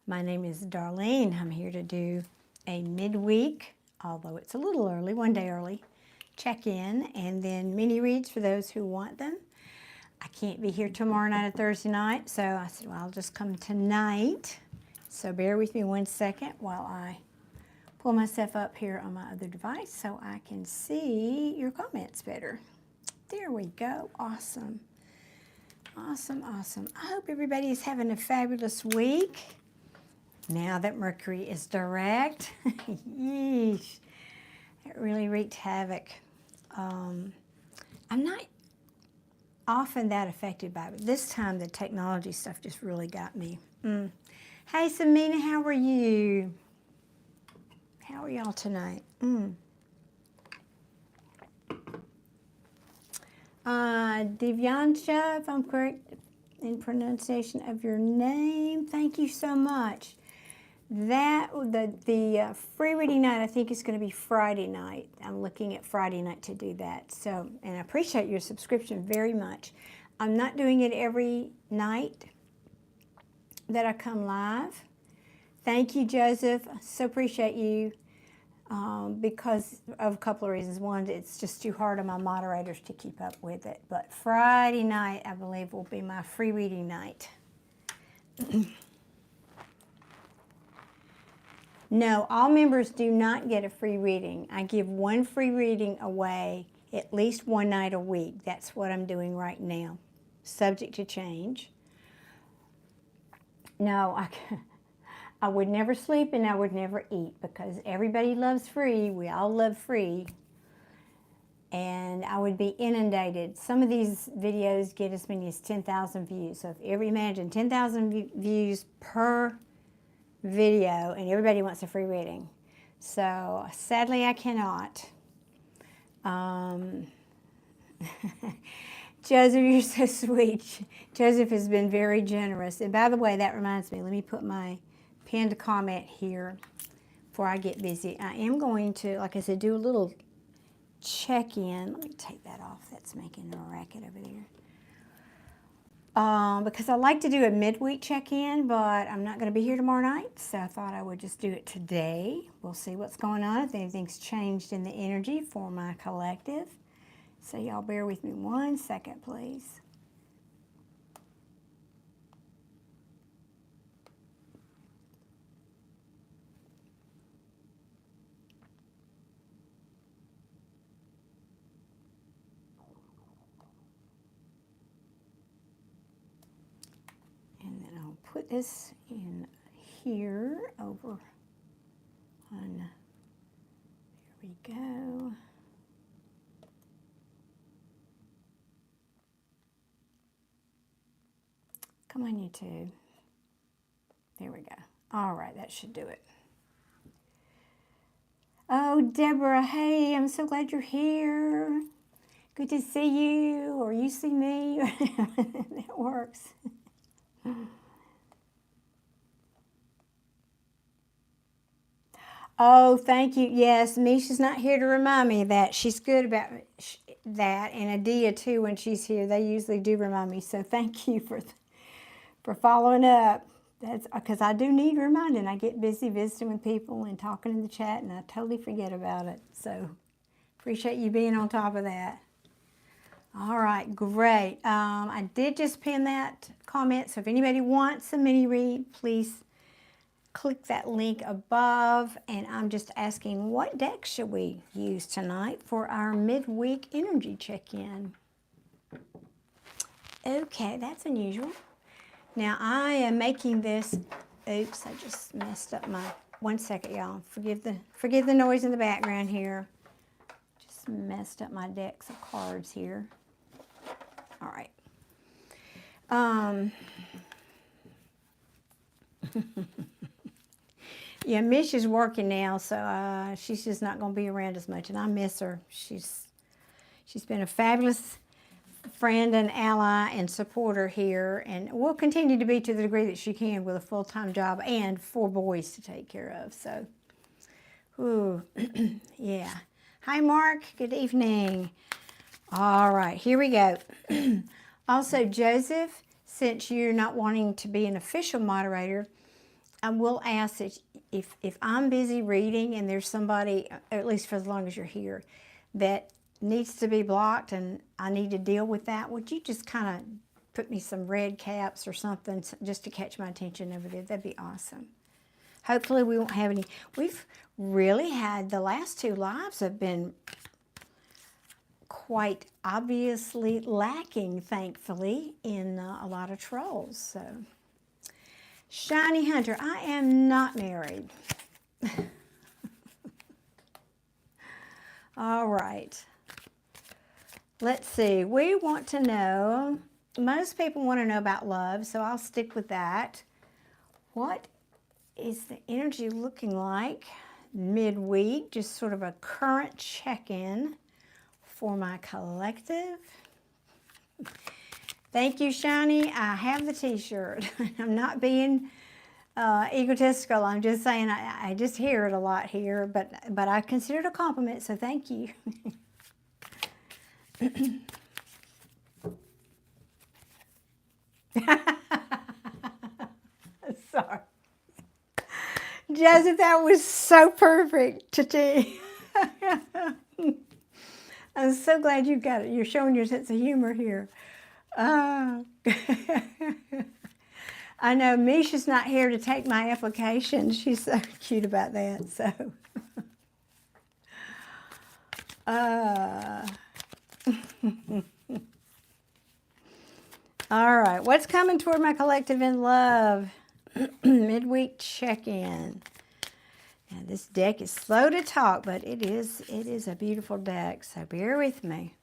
My name is Darlene. I'm here to do a midweek, although it's a little early, one day early, check-in, and then mini reads for those who want them. I can't be here tomorrow night or Thursday night, so I said, well, I'll just come tonight. So bear with me 1 second while I pull myself up here on my other device so I can see your comments better. There we go. Awesome. Awesome, awesome. I hope everybody is having a fabulous week. Now that Mercury is direct, yeesh, it really wreaked havoc. I'm not often that affected by it, but this time the technology stuff just really got me. Hey, Samina, how are you? How are y'all tonight? Divyansha, if I'm correct in pronunciation of your name, thank you so much. The free reading night, I think, is going to be Friday night. I'm looking at Friday night to do that. So, and I appreciate your subscription very much. I'm not doing it every night that I come live. Thank you, Joseph. So appreciate you because of a couple of reasons. One, it's just too hard on my moderators to keep up with it. But Friday night, I believe, will be my free reading night. No, all members do not get a free reading. I give one free reading away at least one night a week. That's what I'm doing right now, subject to change. No, I would never sleep and I would never eat because everybody loves free. We all love free. And I would be inundated. Some of these videos get as many as 10,000 views. So if you ever imagine 10,000 views per video and everybody wants a free reading. So sadly I cannot. Joseph, you're so sweet. Joseph has been very generous. And by the way, that reminds me, let me put my pinned comment here before I get busy. I am going to, like I said, do a little check-in. Let me take that off. That's making a racket over there. Because I like to do a midweek check-in, but I'm not going to be here tomorrow night, so I thought I would just do it today. We'll see what's going on, if anything's changed in the energy for my collective. So y'all bear with me 1 second, please. And then I'll put this in here over on, there we go. Come on, YouTube. There we go. All right, that should do it. Oh, Deborah, hey, I'm so glad you're here. Good to see you, or you see me. That works. Oh, thank you. Yes, Misha's not here to remind me of that. She's good about that, and Adia too when she's here. They usually do remind me, so thank you for following up. That's because I do need reminding. I get busy visiting with people and talking in the chat, and I totally forget about it. So appreciate you being on top of that. All right, great. I did just pin that comment, so if anybody wants a mini read, please click that link above. And I'm just asking, what deck should we use tonight for our midweek energy check-in? Okay, that's unusual. Now I am making this, oops, I just messed up my, 1 second y'all. Forgive the noise in the background here. Just messed up my decks of cards here. All right. Yeah, Mish is working now, so she's just not going to be around as much, and I miss her. She's been a fabulous friend and ally and supporter here, and will continue to be to the degree that she can with a full-time job and 4 boys to take care of. So, ooh, yeah. Hi, Mark. Good evening. All right, here we go. Also, Joseph, since you're not wanting to be an official moderator, I will ask that if I'm busy reading and there's somebody, at least for as long as you're here, that needs to be blocked and I need to deal with that, would you just kind of put me some red caps or something just to catch my attention over there? That'd be awesome. Hopefully we won't have any. We've really had, the last 2 lives have been quite obviously lacking, thankfully, in a lot of trolls. So, Shiny Hunter, I am not married. All right. Let's see. We want to know, most people want to know about love, so I'll stick with that. What is the energy looking like midweek? Just sort of a current check-in for my collective. Thank you, Shiny. I have the t-shirt. I'm not being egotistical. I'm just saying I just hear it a lot here, but I consider it a compliment, so thank you. Sorry. Joseph, that was so perfect. Cha-ching. I'm so glad you got it. You're showing your sense of humor here. I know Misha's not here to take my application. She's so cute about that. So, all right. What's coming toward my collective in love? Midweek check-in. Now this deck is slow to talk, but it is a beautiful deck. So bear with me.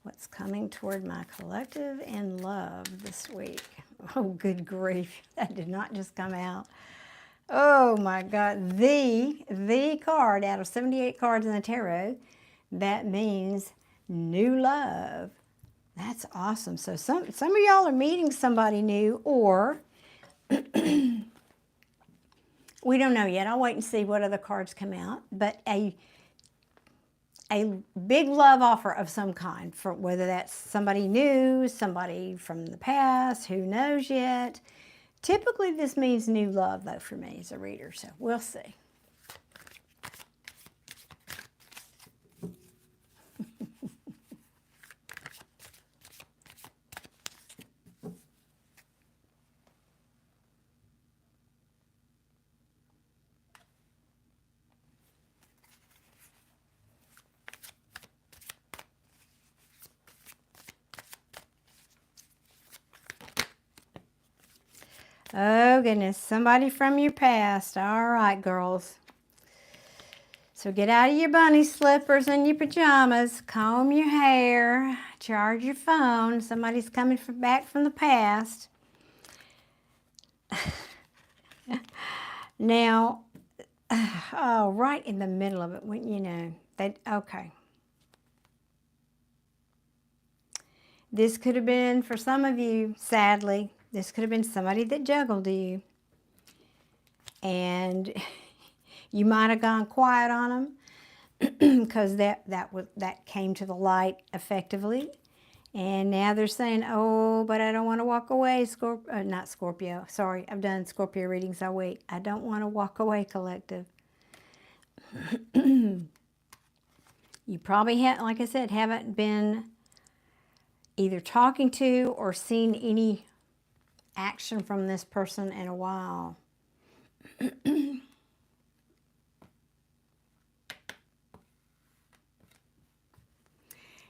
What's coming toward my collective in love this week? Oh, good grief. That did not just come out. Oh, my God. The card out of 78 cards in the tarot, that means new love. That's awesome. So some of y'all are meeting somebody new, or we don't know yet. I'll wait and see what other cards come out. But a big love offer of some kind, for whether that's somebody new, somebody from the past, who knows yet. Typically this means new love, though, for me as a reader, so we'll see. Oh, goodness. Somebody from your past. All right, girls. So get out of your bunny slippers and your pajamas. Comb your hair. Charge your phone. Somebody's coming back from the past. Now, oh, right in the middle of it, wouldn't you know? Okay. This could have been, for some of you, sadly, this could have been somebody that juggled you. And you might have gone quiet on them because that came to the light effectively. And now they're saying, oh, but I don't want to walk away, not Scorpio. Sorry, I've done Scorpio readings all week. I don't want to walk away, collective. You probably, like I said, haven't been either talking to or seen any action from this person in a while.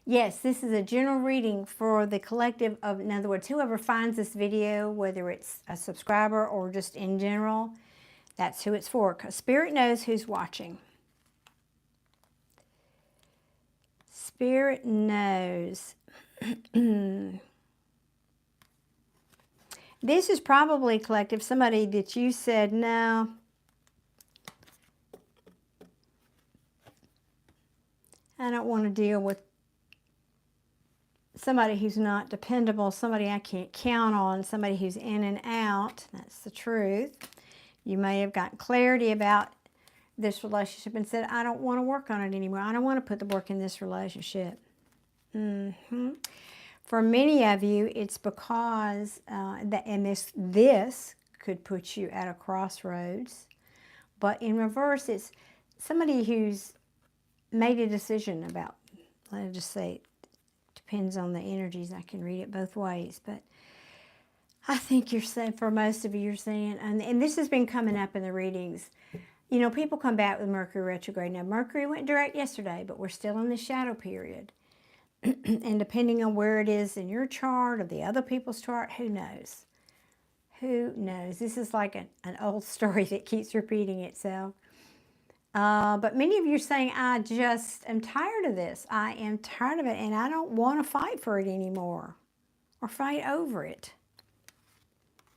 Yes, this is a general reading for the collective of, in other words, whoever finds this video, whether it's a subscriber or just in general, that's who it's for, because Spirit knows who's watching. Spirit knows. This is probably, collective, somebody that you said, no, I don't want to deal with somebody who's not dependable, somebody I can't count on, somebody who's in and out. That's the truth. You may have gotten clarity about this relationship and said, I don't want to work on it anymore. I don't want to put the work in this relationship. For many of you, it's because, and this could put you at a crossroads. But in reverse, it's somebody who's made a decision about, let's just say, it depends on the energies. I can read it both ways. But I think you're saying, for most of you, you're saying, and this has been coming up in the readings, you know, people come back with Mercury retrograde. Now, Mercury went direct yesterday, but we're still in the shadow period. And depending on where it is in your chart or the other people's chart, who knows? Who knows? This is like an old story that keeps repeating itself. But many of you are saying, I just am tired of this. I am tired of it, and I don't want to fight for it anymore or fight over it.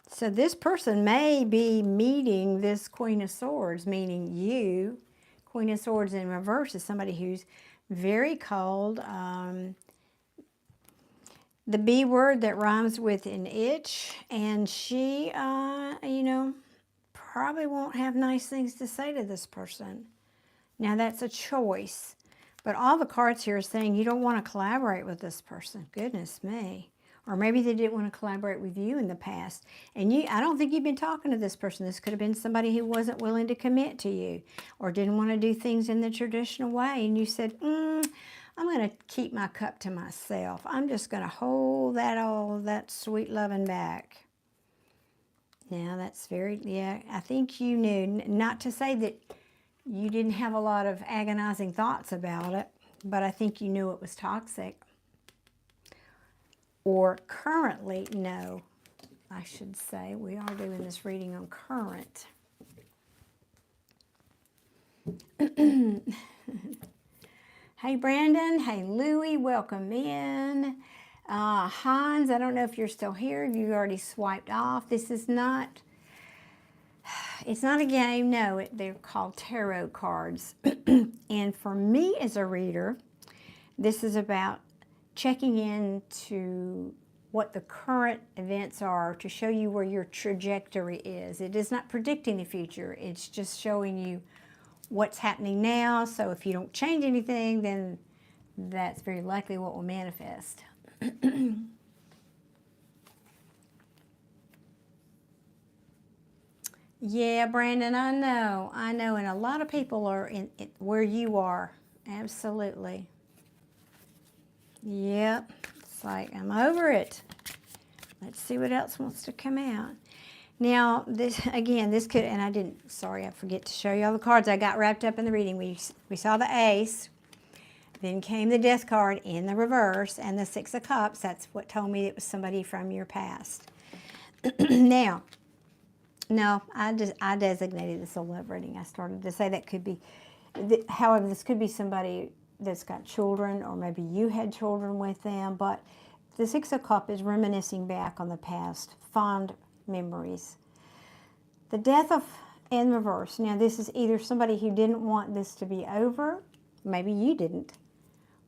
So this person may be meeting this Queen of Swords, meaning you. Queen of Swords in reverse is somebody who's very cold. The B word that rhymes with an itch, and she, you know, probably won't have nice things to say to this person. Now that's a choice, but all the cards here are saying you don't want to collaborate with this person. Goodness me. Or maybe they didn't want to collaborate with you in the past. And I don't think you've been talking to this person. This could have been somebody who wasn't willing to commit to you or didn't want to do things in the traditional way. And you said, I'm going to keep my cup to myself. I'm just going to hold all that sweet loving back. Now that's yeah, I think you knew. Not to say that you didn't have a lot of agonizing thoughts about it, but I think you knew it was toxic. Or currently, no, I should say. We are doing this reading on current. Hey, Brandon. Hey, Louie. Welcome in. Hans, I don't know if you're still here. If you already swiped off. This is not, it's not a game. No, they're called tarot cards. And for me as a reader, this is about checking into what the current events are to show you where your trajectory is. It is not predicting the future. It's just showing you what's happening now. So if you don't change anything, then that's very likely what will manifest. Yeah, Brandon, I know, and a lot of people are in where you are. Absolutely. Yep. It's like, I'm over it. Let's see what else wants to come out. Now, this could, and I didn't, sorry, I forget to show you all the cards. I got wrapped up in the reading. We saw the Ace, then came the Death card in the reverse, and the Six of Cups. That's what told me it was somebody from your past. Now, no, I designated this a love reading. I started to say that could be, however, this could be somebody that's got children, or maybe you had children with them, but the Six of Cups is reminiscing back on the past, fond memories. The Death in reverse. Now, this is either somebody who didn't want this to be over, maybe you didn't,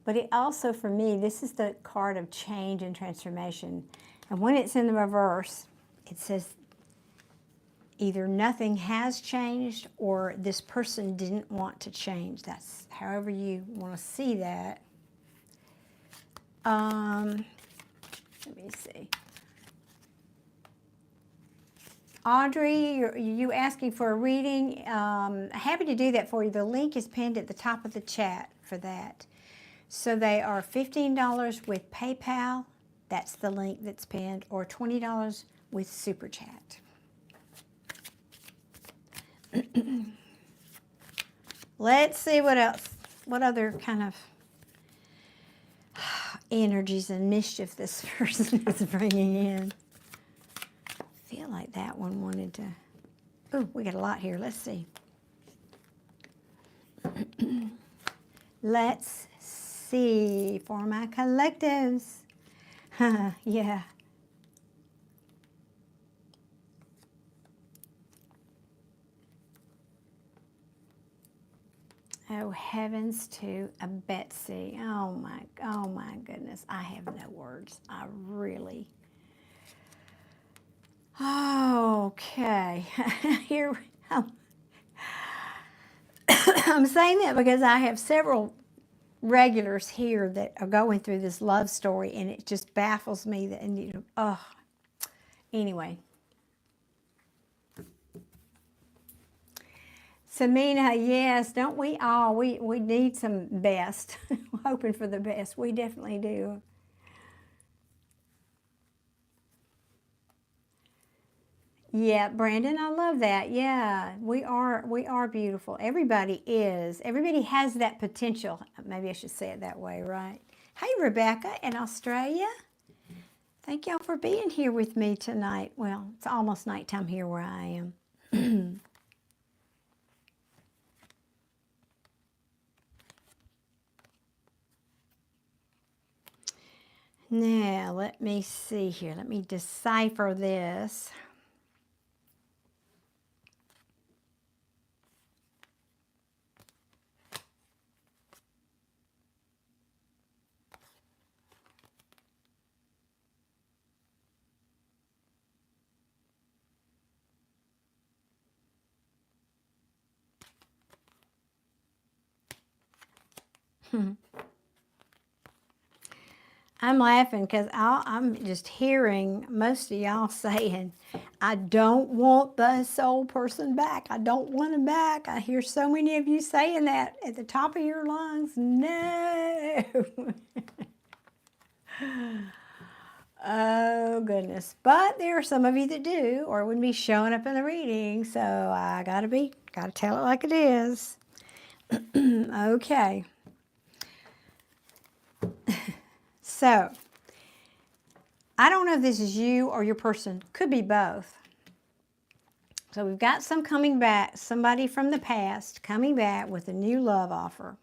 but it also, for me, this is the card of change and transformation. And when it's in the reverse, it says either nothing has changed or this person didn't want to change. That's however you want to see that. Let me see. Audrey, you asking for a reading? Happy to do that for you. The link is pinned at the top of the chat for that. So they are $15 with PayPal. That's the link that's pinned, or $20 with Super Chat. Let's see what else, what other kind of energies and mischief this person is bringing in. I feel like that one wanted to, oh, we got a lot here. Let's see. Let's see for my collectives. Yeah. Oh, heavens to a Betsy. Oh my goodness. I have no words. I really. Okay. Here, I'm saying that because I have several regulars here that are going through this love story, and it just baffles me that, and anyway. Samina, yes, don't we all? We need some best. Hoping for the best. We definitely do. Yeah, Brandon, I love that. Yeah, we are beautiful. Everybody is. Everybody has that potential. Maybe I should say it that way, right? Hey, Rebecca in Australia. Thank y'all for being here with me tonight. Well, it's almost nighttime here where I am. Now, let me see here. Let me decipher this. I'm laughing because I'm just hearing most of y'all saying, I don't want the soul person back. I don't want him back. I hear so many of you saying that at the top of your lungs. No. Oh, goodness. But there are some of you that do, or wouldn't be showing up in the reading. So I gotta tell it like it is. Okay. So, I don't know if this is you or your person. Could be both. So we've got some coming back, somebody from the past coming back with a new love offer.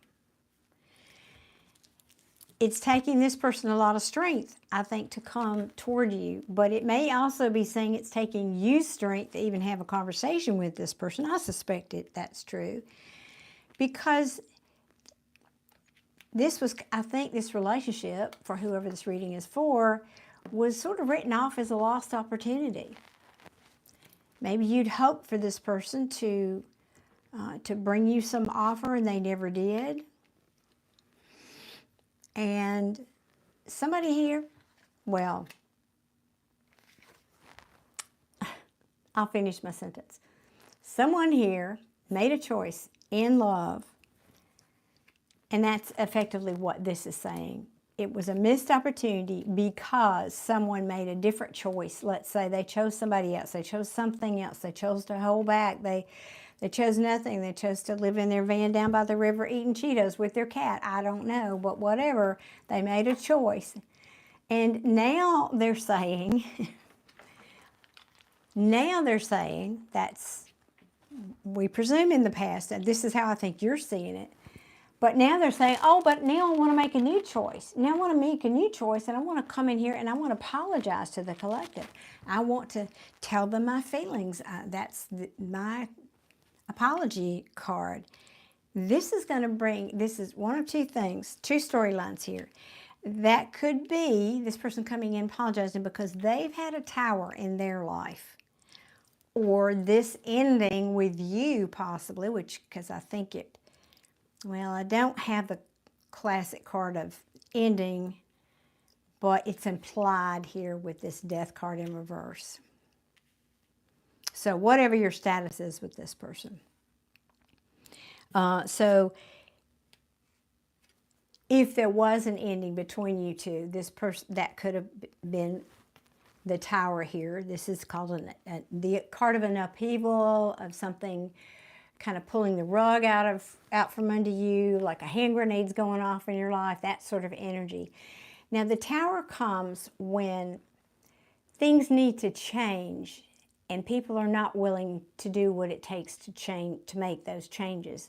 It's taking this person a lot of strength, I think, to come toward you. But it may also be saying it's taking you strength to even have a conversation with this person. I suspect that's true. Because this was, I think this relationship, for whoever this reading is for, was sort of written off as a lost opportunity. Maybe you'd hoped for this person to bring you some offer and they never did. And somebody here, well, I'll finish my sentence. Someone here made a choice in love, and that's effectively what this is saying. It was a missed opportunity because someone made a different choice. Let's say they chose somebody else. They chose something else. They chose to hold back. They chose nothing. They chose to live in their van down by the river eating Cheetos with their cat. I don't know, but whatever. They made a choice. And now they're saying, that's, we presume in the past, that this is how I think you're seeing it. But now they're saying, oh, but now I want to make a new choice. Now I want to make a new choice, and I want to come in here and I want to apologize to the collective. I want to tell them my feelings. That's my apology card. This is going to bring, this is one of two things, two storylines here. That could be this person coming in apologizing because they've had a tower in their life. Or this ending with you possibly, which, because I think it, well, I don't have the classic card of ending, but it's implied here with this death card in reverse. So whatever your status is with this person. So if there was an ending between you two, this person, that could have been the tower here. This is called the card of an upheaval, of something kind of pulling the rug out from under you, like a hand grenade's going off in your life, that sort of energy. Now the tower comes when things need to change and people are not willing to do what it takes to change, to make those changes.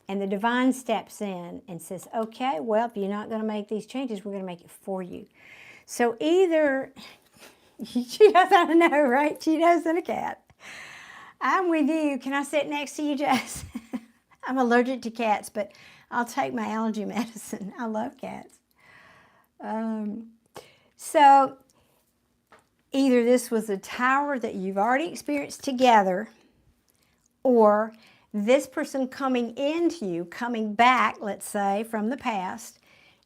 And the divine steps in and says, okay, well, if you're not going to make these changes, we're going to make it for you. So either, she doesn't know, right? She doesn't a cat. I'm with you. Can I sit next to you, Jess? I'm allergic to cats, but I'll take my allergy medicine. I love cats. So either this was a tower that you've already experienced together, or this person coming into you, coming back, let's say, from the past,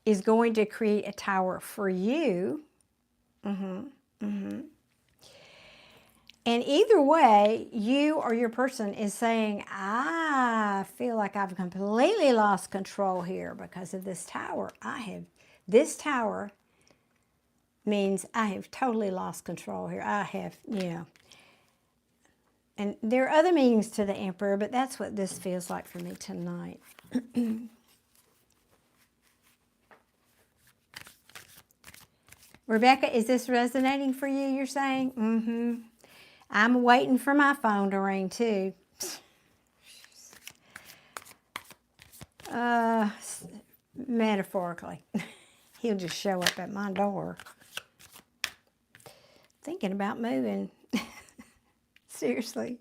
is going to create a tower for you. And either way, you or your person is saying, I feel like I've completely lost control here because of this tower. This tower means I have totally lost control here. I have, and there are other meanings to the Emperor, but that's what this feels like for me tonight. Rebecca, is this resonating for you, you're saying? Mm-hmm. I'm waiting for my phone to ring, too. Metaphorically. He'll just show up at my door. Thinking about moving. Seriously.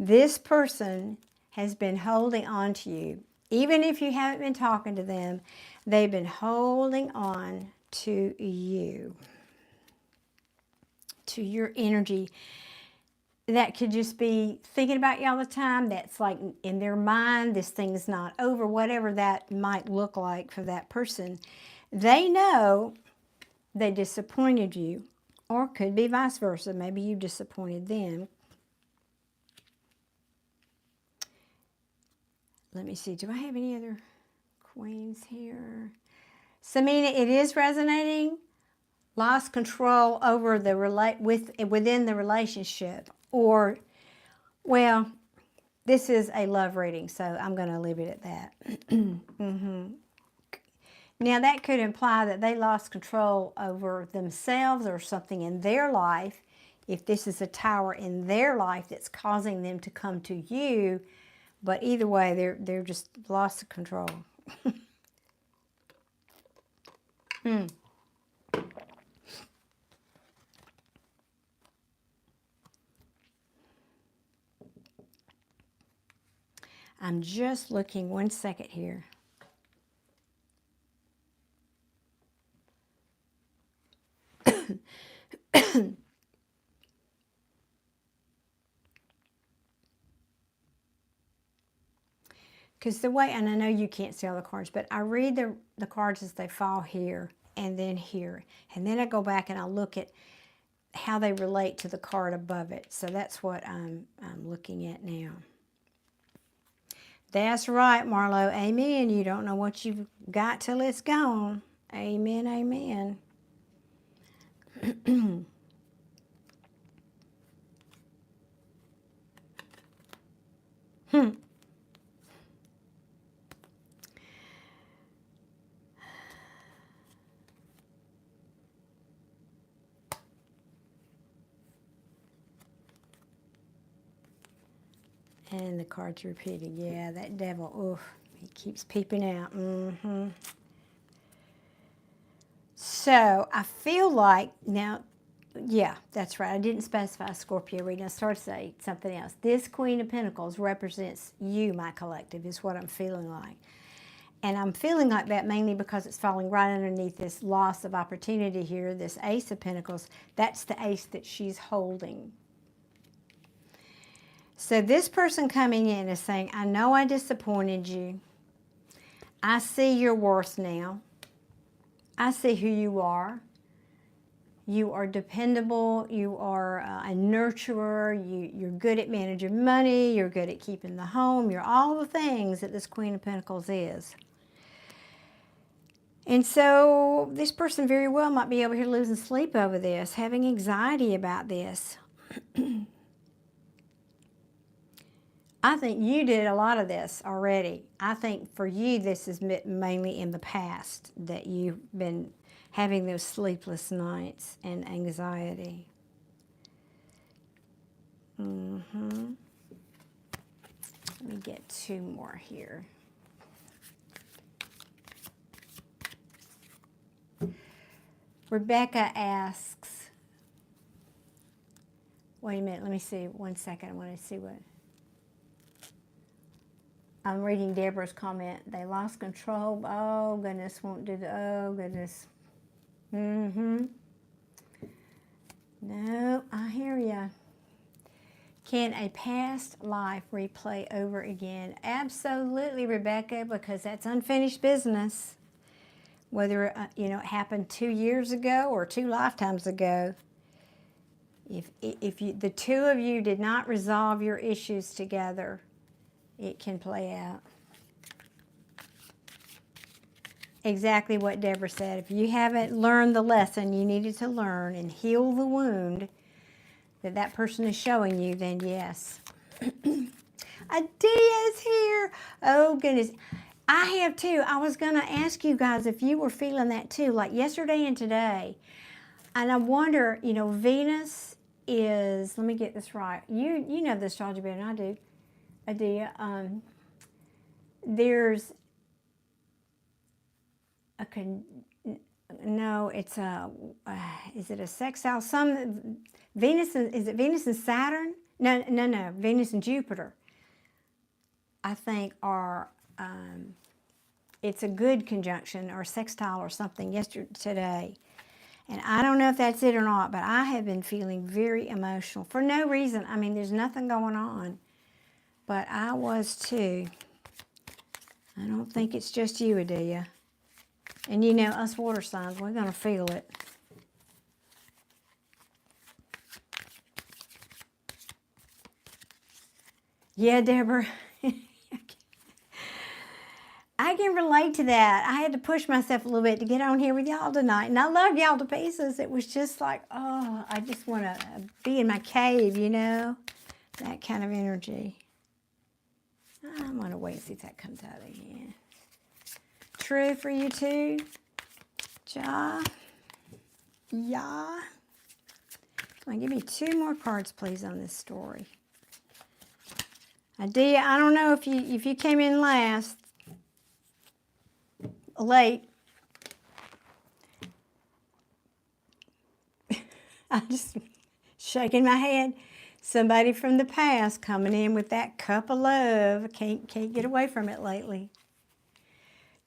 This person has been holding on to you. Even if you haven't been talking to them, they've been holding on to you, to your energy. That could just be thinking about you all the time. That's like in their mind, this thing's not over, whatever that might look like for that person. They know they disappointed you, or could be vice versa. Maybe you disappointed them. Let me see. Do I have any other queens here? Samina, it is resonating. Lost control over the within the relationship, or, well, this is a love reading, so I'm going to leave it at that. Now, that could imply that they lost control over themselves or something in their life. If this is a tower in their life that's causing them to come to you, but either way, they're just lost control. I'm just looking 1 second here. Because the way, and I know you can't see all the cards, but I read the cards as they fall here and then here. And then I go back and I look at how they relate to the card above it. So that's what I'm looking at now. That's right, Marlo. Amen. You don't know what you've got till it's gone. Amen, amen. And the card's repeated. Yeah, that devil, oof, he keeps peeping out. So I feel like now, yeah, that's right. I didn't specify Scorpio reading. I started to say something else. This Queen of Pentacles represents you, my collective, is what I'm feeling like. And I'm feeling like that mainly because it's falling right underneath this loss of opportunity here, this Ace of Pentacles. That's the ace that she's holding. So this person coming in is saying, I know I disappointed you. I see your worth now. I see who you are. You are dependable. You are a nurturer. You're good at managing money. You're good at keeping the home. You're all the things that this Queen of Pentacles is. And so this person very well might be over here losing sleep over this, having anxiety about this. I think you did a lot of this already. I think for you, this is mainly in the past that you've been having those sleepless nights and anxiety. Let me get two more here. Rebecca asks, wait a minute, let me see 1 second. I want to see what. I'm reading Deborah's comment. They lost control. Oh, goodness, won't do the, oh, goodness. No, I hear ya. Can a past life replay over again? Absolutely, Rebecca, because that's unfinished business. whether you know, it happened 2 years ago or 2 lifetimes ago. If the two of you did not resolve your issues together, it can play out. Exactly what Deborah said. If you haven't learned the lesson you needed to learn and heal the wound that that person is showing you, then yes. Adia's here. Oh, goodness. I have too. I was going to ask you guys if you were feeling that too, like yesterday and today. And I wonder, you know, Venus is, let me get this right. You know the astrology better than I do, Adia. There's a, no, it's a, is it a sextile? Some, Venus, is it Venus and Saturn? No, Venus and Jupiter, I think, are, it's a good conjunction or sextile or something today. And I don't know if that's it or not, but I have been feeling very emotional for no reason. I mean, there's nothing going on, but I was too. I don't think it's just you, Adia. And you know, us water signs, we're going to feel it. Yeah, Deborah. I can relate to that. I had to push myself a little bit to get on here with y'all tonight. And I love y'all to pieces. It was just like, oh, I just want to be in my cave, you know? That kind of energy. I'm going to wait and see if that comes out again. True for you too? Ja? Yeah? Come on, give me 2 more cards, please, on this story. Adia, I don't know if you came in late. I'm just shaking my head. Somebody from the past coming in with that cup of love. Can't get away from it lately.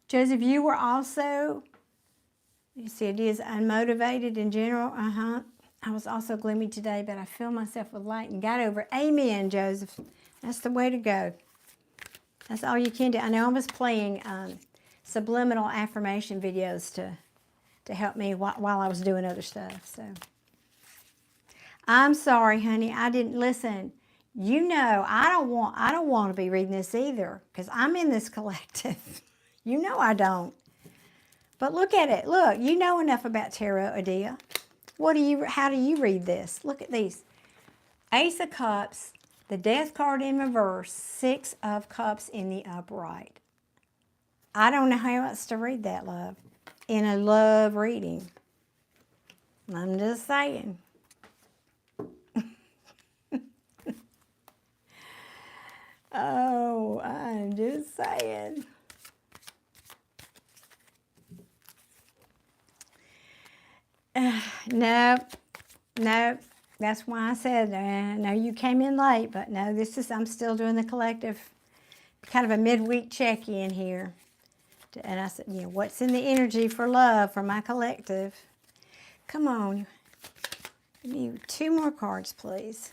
Joseph, you were also, you see, it is unmotivated in general. I was also gloomy today, but I filled myself with light and got over it. Amen, Joseph. That's the way to go. That's all you can do. I know I was playing subliminal affirmation videos to help me while I was doing other stuff. So I'm sorry, honey. I didn't listen. You know, I don't want to be reading this either because I'm in this collective. You know I don't. But look at it. Look, you know enough about tarot, Adia. How do you read this? Look at these. Ace of Cups, the Death card in reverse, 6 of Cups in the upright. I don't know how else to read that, love, in a love reading. I'm just saying. Oh, I'm just saying. No. That's why I said, no, you came in late, but no, I'm still doing the collective, kind of a midweek check-in here. And I said, you know, what's in the energy for love for my collective? Come on. Give me 2 more cards, please.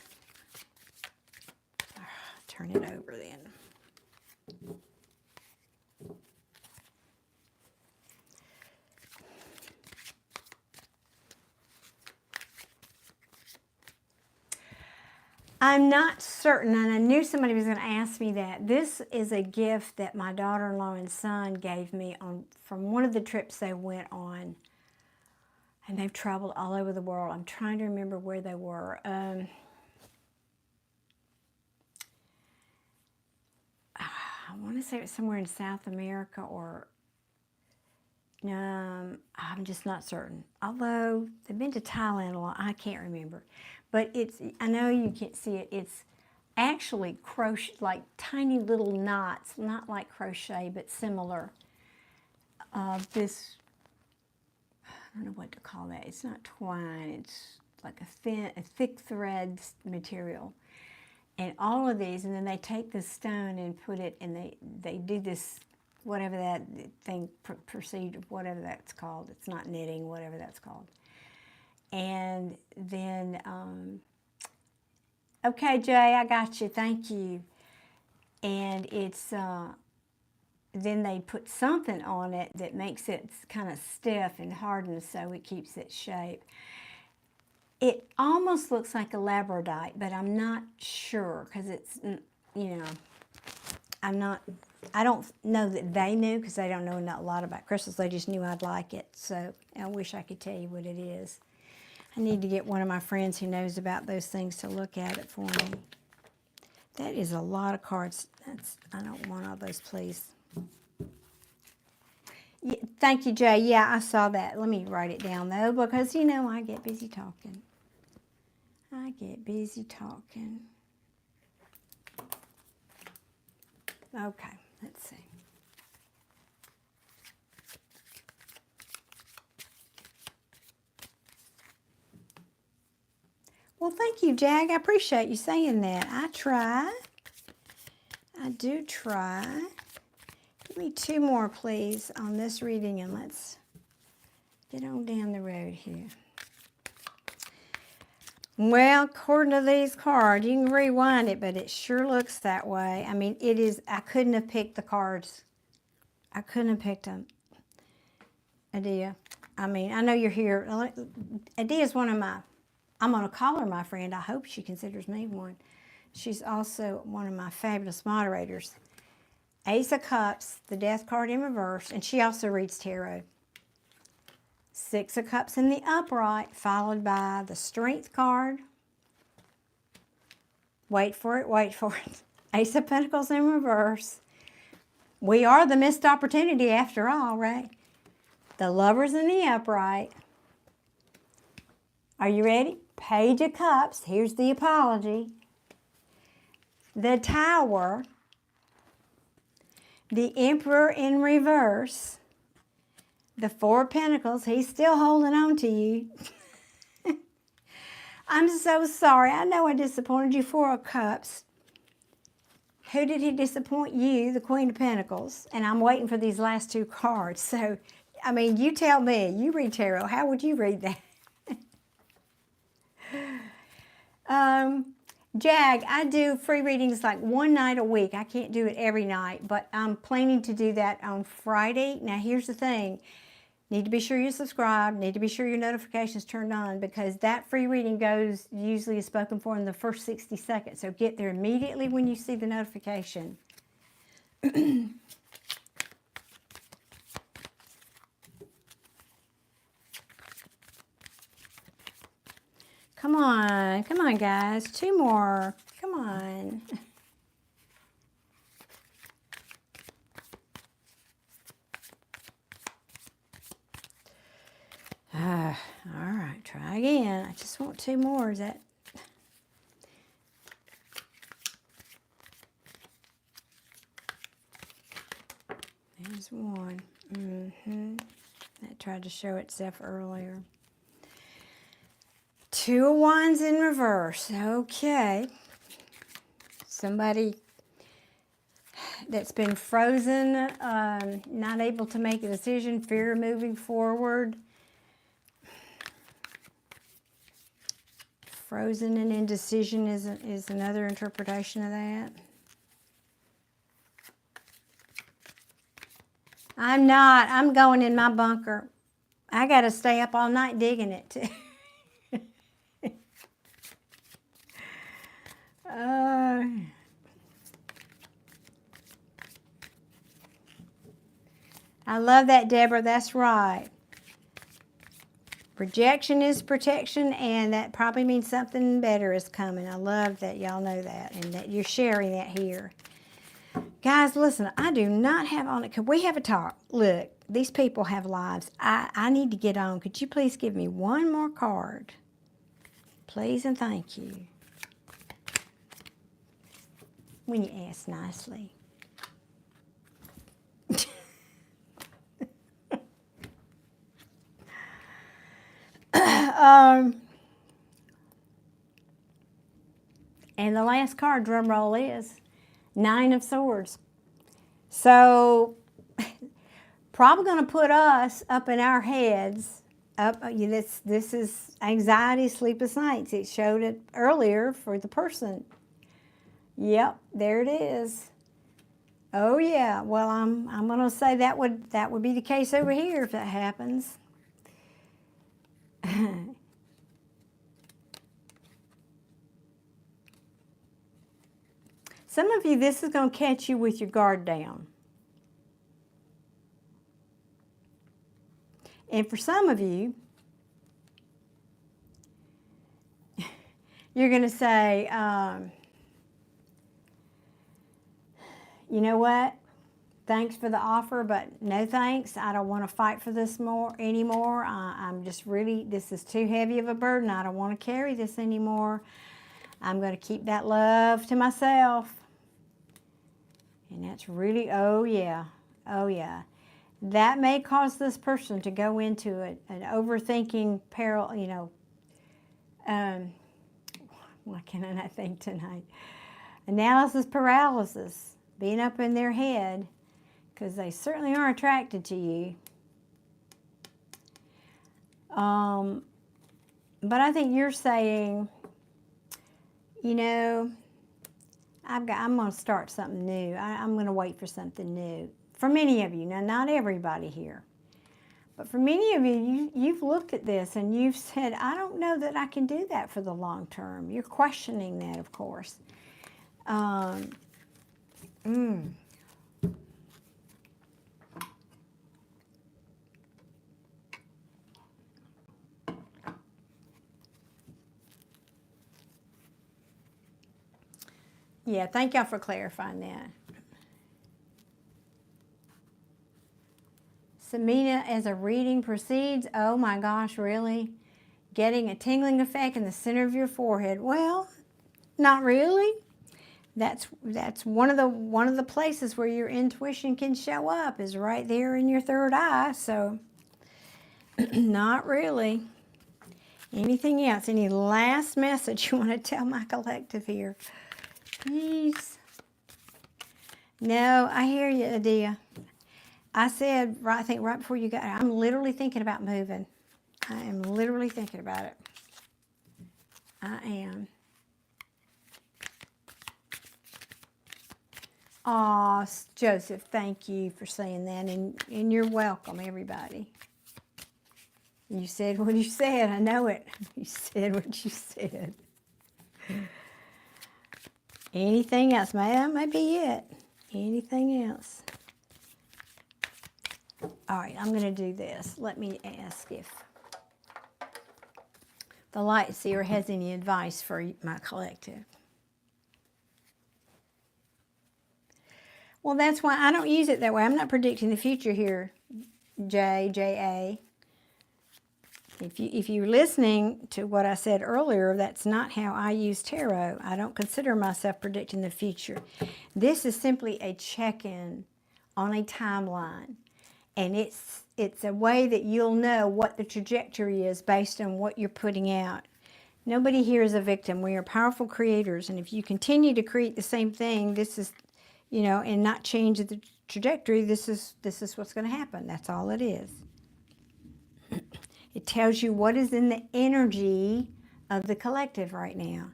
Turn it over then. I'm not certain, and I knew somebody was going to ask me that. This is a gift that my daughter-in-law and son gave me from one of the trips they went on. And they've traveled all over the world. I'm trying to remember where they were. I want to say it was somewhere in South America or... I'm just not certain. Although they've been to Thailand a lot, I can't remember. But I know you can't see it. It's actually crochet, like tiny little knots, not like crochet, but similar. This, I don't know what to call that. It's not twine. It's like a thick thread material. And all of these, and then they take the stone and put it, and they do this, whatever that thing, procedure, whatever that's called. It's not knitting, whatever that's called. And then, okay, Jay, I got you. Thank you. And it's then they put something on it that makes it kind of stiff and hardened so it keeps its shape. It almost looks like a labradorite, but I'm not sure because it's, you know, I don't know that they knew because they don't know a lot about crystals. They just knew I'd like it. So I wish I could tell you what it is. I need to get one of my friends who knows about those things to look at it for me. That is a lot of cards. I don't want all those, please. Yeah, thank you, Jay. Yeah, I saw that. Let me write it down, though, because, you know, I get busy talking. I get busy talking. Okay, let's see. Well, thank you, Jag. I appreciate you saying that. I try. I do try. Give me 2 more, please, on this reading, and let's get on down the road here. Well, according to these cards, you can rewind it, but it sure looks that way. I mean, it is, I couldn't have picked the cards. I couldn't have picked them. Adia, I mean, I know you're here. Adia's one of my, I'm going to call her my friend. I hope she considers me one. She's also one of my fabulous moderators. Ace of Cups, the Death card in reverse, and she also reads tarot. 6 of Cups in the upright, followed by the Strength card. Wait for it, wait for it. Ace of Pentacles in reverse. We are the missed opportunity after all, right? The Lovers in the upright. Are you ready? Page of Cups. Here's the apology. The Tower. The Emperor in reverse. The 4 of Pentacles. He's still holding on to you. I'm so sorry. I know I disappointed you. 4 of Cups. Who did he disappoint? You, the Queen of Pentacles. And I'm waiting for these last 2 cards. So, I mean, you tell me. You read tarot. How would you read that? Jag, I do free readings like 1 night a week. I can't do it every night, but I'm planning to do that on Friday. Now, here's the thing. Need to be sure you subscribe. Need to be sure your notifications turned on because that free reading goes, usually is spoken for in the first 60 seconds. So get there immediately when you see the notification. Come on guys, 2 more, come on. All right, try again. I just want 2 more, is that? There's 1, That tried to show itself earlier. 2 of Wands in reverse. Okay. Somebody that's been frozen, not able to make a decision, fear of moving forward. Frozen and indecision is another interpretation of that. I'm not. I'm going in my bunker. I got to stay up all night digging it too. I love that, Deborah. That's right. Rejection is protection, and that probably means something better is coming. I love that y'all know that and that you're sharing that here. Guys, listen, I do not have on it. Could we have a talk? Look, these people have lives. I need to get on. Could you please give me 1 more card? Please and thank you. When you ask nicely. And the last card, drum roll, is 9 of Swords. So, probably going to put us up in our heads. This is anxiety, sleepless nights. It showed it earlier for the person. Yep, there it is. Oh yeah. Well, I'm going to say that would be the case over here if that happens. Some of you, this is going to catch you with your guard down. And for some of you, you're going to say, you know what? Thanks for the offer, but no thanks. I don't want to fight for this anymore. I'm just really, this is too heavy of a burden. I don't want to carry this anymore. I'm going to keep that love to myself. And that's really, oh yeah, oh yeah. That may cause this person to go into an overthinking why can I not think tonight? Analysis paralysis, being up in their head, because they certainly are attracted to you. But I think you're saying, you know, I'm going to start something new. I'm going to wait for something new. For many of you, now not everybody here, but for many of you, you've looked at this and you've said, I don't know that I can do that for the long term. You're questioning that, of course. Yeah, thank y'all for clarifying that. Samina, as a reading proceeds, oh my gosh, really? Getting a tingling effect in the center of your forehead. Well, not really. That's one of the places where your intuition can show up, is right there in your third eye. So not really. Anything else? Any last message you want to tell my collective here? Please. No, I hear you, Adia. I said, I think right before you got, I'm literally thinking about moving. I am literally thinking about it. I am. Aw, Joseph, thank you for saying that, and you're welcome, everybody. You said what you said, I know it. You said what you said. Anything else? That might be it. Anything else? All right, I'm going to do this. Let me ask if the light seer has any advice for my collective. Well, that's why I don't use it that way. I'm not predicting the future here, J.A. If you're listening to what I said earlier, that's not how I use tarot. I don't consider myself predicting the future. This is simply a check-in on a timeline. And it's a way that you'll know what the trajectory is based on what you're putting out. Nobody here is a victim. We are powerful creators. And if you continue to create the same thing, this is, and not change the trajectory, this is what's going to happen. That's all it is. It tells you what is in the energy of the collective right now.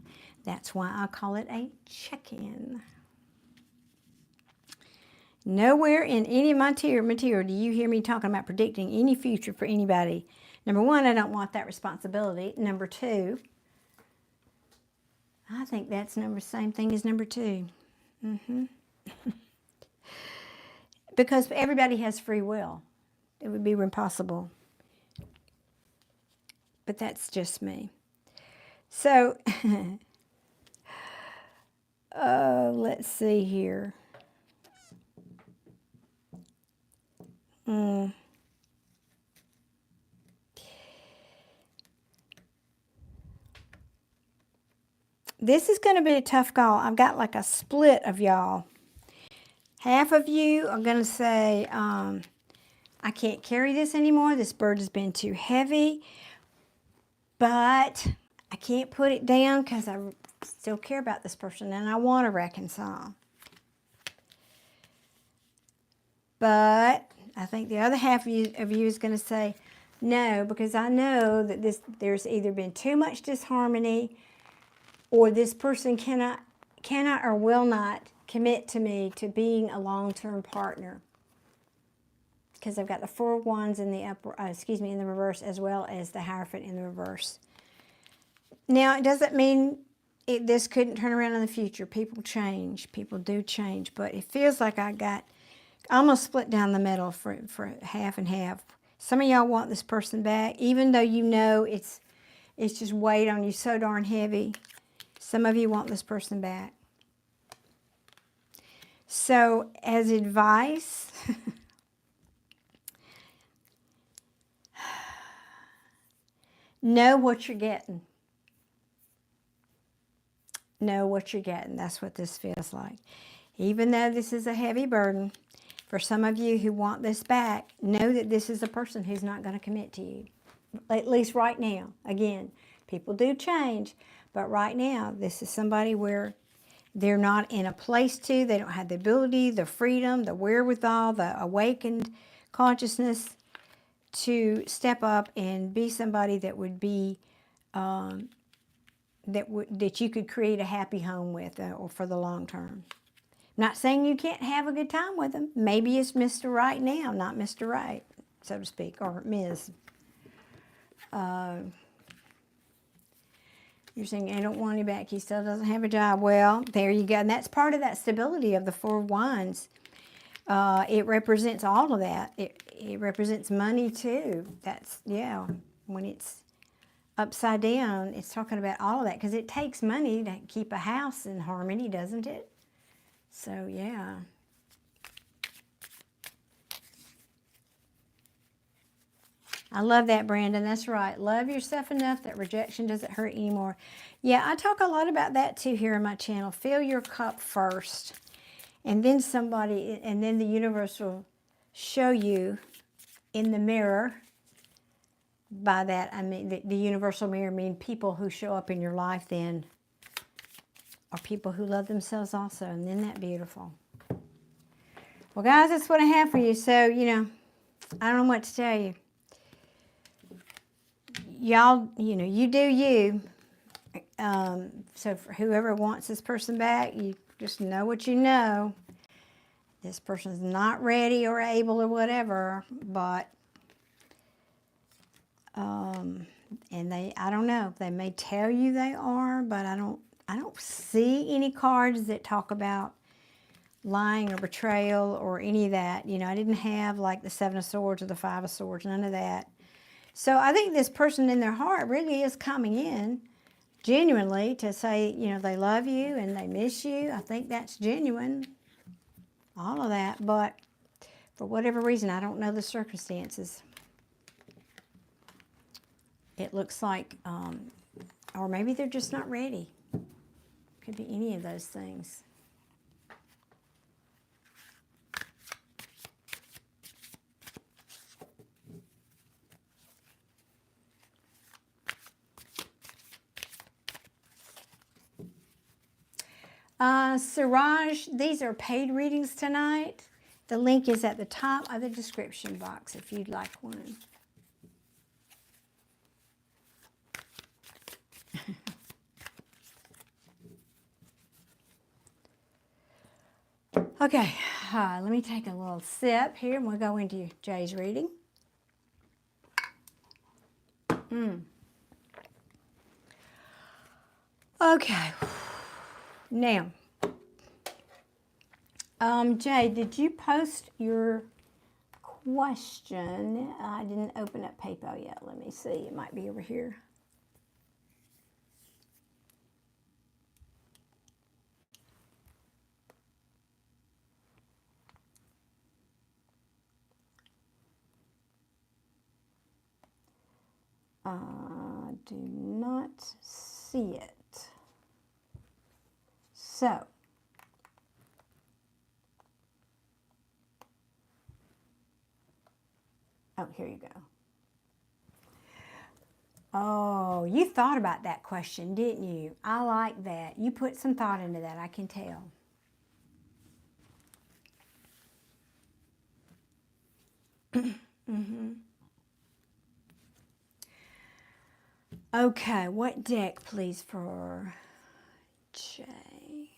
That's why I call it a check-in. Nowhere in any of my material do you hear me talking about predicting any future for anybody. Number one, I don't want that responsibility. Number two, I think that's same thing as number two. Because everybody has free will. It would be impossible. But that's just me. So, let's see here. This is going to be a tough call. I've got like a split of y'all. Half of you are going to say, I can't carry this anymore. This burden has been too heavy. But I can't put it down because I still care about this person and I want to reconcile. But I think the other half of you is going to say, no, because I know that there's either been too much disharmony or this person cannot or will not commit to me, to being a long-term partner. Because I've got the Four of Wands in the in the reverse, as well as the Hierophant in the reverse. Now, it doesn't mean this couldn't turn around in the future. People change. People do change. But it feels like I got almost split down the middle for half and half. Some of y'all want this person back, even though you know it's just weighed on you so darn heavy. Some of you want this person back. So, as advice, know what you're getting. Know what you're getting. That's what this feels like. Even though this is a heavy burden, for some of you who want this back, know that this is a person who's not going to commit to you. At least right now. Again, people do change, but right now, this is somebody where they're not in a place to, they don't have the ability, the freedom, the wherewithal, the awakened consciousness to step up and be somebody that would be, that you could create a happy home with or for the long term. Not saying you can't have a good time with them. Maybe it's Mr. Right now, not Mr. Right, so to speak, or Ms. You're saying, I don't want him back. He still doesn't have a job. Well, there you go. And that's part of that stability of the Four of Wands. It represents all of that. It represents money too. That's, yeah, when it's upside down, it's talking about all of that. Because it takes money to keep a house in harmony, doesn't it? So, yeah. I love that, Brandon. That's right. Love yourself enough that rejection doesn't hurt anymore. Yeah, I talk a lot about that too here on my channel. Fill your cup first. And then the universe will show you in the mirror. By that, I mean, the universal mirror mean people who show up in your life then are people who love themselves also. And isn't that beautiful? Well, guys, that's what I have for you. So, you know, I don't know what to tell you. Y'all, you know, you do you. So for whoever wants this person back, you just know what you know. This person's not ready or able or whatever, but, and I don't know. They may tell you they are, but I don't see any cards that talk about lying or betrayal or any of that. You know, I didn't have like the Seven of Swords or the Five of Swords, none of that. So I think this person in their heart really is coming in genuinely to say, you know, they love you and they miss you. I think that's genuine, all of that. But for whatever reason, I don't know the circumstances. It looks like, or maybe they're just not ready. Could be any of those things. Siraj, these are paid readings tonight. The link is at the top of the description box if you'd like one. Okay, let me take a little sip here and we'll go into Jay's reading. Okay, now, Jay, did you post your question? I didn't open up PayPal yet. Let me see. It might be over here. Do not see it. So, oh, here you go. Oh, you thought about that question, didn't you? I like that. You put some thought into that, I can tell. Okay, what deck, please, for Jay?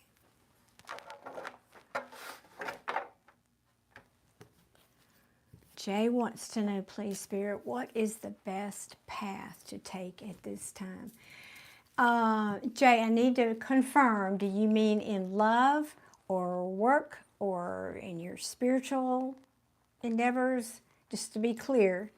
Jay wants to know, please, Spirit, what is the best path to take at this time? Jay, I need to confirm, do you mean in love or work or in your spiritual endeavors? Just to be clear.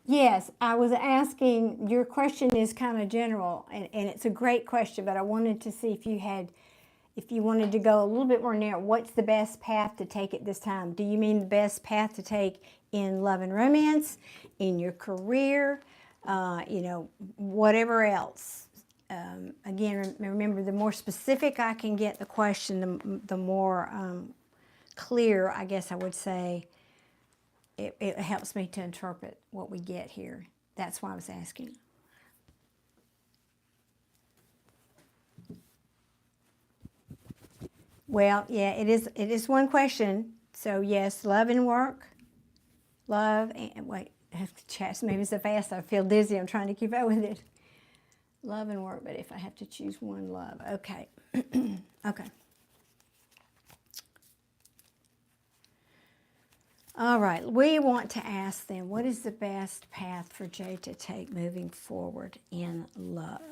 Yes, I was asking, your question is kind of general, and it's a great question, but I wanted to see if you wanted to go a little bit more narrow. What's the best path to take at this time? Do you mean the best path to take in love and romance, in your career, whatever else? Again, remember, the more specific I can get the question, the more clear, I guess I would say, it helps me to interpret what we get here. That's why I was asking. Well, yeah, it is one question. So yes, love and work. Love and wait, I have to chat. Maybe so fast I feel dizzy. I'm trying to keep up with it. Love and work, but if I have to choose one, love. Okay. Okay. All right, we want to ask then, what is the best path for Jay to take moving forward in love?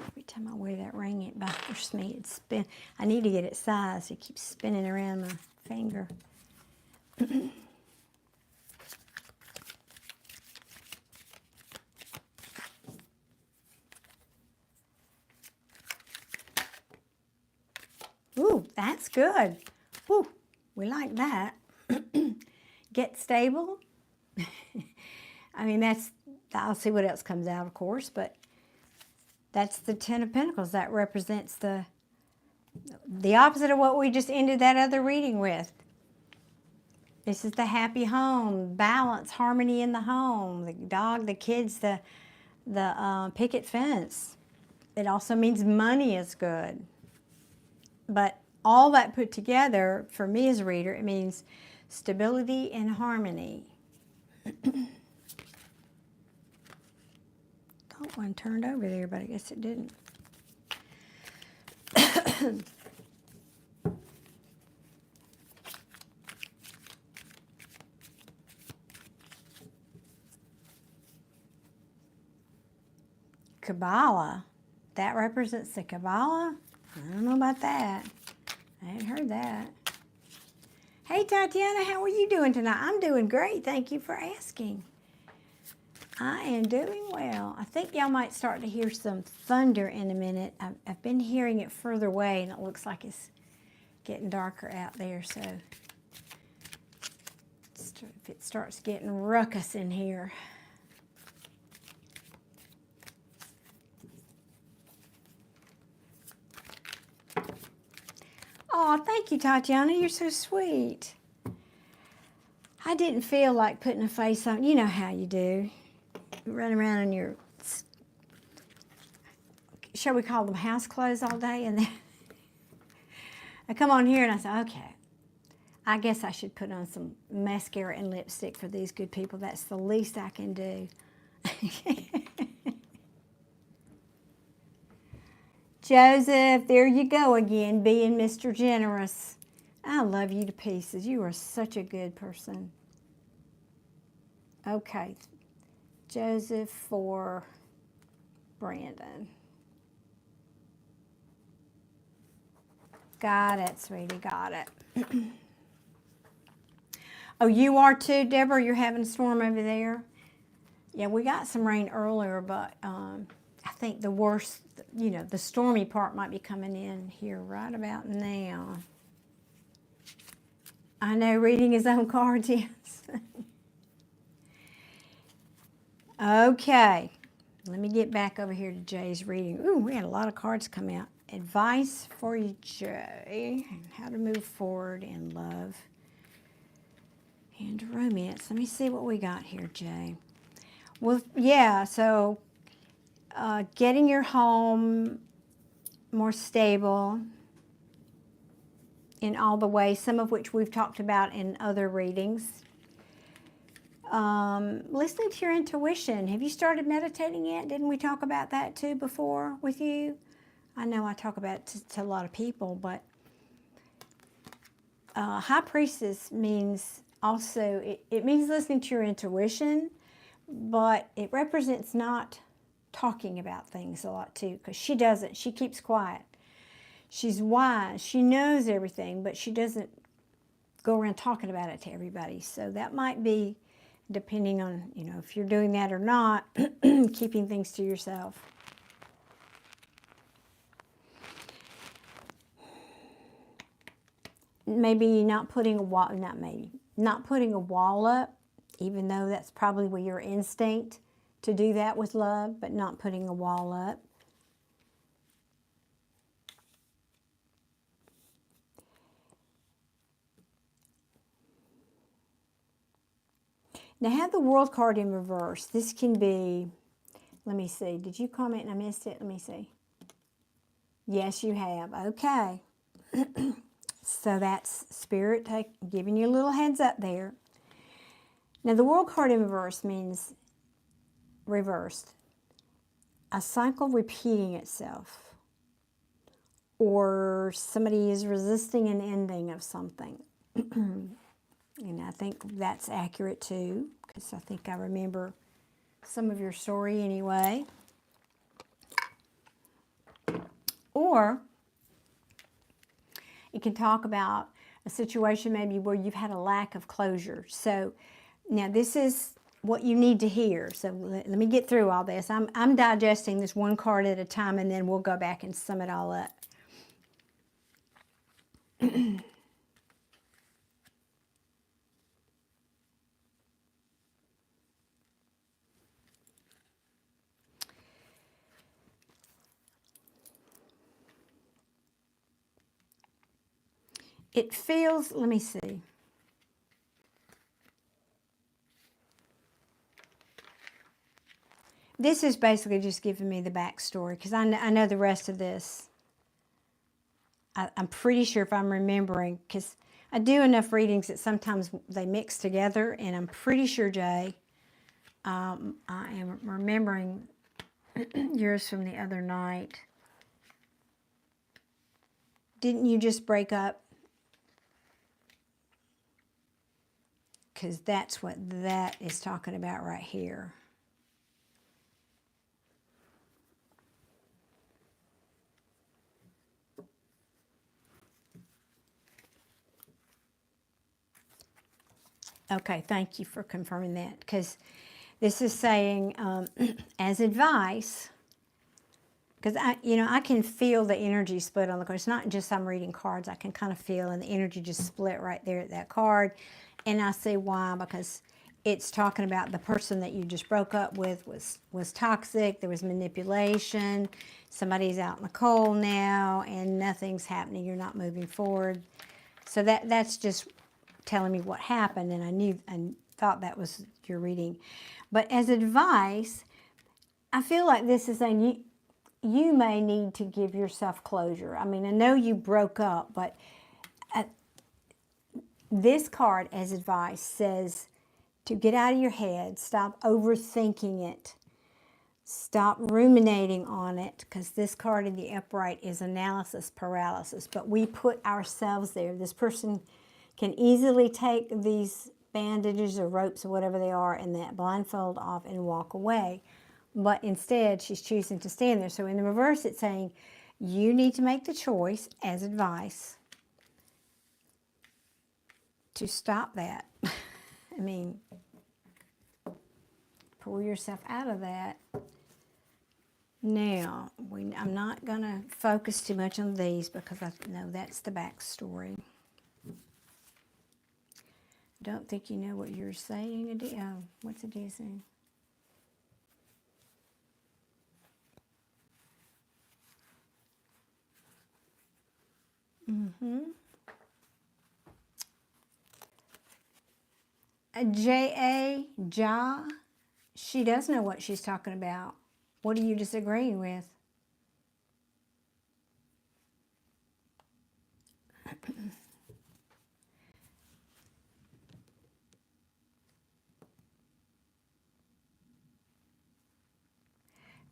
Every time I wear that ring, it bothers me. I need to get it sized. It keeps spinning around my finger. Ooh, that's good. Ooh, we like that. Get stable. I mean, I'll see what else comes out, of course, but that's the Ten of Pentacles. That represents the opposite of what we just ended that other reading with. This is the happy home, balance, harmony in the home, the dog, the kids, the picket fence. It also means money is good. But all that put together, for me as a reader, it means stability and harmony. Thought one turned over there, but I guess it didn't. Kabbalah. That represents the Kabbalah? I don't know about that. I hadn't heard that. Hey, Tatiana, how are you doing tonight? I'm doing great. Thank you for asking. I am doing well. I think y'all might start to hear some thunder in a minute. I've been hearing it further away, and it looks like it's getting darker out there, so if it starts getting ruckus in here. Oh, thank you, Tatiana. You're so sweet. I didn't feel like putting a face on. You know how you do. You run around in your, shall we call them house clothes all day? And then I come on here and I say, okay, I guess I should put on some mascara and lipstick for these good people. That's the least I can do. Joseph, there you go again, being Mr. Generous. I love you to pieces. You are such a good person. Okay, Joseph for Brandon. Got it, sweetie, got it. Oh, you are too, Deborah? You're having a storm over there? Yeah, we got some rain earlier, but I think the worst, the stormy part might be coming in here right about now. I know reading his own cards, yes. Okay, let me get back over here to Jay's reading. Ooh, we had a lot of cards come out. Advice for you, Jay, and how to move forward in love and romance. Let me see what we got here, Jay. Well, yeah, so getting your home more stable in all the ways, some of which we've talked about in other readings. Listening to your intuition. Have you started meditating yet? Didn't we talk about that too before with you? I know I talk about it to a lot of people, but High Priestess means also, it means listening to your intuition, but it represents not talking about things a lot too, because she doesn't. She keeps quiet. She's wise. She knows everything, but she doesn't go around talking about it to everybody. So that might be, depending on, if you're doing that or not, keeping things to yourself. Maybe not putting a wall, not putting a wall up, even though that's probably your instinct to do that with love, but not putting a wall up. Now, have the World card in reverse. This can be, let me see. Did you comment and I missed it? Let me see. Yes, you have. Okay. So that's Spirit giving you a little heads up there. Now, the World card in reverse means reversed. A cycle repeating itself. Or somebody is resisting an ending of something. And I think that's accurate too, because I think I remember some of your story anyway. Or it can talk about a situation maybe where you've had a lack of closure. So now this is what you need to hear. So let me get through all this. I'm digesting this one card at a time, and then we'll go back and sum it all up. It feels, let me see. This is basically just giving me the backstory, because I know the rest of this. I'm pretty sure, if I'm remembering, because I do enough readings that sometimes they mix together, and I'm pretty sure, Jay, I am remembering yours from the other night. Didn't you just break up? Because that's what that is talking about right here. Okay, thank you for confirming that, because this is saying, as advice, because I can feel the energy split on the card. It's not just I'm reading cards. I can kind of feel, and the energy just split right there at that card. And I see why, because it's talking about the person that you just broke up with was toxic. There was manipulation. Somebody's out in the cold now, and nothing's happening. You're not moving forward. So that's just telling me what happened, and I thought that was your reading. But as advice, I feel like this is saying you may need to give yourself closure. I mean, I know you broke up, but this card as advice says to get out of your head, stop overthinking it, stop ruminating on it, because this card in the upright is analysis paralysis, but we put ourselves there. This person can easily take these bandages or ropes or whatever they are and that blindfold off and walk away. But instead, she's choosing to stand there. So in the reverse, it's saying you need to make the choice as advice to stop that. I mean, pull yourself out of that. Now, I'm not going to focus too much on these because I know that's the backstory. Don't think you know what you're saying. Oh, what's Adia saying? J.A. Ja, she does know what she's talking about. What are you disagreeing with?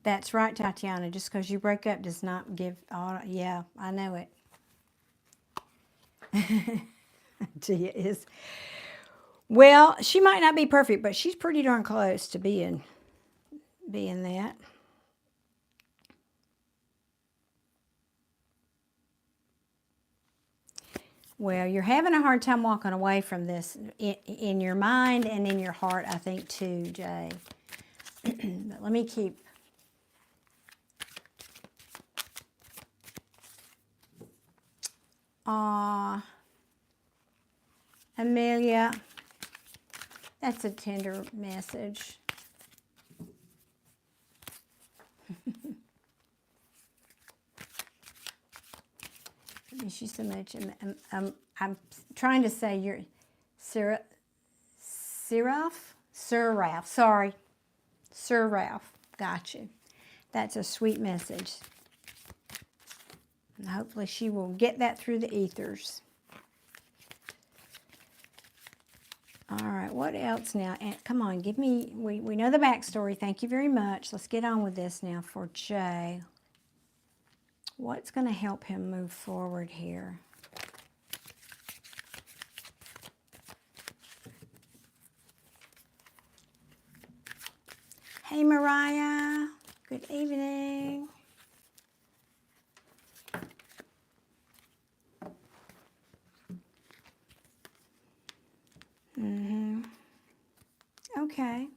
That's right, Tatiana. Just because you break up does not give all. Yeah, I know it. Tia is. Well, she might not be perfect, but she's pretty darn close to being that. Well, you're having a hard time walking away from this in your mind and in your heart, I think, too, Jay. But let me keep. Amelia, that's a tender message. I miss you so much. I'm trying to say you're Sir Ralph. Sorry, Sir Ralph. Got you. That's a sweet message. And hopefully she will get that through the ethers. All right, what else now? Come on, give me, we know the backstory. Thank you very much. Let's get on with this now for Jay. What's going to help him move forward here? Hey, Mariah. Good evening. Okay.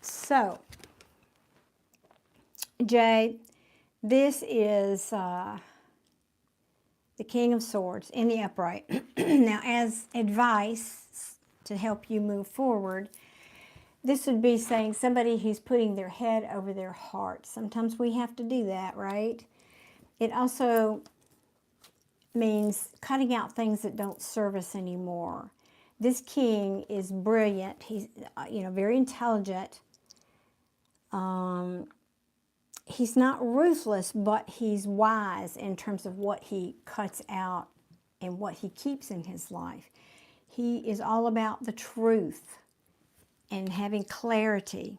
So, Jay, this is the King of Swords in the upright. Now, as advice to help you move forward, this would be saying somebody who's putting their head over their heart. Sometimes we have to do that, right? It also means cutting out things that don't serve us anymore. This king is brilliant. He's, very intelligent. He's not ruthless, but he's wise in terms of what he cuts out and what he keeps in his life. He is all about the truth and having clarity.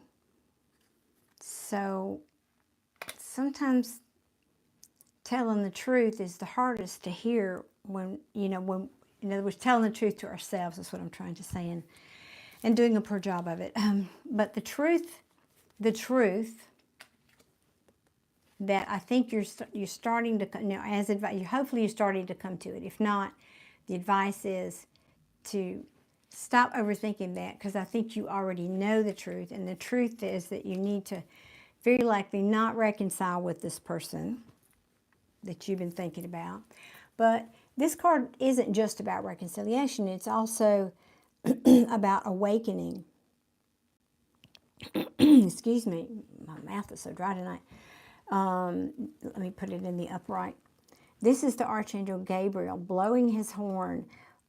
So sometimes telling the truth is the hardest to hear when, in other words, telling the truth to ourselves is what I'm trying to say, and doing a poor job of it. But the truth that I think you're starting to, as advice, hopefully you're starting to come to it. If not, the advice is to stop overthinking that, because I think you already know the truth, and the truth is that you need to very likely not reconcile with this person that you've been thinking about. But this card isn't just about reconciliation, it's also about awakening. Excuse me, my mouth is so dry tonight. Let me put it in the upright. This is the Archangel Gabriel blowing his horn,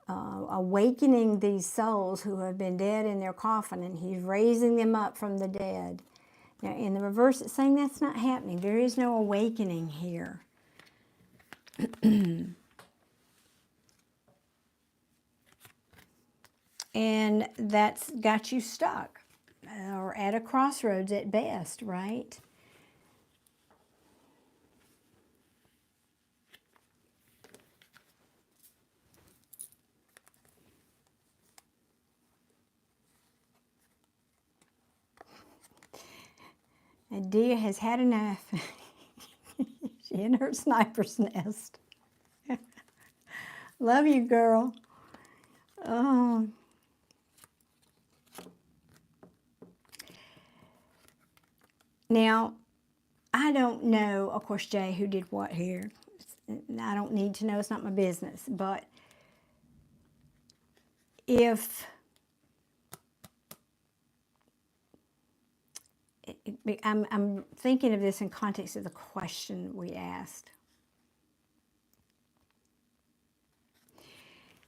awakening these souls who have been dead in their coffin, and he's raising them up from the dead. Now, in the reverse, it's saying that's not happening. There is no awakening here. And that's got you stuck, or at a crossroads at best, right? Adia has had enough. She in her sniper's nest. Love you, girl. Oh. Now, I don't know, of course, Jay, who did what here. I don't need to know. It's not my business. But if I'm thinking of this in context of the question we asked.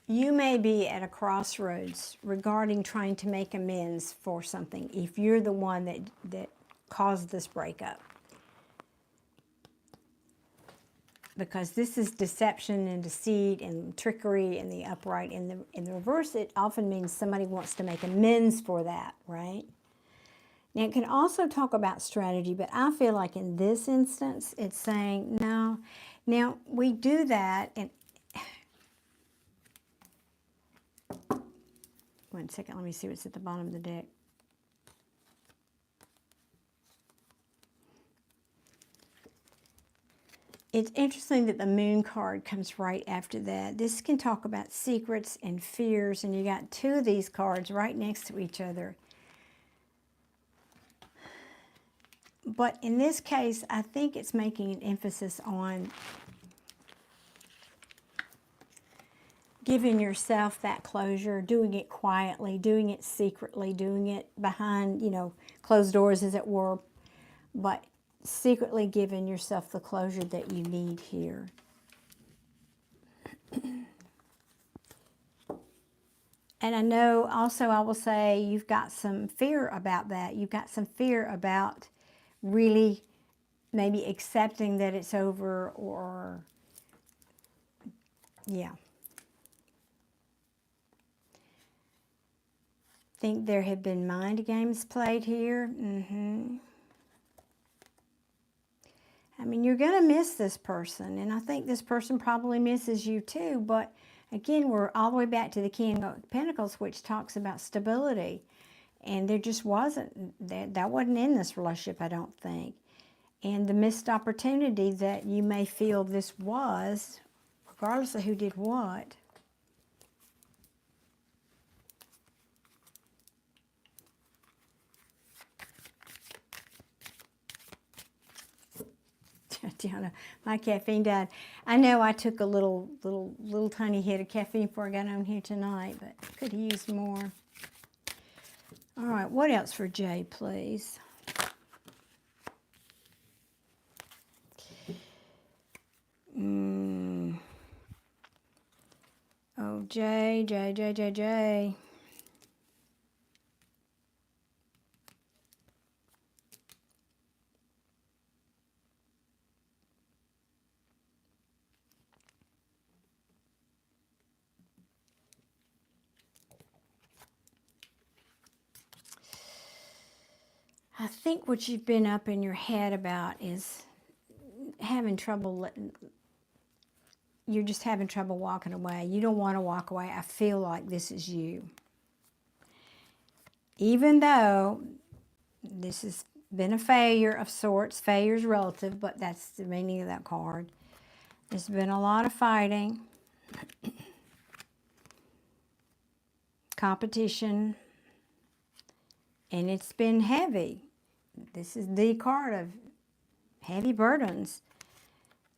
You may be at a crossroads regarding trying to make amends for something if you're the one that caused this breakup. Because this is deception and deceit and trickery in the upright. In the reverse, it often means somebody wants to make amends for that, right? Now, it can also talk about strategy, but I feel like in this instance, it's saying, no. Now, we do that, and 1 second, let me see what's at the bottom of the deck. It's interesting that the moon card comes right after that. This can talk about secrets and fears, and you got two of these cards right next to each other. But in this case, I think it's making an emphasis on giving yourself that closure, doing it quietly, doing it secretly, doing it behind, closed doors as it were, but secretly giving yourself the closure that you need here. And I know also I will say you've got some fear about that. You've got some fear about really maybe accepting that it's over, or yeah. Think there have been mind games played here. I mean, you're going to miss this person, and I think this person probably misses you too, but again, we're all the way back to the King of Pentacles, which talks about stability, and there just wasn't, that wasn't in this relationship, I don't think. And the missed opportunity that you may feel this was, regardless of who did what. Diana, my caffeine died. I know I took a little tiny hit of caffeine before I got on here tonight, but could have used more. All right, what else for Jay, please? Oh, Jay. I think what you've been up in your head about is having trouble you're just having trouble walking away. You don't want to walk away. I feel like this is you. Even though this has been a failure of sorts, failure's relative, but that's the meaning of that card. There's been a lot of fighting, competition, and it's been heavy. This is the card of heavy burdens.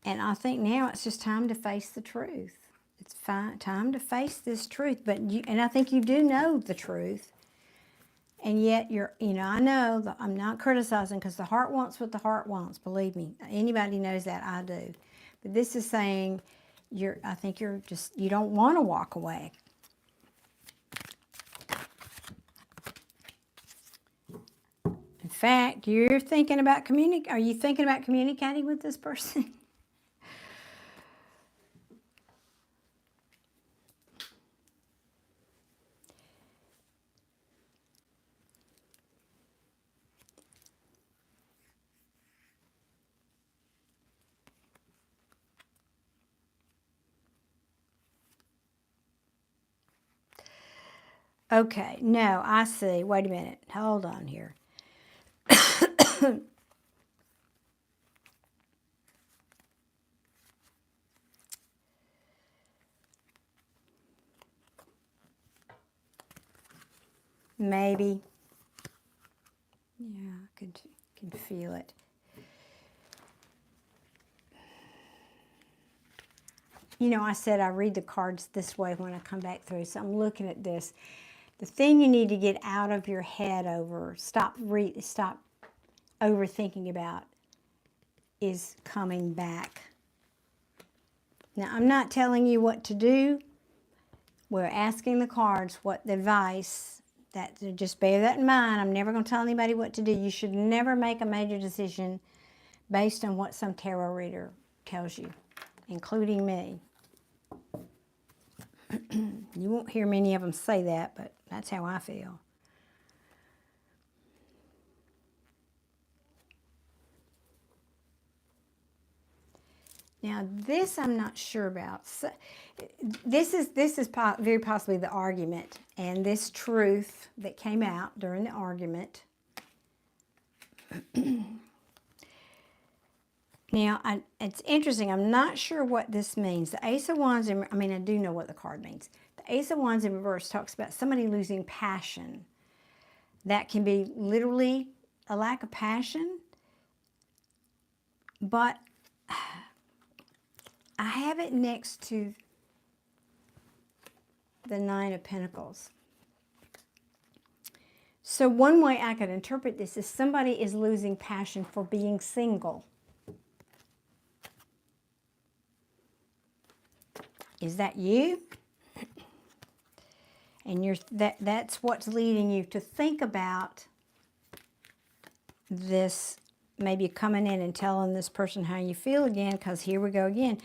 And I think now it's just time to face the truth. It's time to face this truth. And I think you do know the truth. And yet I know, I'm not criticizing, because the heart wants what the heart wants. Believe me, anybody knows that. I do. But this is saying, I think you don't want to walk away. In fact, you're thinking about are you thinking about communicating with this person? Okay, no, I see. Wait a minute. Hold on here. maybe. Yeah, I can feel it. You know, I said I read the cards this way when I come back through, so I'm looking at this. The thing you need to get out of your head stop overthinking about is coming back. Now, I'm not telling you what to do. We're asking the cards what the advice, just bear that in mind. I'm never going to tell anybody what to do. You should never make a major decision based on what some tarot reader tells you, including me. You won't hear many of them say that, but that's how I feel. Now, this I'm not sure about. So, this is very possibly the argument, and this truth that came out during the argument. Now, it's interesting. I'm not sure what this means. The Ace of Wands, I mean, I do know what the card means. The Ace of Wands in reverse talks about somebody losing passion. That can be literally a lack of passion, but I have it next to the Nine of Pentacles. So one way I could interpret this is somebody is losing passion for being single. Is that you? And that's what's leading you to think about this, maybe coming in and telling this person how you feel again, because here we go again.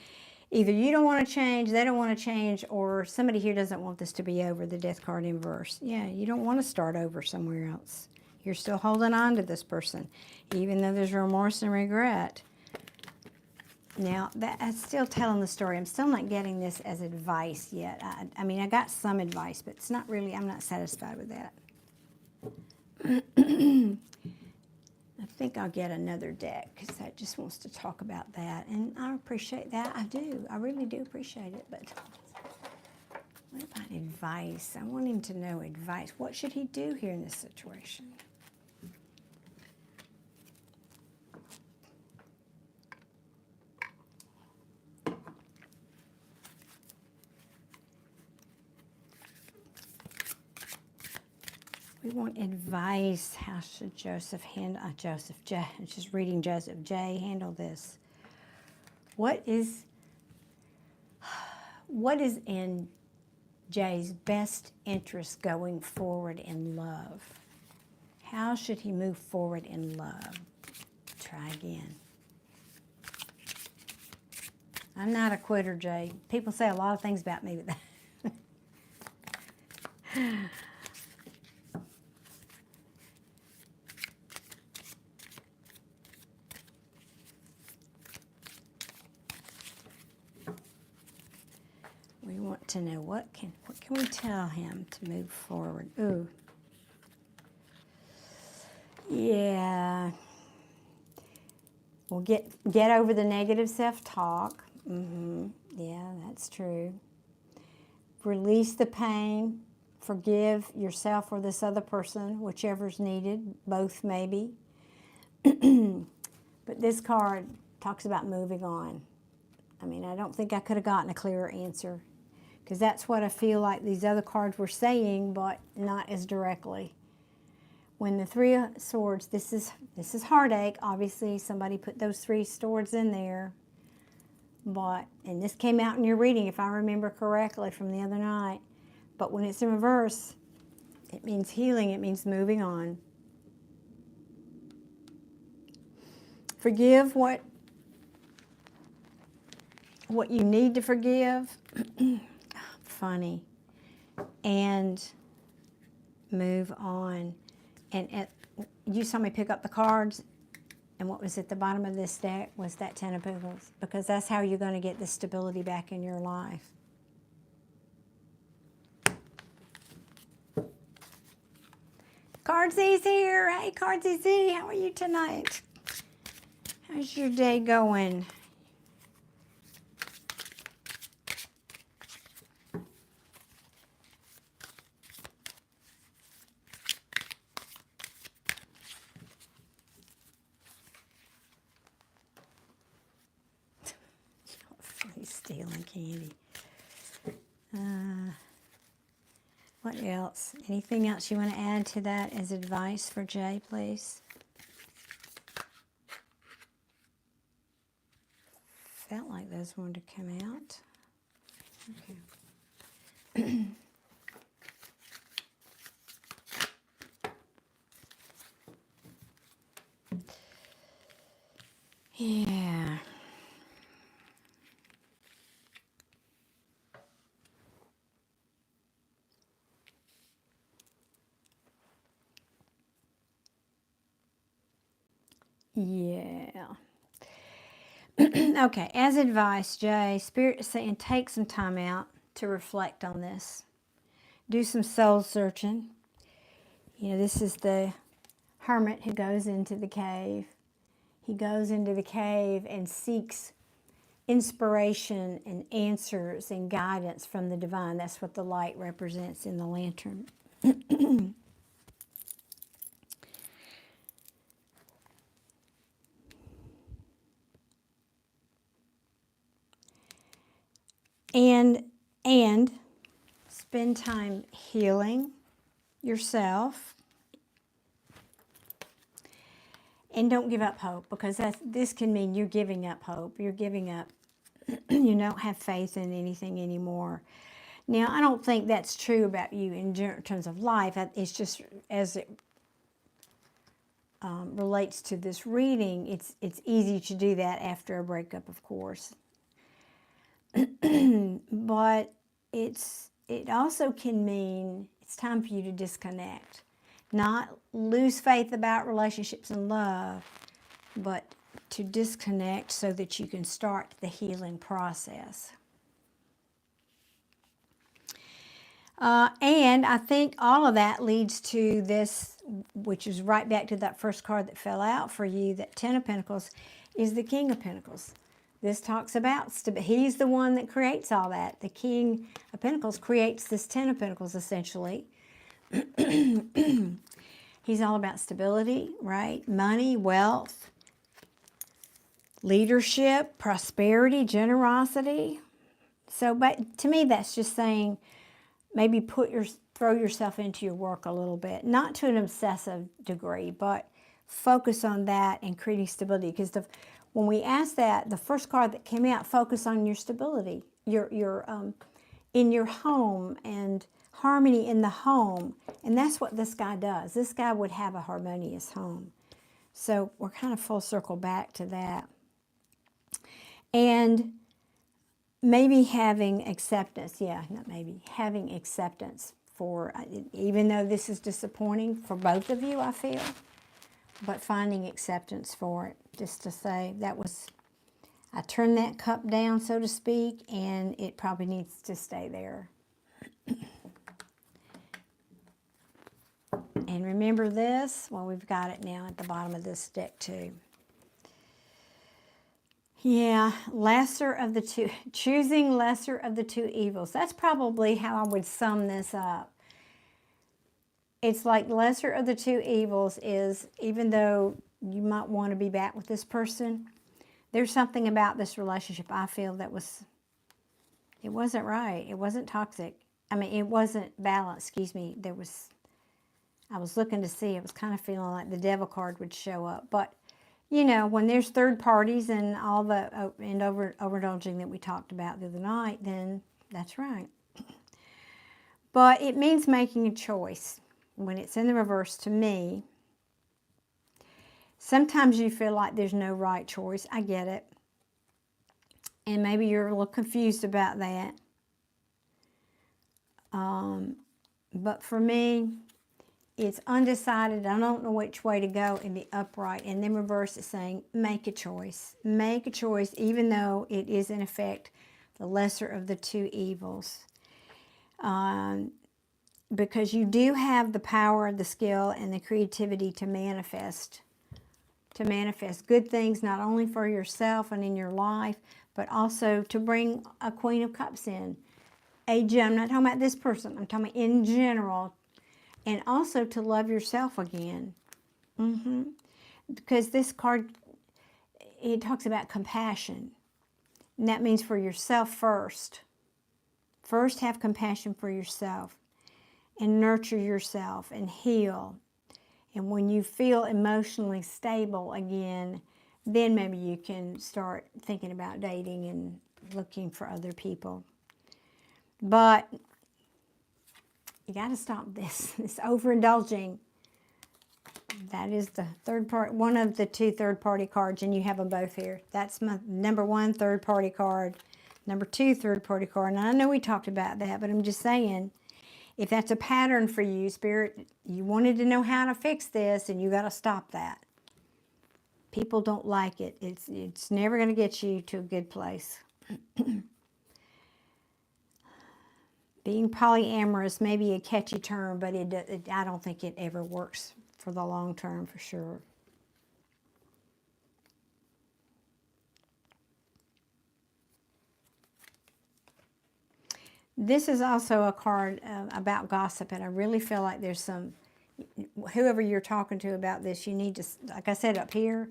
Either you don't want to change, they don't want to change, or somebody here doesn't want this to be over, the Death card in reverse. Yeah, you don't want to start over somewhere else. You're still holding on to this person, even though there's remorse and regret. Now, that's still telling the story. I'm still not getting this as advice yet. I mean, I got some advice, but it's not really, I'm not satisfied with that. I think I'll get another deck because that just wants to talk about that. And I appreciate that. I do. I really do appreciate it. But what about advice? I want him to know advice. What should he do here in this situation? We want advice. How should Joseph handle, I'm just reading Joseph J, handle this? What is in Jay's best interest going forward in love? How should he move forward in love? Try again. I'm not a quitter, Jay. People say a lot of things about me, but we want to know what can we tell him to move forward? Ooh. Yeah. Well, get over the negative self-talk. Yeah, that's true. Release the pain. Forgive yourself or this other person, whichever's needed, both maybe. But this card talks about moving on. I mean, I don't think I could have gotten a clearer answer, because that's what I feel like these other cards were saying, but not as directly. When the Three of Swords, this is heartache. Obviously, somebody put those three swords in there. And this came out in your reading, if I remember correctly, from the other night. But when it's in reverse, it means healing. It means moving on. Forgive what you need to forgive. Funny. And move on. And you saw me pick up the cards, and what was at the bottom of this deck was that Ten of Pentacles, because that's how you're going to get the stability back in your life. Cardsy's here. Hey, Cardsy's, how are you tonight? How's your day going? stealing candy. What else? Anything else you want to add to that as advice for Jay, please? Felt like those wanted to come out. Okay. Yeah. Yeah. Okay, as advice, Jay, Spirit is saying take some time out to reflect on this. Do some soul searching. You know, this is the hermit who goes into the cave. He goes into the cave and seeks inspiration and answers and guidance from the divine. That's what the light represents in the lantern. and spend time healing yourself. And don't give up hope, because this can mean you're giving up hope. You're giving up. You don't have faith in anything anymore. Now, I don't think that's true about you in terms of life. It's just as it relates to this reading, it's easy to do that after a breakup, of course. But it also can mean it's time for you to disconnect. Not lose faith about relationships and love, but to disconnect so that you can start the healing process. And I think all of that leads to this, which is right back to that first card that fell out for you, that Ten of Pentacles, is the King of Pentacles. This talks about, he's the one that creates all that. The King of Pentacles creates this Ten of Pentacles, essentially. He's all about stability, right? Money, wealth, leadership, prosperity, generosity. So, but to me, that's just saying, maybe throw yourself into your work a little bit. Not to an obsessive degree, but focus on that and creating stability. Because when we asked that, the first card that came out, focus on your stability, your in your home and harmony in the home. And that's what this guy does. This guy would have a harmonious home. So we're kind of full circle back to that. And maybe having acceptance, having acceptance for, even though this is disappointing for both of you, I feel, but finding acceptance for it, just to say, I turned that cup down, so to speak, and it probably needs to stay there. And remember this, well, we've got it now at the bottom of this deck too. Yeah, choosing lesser of the two evils. That's probably how I would sum this up. It's like lesser of the two evils is, even though you might want to be back with this person, there's something about this relationship I feel that it wasn't right. It wasn't toxic. I mean, it wasn't balanced, excuse me. I was looking to see, it was kind of feeling like the devil card would show up. But you know, when there's third parties and all the overindulging that we talked about the other night, then that's right. But it means making a choice. When it's in the reverse, to me, sometimes you feel like there's no right choice. I get it. And maybe you're a little confused about that. But for me, it's undecided. I don't know which way to go in the upright. And then reverse is saying, make a choice. Make a choice, even though it is, in effect, the lesser of the two evils. Because you do have the power, the skill, and the creativity to manifest good things, not only for yourself and in your life, but also to bring a Queen of Cups in. I'm not talking about this person. I'm talking about in general. And also to love yourself again. Because this card, it talks about compassion. And that means for yourself first. First, have compassion for yourself and nurture yourself and heal. And when you feel emotionally stable again, then maybe you can start thinking about dating and looking for other people. But you got to stop this overindulging. That is the third part, one of the two third-party cards, and you have them both here. That's my number one third-party card, number two third-party card. And I know we talked about that, but I'm just saying, if that's a pattern for you, Spirit, you wanted to know how to fix this, and you got to stop that. People don't like it. It's never going to get you to a good place. Being polyamorous may be a catchy term, but I don't think it ever works for the long term, for sure. This is also a card about gossip, and I really feel like there's some, whoever you're talking to about this, you need to, like I said up here,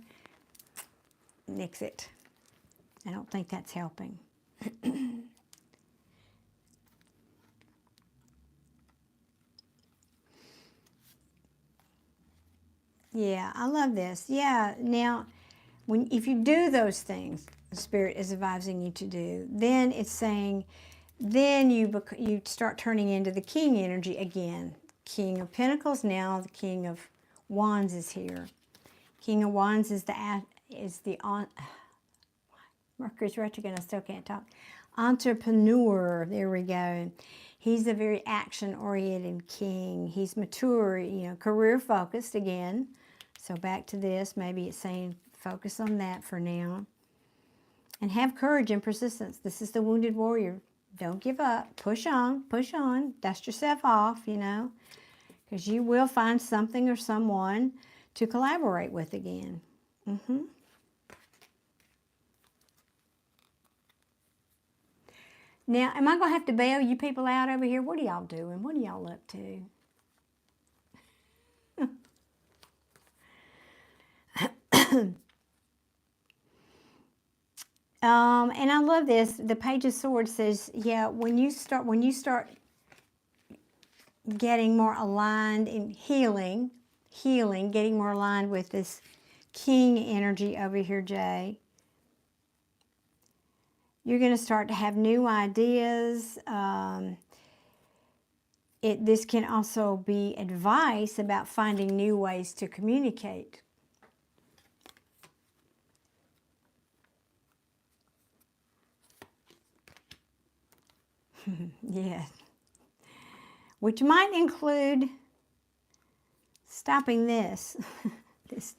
nix it. I don't think that's helping. Yeah, I love this. Yeah, now, if you do those things, the Spirit is advising you to do, then it's saying, then you start turning into the King energy again. King of Pentacles, now the King of Wands is here. King of Wands is Mercury's retrograde, I still can't talk. Entrepreneur, there we go. He's a very action-oriented king. He's mature, career-focused again. So back to this, maybe it's saying focus on that for now. And have courage and persistence. This is the wounded warrior. Don't give up. Push on, dust yourself off, because you will find something or someone to collaborate with again. Now, am I going to have to bail you people out over here? What are y'all doing? What are y'all up to? And I love this. The Page of Swords says, yeah, when you start getting more aligned in healing, getting more aligned with this King energy over here, Jay, you're going to start to have new ideas. This can also be advice about finding new ways to communicate. Yeah. Which might include stopping this. This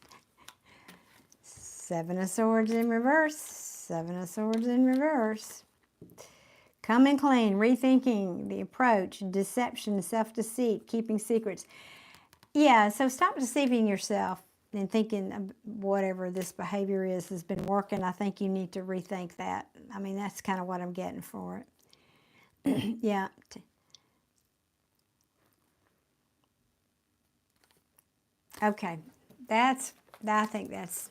Seven of Swords in reverse. Seven of Swords in reverse. Coming clean, rethinking the approach, deception, self-deceit, keeping secrets. Yeah, so stop deceiving yourself and thinking whatever this behavior has been working. I think you need to rethink that. I mean, that's kind of what I'm getting for it. Yeah. Okay. I think that's,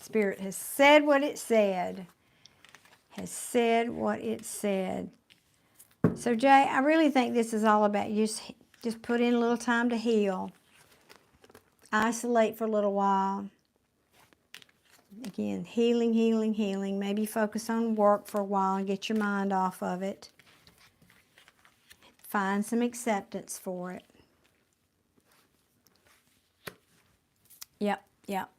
Spirit has said what it said. Has said what it said. So, Jay, I really think this is all about you just put in a little time to heal. Isolate for a little while. Again, healing. Maybe focus on work for a while and get your mind off of it. Find some acceptance for it. Yep.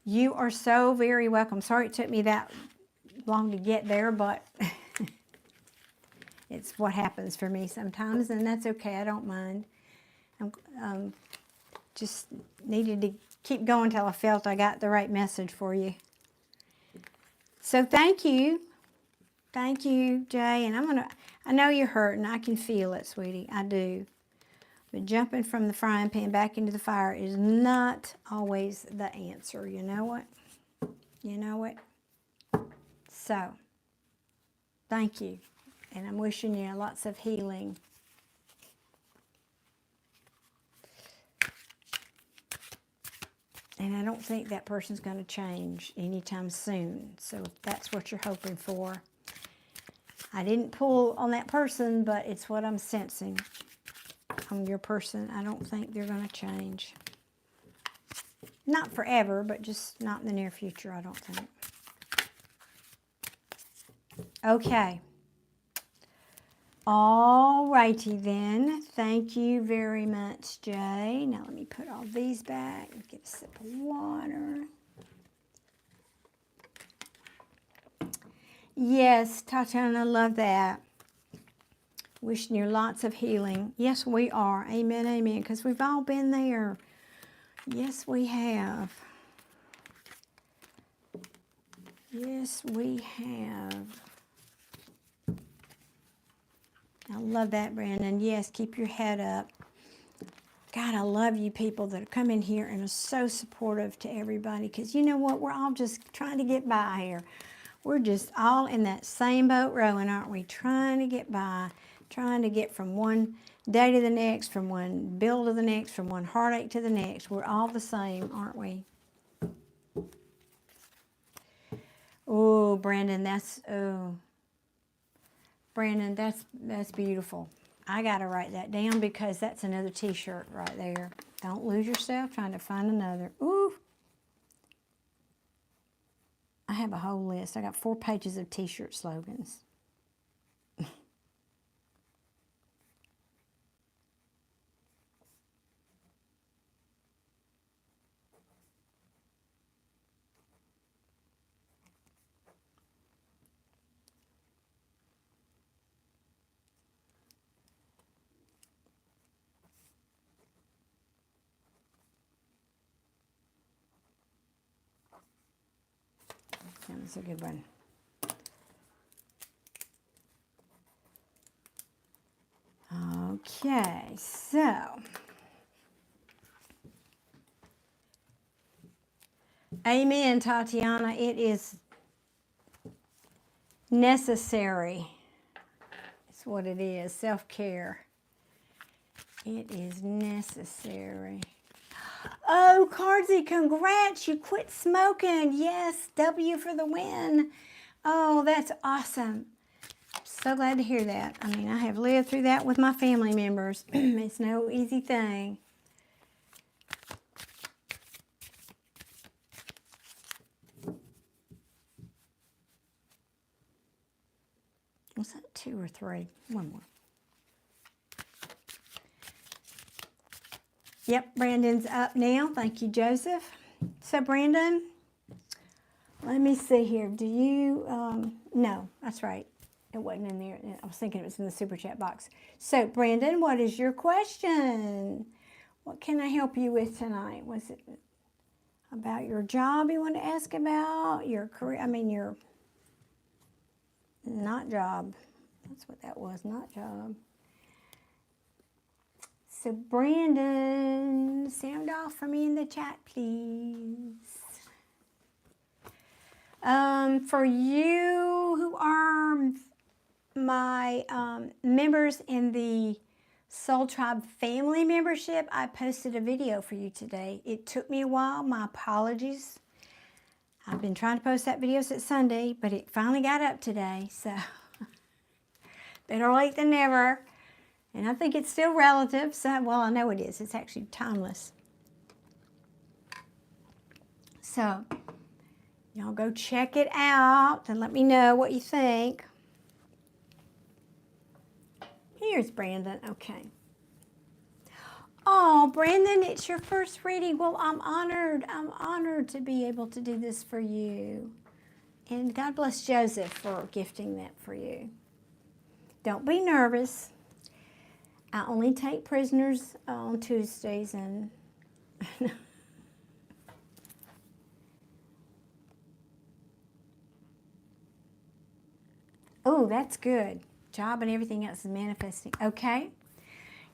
You are so very welcome. Sorry it took me that long to get there, but it's what happens for me sometimes, and that's okay. I don't mind. I just needed to keep going till I felt I got the right message for you. So thank you. Thank you, Jay. And I know you're hurting. I can feel it, sweetie. I do. But jumping from the frying pan back into the fire is not always the answer. You know what? So, thank you. And I'm wishing you lots of healing. And I don't think that person's going to change anytime soon. So if that's what you're hoping for. I didn't pull on that person, but it's what I'm sensing on your person. I don't think they're going to change. Not forever, but just not in the near future, I don't think. Okay. All righty then. Thank you very much, Jay. Now let me put all these back and get a sip of water. Yes, Tatiana, I love that. Wishing you lots of healing. Yes, we are. Amen, amen. Because we've all been there. Yes, we have. Yes, we have. I love that, Brandon. Yes, keep your head up. God, I love you people that come in here and are so supportive to everybody. Because you know what? We're all just trying to get by here. We're just all in that same boat rowing, aren't we? Trying to get by. Trying to get from one day to the next, from one bill to the next, from one heartache to the next. We're all the same, aren't we? Oh, Brandon, Brandon, that's beautiful. I got to write that down because that's another t-shirt right there. Don't lose yourself trying to find another. Ooh. I have a whole list. I got 4 pages of t-shirt slogans. That was a good one. Okay, so amen, Tatiana. It is necessary. It's what it is. Self-care. It is necessary. Oh, Cardsy, congrats. You quit smoking. Yes, W for the win. Oh, that's awesome. So glad to hear that. I mean, I have lived through that with my family members. It's no easy thing. Was that 2 or 3? One more. Yep, Brandon's up now. Thank you, Joseph. So, Brandon, let me see here. Do you, no, that's right. It wasn't in there. I was thinking it was in the super chat box. So, Brandon, what is your question? What can I help you with tonight? Was it about your job you want to ask about? Your career, I mean, your, not job. That's what that was, not job. So, Brandon, sound off for me in the chat, please. For you who are my members in the Soul Tribe family membership, I posted a video for you today. It took me a while. My apologies. I've been trying to post that video since Sunday, but it finally got up today. So, better late than never. And I think it's still relative. So, well, I know it is. It's actually timeless. So, y'all go check it out and let me know what you think. Here's Brandon. Okay. Oh, Brandon, it's your first reading. Well, I'm honored. I'm honored to be able to do this for you. And God bless Joseph for gifting that for you. Don't be nervous. I only take prisoners on Tuesdays and oh, that's good. Job and everything else is manifesting. Okay.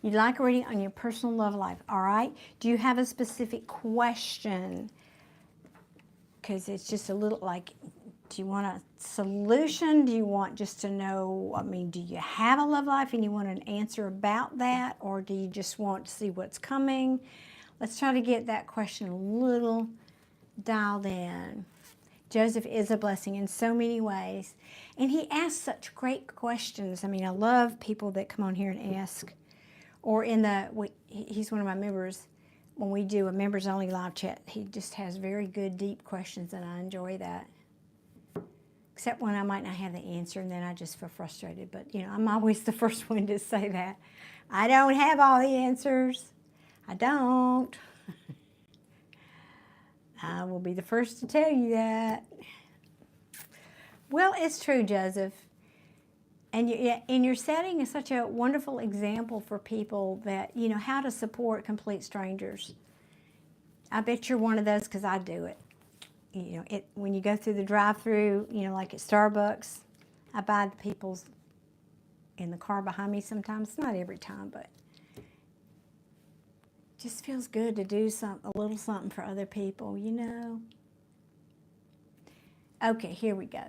You'd like a reading on your personal love life. All right. Do you have a specific question? Because it's just a little like, do you want a solution? Do you want just to know, I mean, do you have a love life and you want an answer about that? Or do you just want to see what's coming? Let's try to get that question a little dialed in. Joseph is a blessing in so many ways. And he asks such great questions. I mean, I love people that come on here and ask. Or he's one of my members. When we do a members only live chat, he just has very good, deep questions, and I enjoy that. Except when I might not have the answer, and then I just feel frustrated. But, you know, I'm always the first one to say that. I don't have all the answers. I don't. I will be the first to tell you that. Well, it's true, Joseph. And you're setting such a wonderful example for people that, you know, how to support complete strangers. I bet you're one of those because I do it. You know, when you go through the drive-through, you know, like at Starbucks, I buy the people's in the car behind me sometimes. Not every time, but it just feels good to do a little something for other people, you know. Okay, here we go.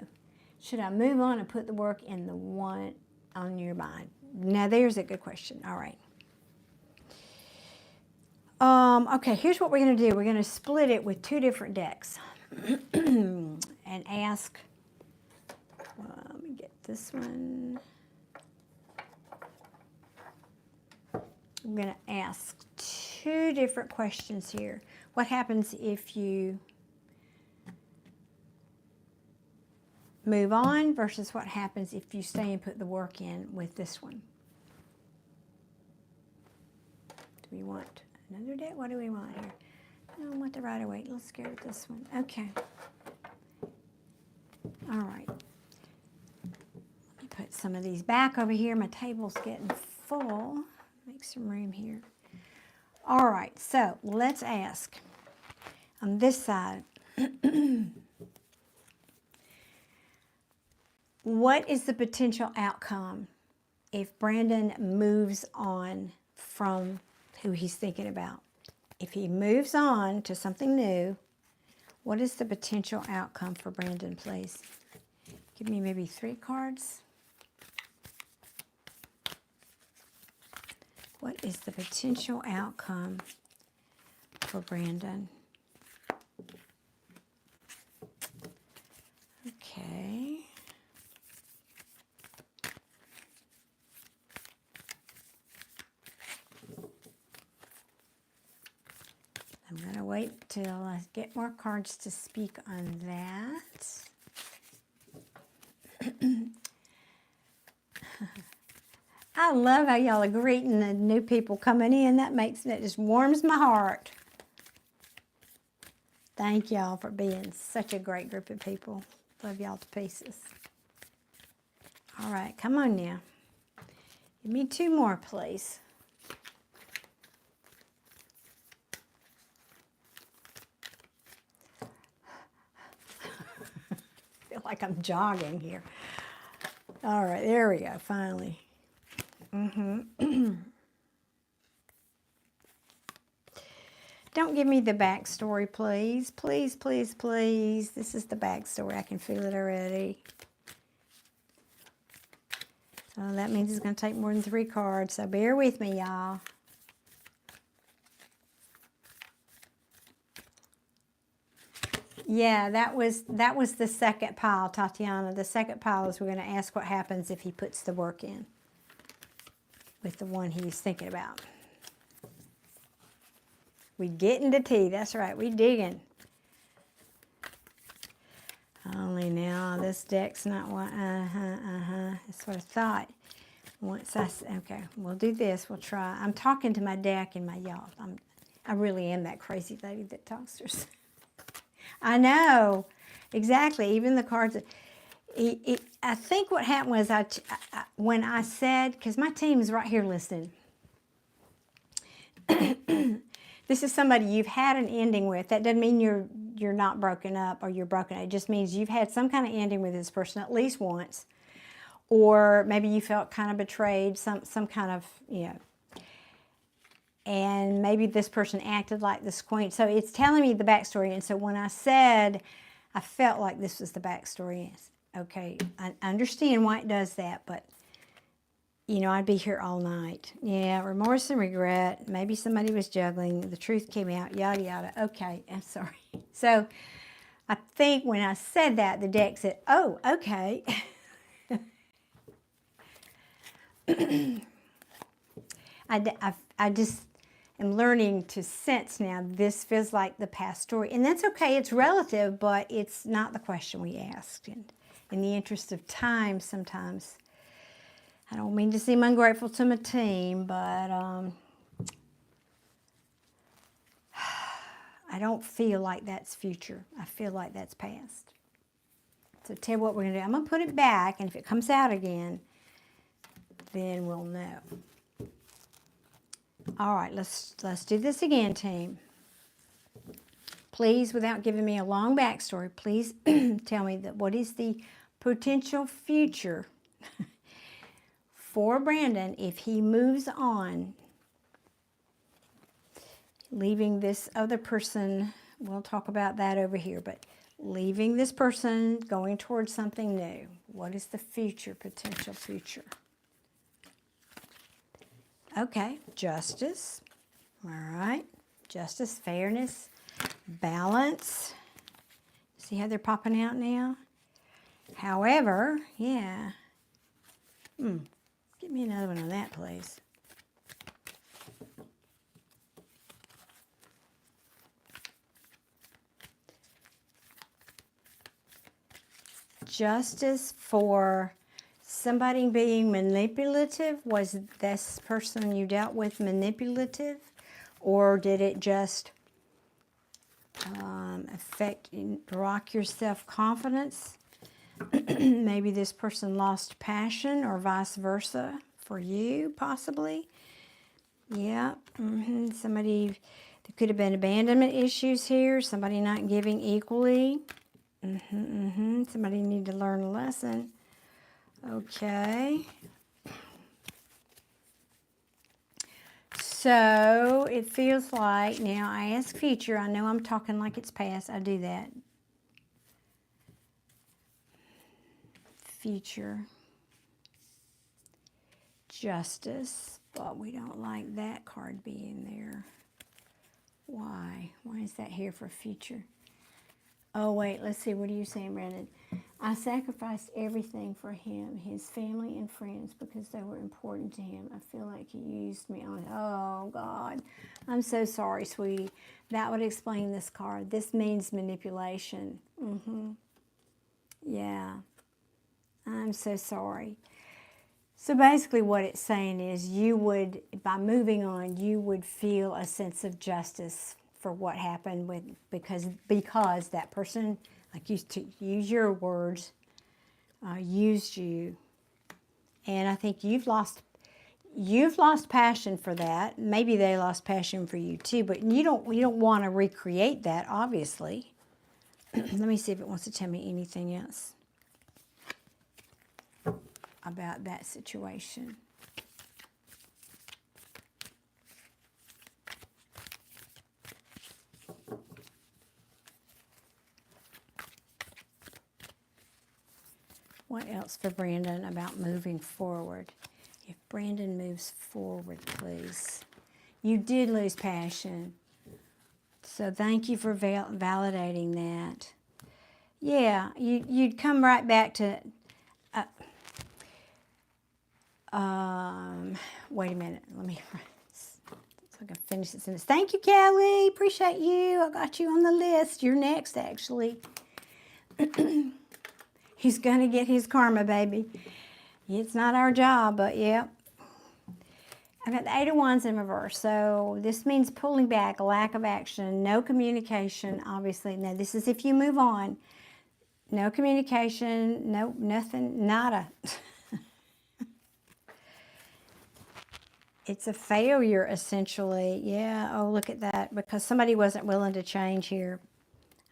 Should I move on and put the work in the one on your mind? Now, there's a good question. All right. Okay, here's what we're going to do. We're going to split it with 2 different decks and ask, let me get this one. I'm going to ask 2 different questions here. What happens if you move on versus what happens if you stay and put the work in with this one? Do we want another deck? What do we want here? I don't want the Rider-Waite. Let's go with this one. Okay. All right. Let me put some of these back over here. My table's getting full. Make some room here. All right. So let's ask on this side. What is the potential outcome if Brandon moves on from who he's thinking about? If he moves on to something new, what is the potential outcome for Brandon, please? Give me maybe 3 cards. What is the potential outcome for Brandon? Okay. I'm going to wait till I get more cards to speak on that. I love how y'all are greeting the new people coming in. That just warms my heart. Thank y'all for being such a great group of people. Love y'all to pieces. All right, come on now. Give me 2 more, please. I feel like I'm jogging here. All right, there we go, finally. Don't give me the backstory, please. Please, please, please. This is the backstory. I can feel it already. So that means it's going to take more than 3 cards. So bear with me, y'all. Yeah, that was the second pile, Tatiana. The second pile is we're going to ask what happens if he puts the work in with the one he's thinking about. We getting to tea. That's right. We digging. Only now this deck's not one. That's what I thought. Okay, we'll do this. We'll try. I'm talking to my deck and my y'all. I really am that crazy lady that talks to herself. I know, exactly. Even the cards. I think what happened was when I said, because my team is right here listening. This is somebody you've had an ending with. That doesn't mean you're not broken up or you're broken up. It just means you've had some kind of ending with this person at least once. Or maybe you felt kind of betrayed, some kind of, you know. And maybe this person acted like this queen. So it's telling me the backstory. And so when I said I felt like this was the backstory, okay, I understand why it does that, but you know, I'd be here all night. Yeah, remorse and regret. Maybe somebody was juggling. The truth came out, yada, yada. Okay, I'm sorry. So I think when I said that, the deck said, oh, okay. I just am learning to sense now this feels like the past story. And that's okay. It's relative, but it's not the question we asked. And in the interest of time, sometimes, I don't mean to seem ungrateful to my team, but I don't feel like that's future. I feel like that's past. So tell you what we're going to do. I'm going to put it back, and if it comes out again, then we'll know. All right, let's do this again, team. Please, without giving me a long backstory, please tell me that what is the potential future for Brandon if he moves on, leaving this other person. We'll talk about that over here, but leaving this person, going towards something new. What is the future, potential future? Okay, justice. All right, justice, fairness, balance. See how they're popping out now? However, yeah. Get me another one on that, please. Justice for somebody being manipulative. Was this person you dealt with manipulative? Or did it just rock your self-confidence? Maybe this person lost passion, or vice versa for you, possibly. Yeah. Somebody, there could have been abandonment issues here. Somebody not giving equally. Somebody need to learn a lesson. Okay. So it feels like, now I ask future. I know I'm talking like it's past. I do that. Future. Justice. But we don't like that card being there. Why? Why is that here for future? Oh, wait, let's see. What are you saying, Brandon? I sacrificed everything for him, his family and friends, because they were important to him. I feel like he used me on it. Oh, God. I'm so sorry, sweetie. That would explain this card. This means manipulation. Yeah. I'm so sorry. So basically what it's saying is you would, by moving on, you would feel a sense of justice for what happened with, because that person, like, used to use your words, used you. And I think you've lost passion for that. Maybe they lost passion for you too, but you don't want to recreate that, obviously. Let me see if it wants to tell me anything else about that situation. What else for Brandon about moving forward? If Brandon moves forward, please. You did lose passion. So thank you for validating that. Yeah, you'd come right back to... wait a minute. Let me... So I can finish this sentence. Thank you, Kelly. Appreciate you. I got you on the list. You're next, actually. He's going to get his karma, baby. It's not our job, but yeah. I've got the Eight of Wands in reverse. So this means pulling back, a lack of action, no communication, obviously. Now, this is if you move on. No communication, no, nothing, nada. It's a failure, essentially. Yeah, oh, look at that. Because somebody wasn't willing to change here.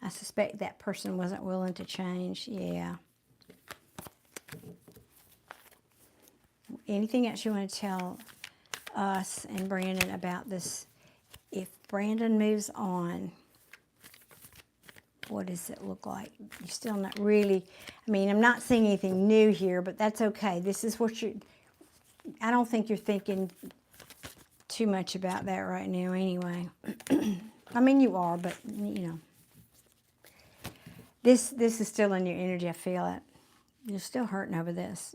I suspect that person wasn't willing to change. Yeah. Anything else you want to tell us and Brandon about this? If Brandon moves on, what does it look like? You're still not really, I mean, I'm not seeing anything new here, but that's okay. This is what I don't think you're thinking too much about that right now anyway. I mean, you are, but, you know. This is still in your energy. I feel it. You're still hurting over this.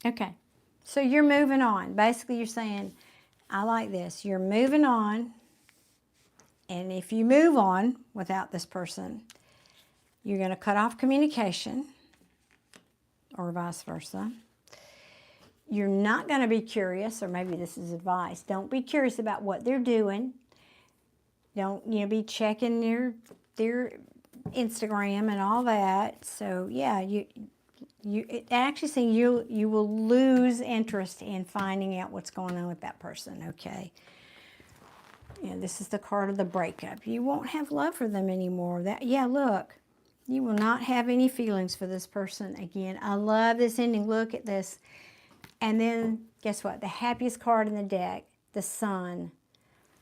Okay. So you're moving on. Basically, you're saying, I like this. You're moving on. And if you move on without this person, you're going to cut off communication, or vice versa. You're not going to be curious, or maybe this is advice. Don't be curious about what they're doing. Don't, be checking their Instagram and all that. So yeah, it actually saying you will lose interest in finding out what's going on with that person. Okay. This is the card of the breakup. You won't have love for them anymore. Look, you will not have any feelings for this person again. I love this ending. Look at this. And then, guess what? The happiest card in the deck, the Sun.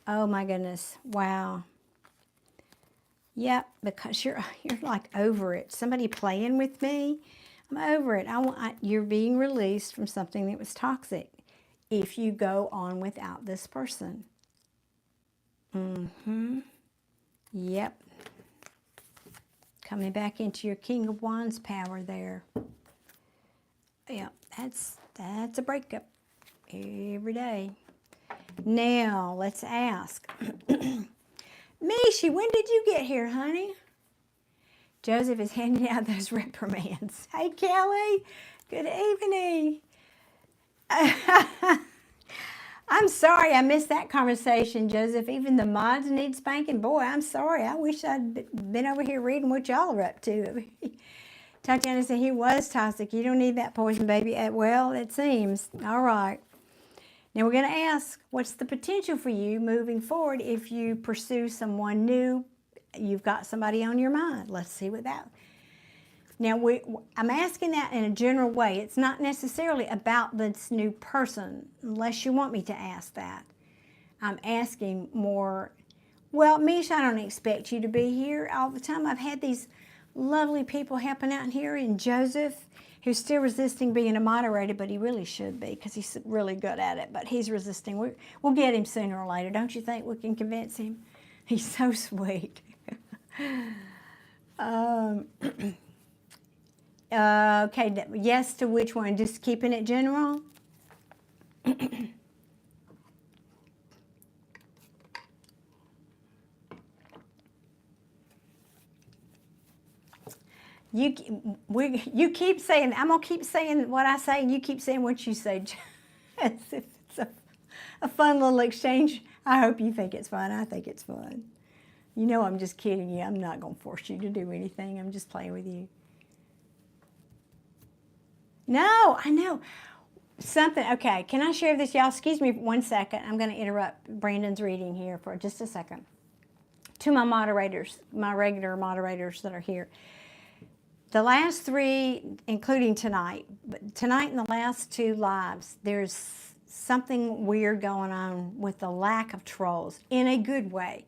Oh my goodness. Wow. Yep, because you're like over it. Somebody playing with me? I'm over it. You're being released from something that was toxic if you go on without this person. Yep. Coming back into your King of Wands power there. Yeah, that's a breakup every day. Now, let's ask. Mishi, when did you get here, honey? Joseph is handing out those reprimands. Hey, Kelly. Good evening. I'm sorry I missed that conversation, Joseph. Even the mods need spanking. Boy, I'm sorry. I wish I'd been over here reading what y'all are up to. Tatiana said he was toxic. You don't need that poison, baby. Well, it seems. All right. Now we're going to ask, what's the potential for you moving forward if you pursue someone new? You've got somebody on your mind. Let's see what that... Now, I'm asking that in a general way. It's not necessarily about this new person, unless you want me to ask that. I'm asking more, well, Mish, I don't expect you to be here all the time. I've had these lovely people helping out here, and Joseph, who's still resisting being a moderator, but he really should be because he's really good at it, but he's resisting. We'll get him sooner or later. Don't you think we can convince him? He's so sweet. Okay, yes to which one? Just keeping it general? You keep saying, I'm going to keep saying what I say, and you keep saying what you say. It's a fun little exchange. I hope you think it's fun. I think it's fun. You know I'm just kidding you. I'm not going to force you to do anything. I'm just playing with you. No, I know. Something, okay, can I share this, y'all? Excuse me 1 second. I'm going to interrupt Brandon's reading here for just a second. To my moderators, my regular moderators that are here. The last 3, including tonight, but tonight and the last 2 lives, there's something weird going on with the lack of trolls in a good way.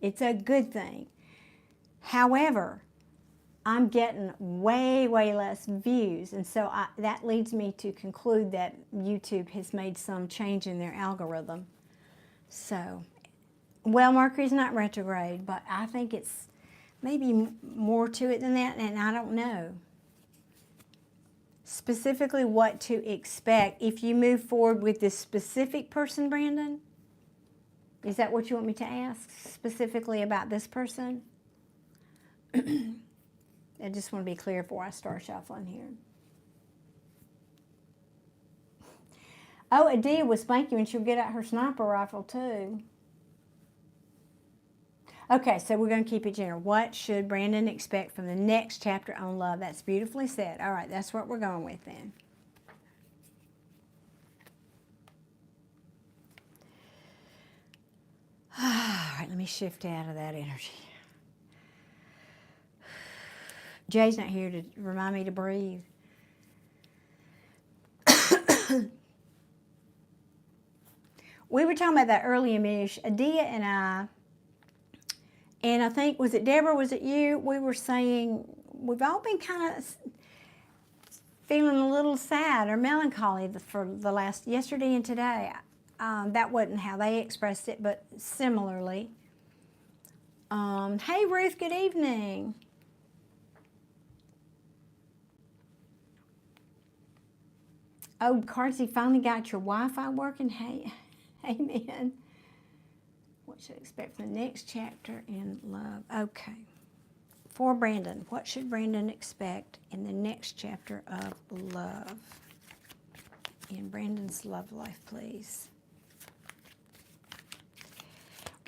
It's a good thing. However, I'm getting way, way less views. And so that leads me to conclude that YouTube has made some change in their algorithm. So, well, Mercury's not retrograde, but I think it's maybe more to it than that, and I don't know. Specifically what to expect if you move forward with this specific person, Brandon? Is that what you want me to ask specifically about this person? I just want to be clear before I start shuffling here. Oh, Adia will spank you and she'll get out her sniper rifle too. Okay, so we're going to keep it general. What should Brandon expect from the next chapter on love? That's beautifully said. All right, that's what we're going with then. All right, let me shift out of that energy. Jay's not here to remind me to breathe. We were talking about that earlier, Mish. Adia and I think, was it Deborah, was it you? We were saying, we've all been kind of feeling a little sad or melancholy for the last yesterday and today. That wasn't how they expressed it, but similarly. Hey Ruth, good evening. Oh, Carty, finally got your Wi-Fi working. Hey, amen. What should I expect from the next chapter in love? Okay. For Brandon, what should Brandon expect in the next chapter of love? In Brandon's love life, please.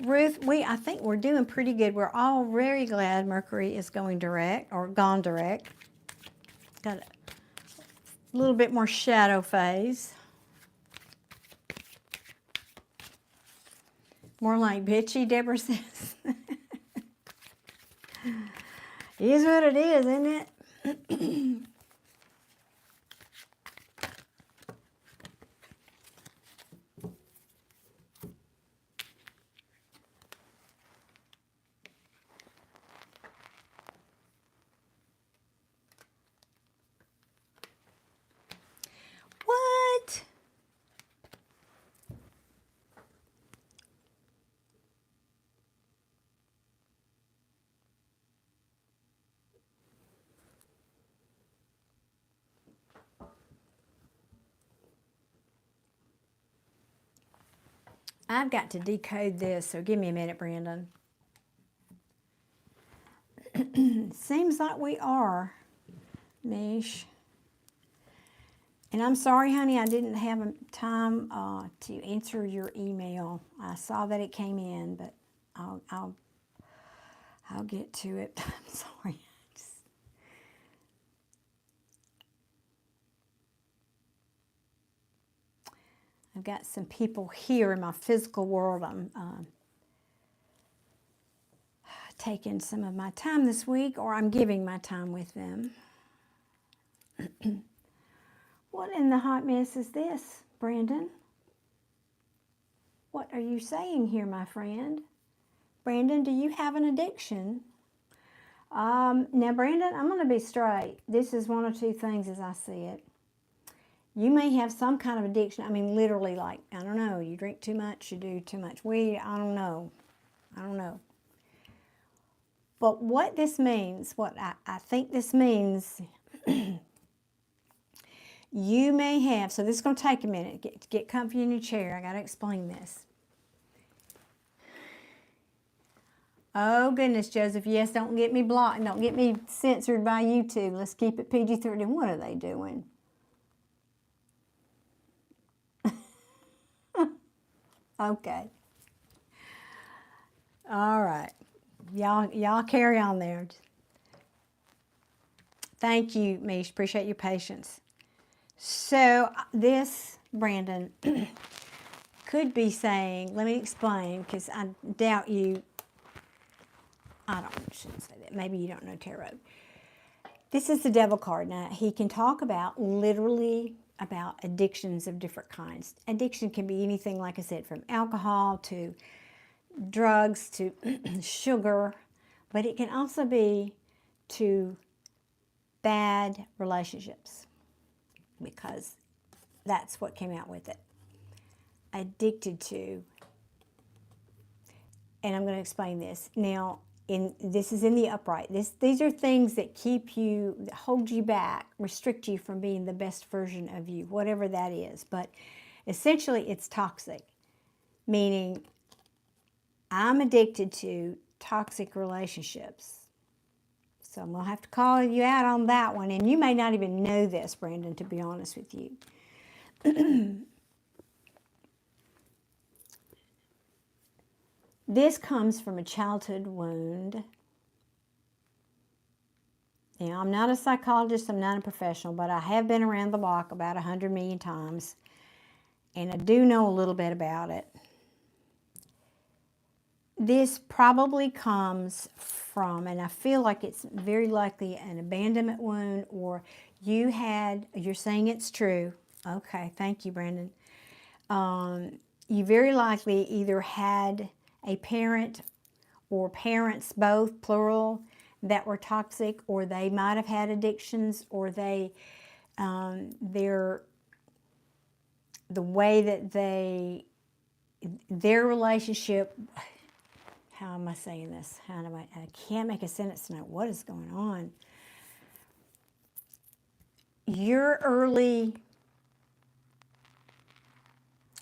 Ruth, I think we're doing pretty good. We're all very glad Mercury is going direct or gone direct. Got a little bit more shadow phase. More like bitchy, Deborah says. Is what it is, isn't it? What? I've got to decode this, so give me a minute, Brandon. Seems like we are, Mish. And I'm sorry, honey, I didn't have time to answer your email. I saw that it came in, but I'll get to it. I'm sorry. I've got some people here in my physical world. I'm taking some of my time this week, or I'm giving my time with them. What in the hot mess is this, Brandon? What are you saying here, my friend? Brandon, do you have an addiction? Now, Brandon, I'm going to be straight. This is one of two things as I see it. You may have some kind of addiction. I mean, literally, like, I don't know, you drink too much, you do too much weed, I don't know. But what this means, what I think this means, you may have, so this is going to take a minute. Get comfy in your chair. I got to explain this. Oh, goodness, Joseph. Yes, don't get me blocked. Don't get me censored by YouTube. Let's keep it PG-13. What are they doing? Okay. All right. Y'all carry on there. Thank you, Mish. Appreciate your patience. So this, Brandon, could be saying, let me explain, because I doubt you, shouldn't say that. Maybe you don't know tarot. This is the devil card. Now, he can talk about literally about addictions of different kinds. Addiction can be anything, like I said, from alcohol to drugs to sugar, but it can also be to bad relationships, because that's what came out with it. Addicted to, and I'm going to explain this. Now, this is in the upright. These are things that keep you, that hold you back, restrict you from being the best version of you, whatever that is. But essentially, it's toxic, meaning I'm addicted to toxic relationships. So I'm going to have to call you out on that one. And you may not even know this, Brandon, to be honest with you. This comes from a childhood wound. Now, I'm not a psychologist, I'm not a professional, but I have been around the block about 100 million times, and I do know a little bit about it. This probably comes from, and I feel like it's very likely an abandonment wound, or you're saying it's true. Okay, thank you, Brandon. You very likely either had a parent or parents, both, plural, that were toxic, or they might have had addictions, or they the way that their relationship, how am I saying this? I can't make a sentence tonight. What is going on? Your early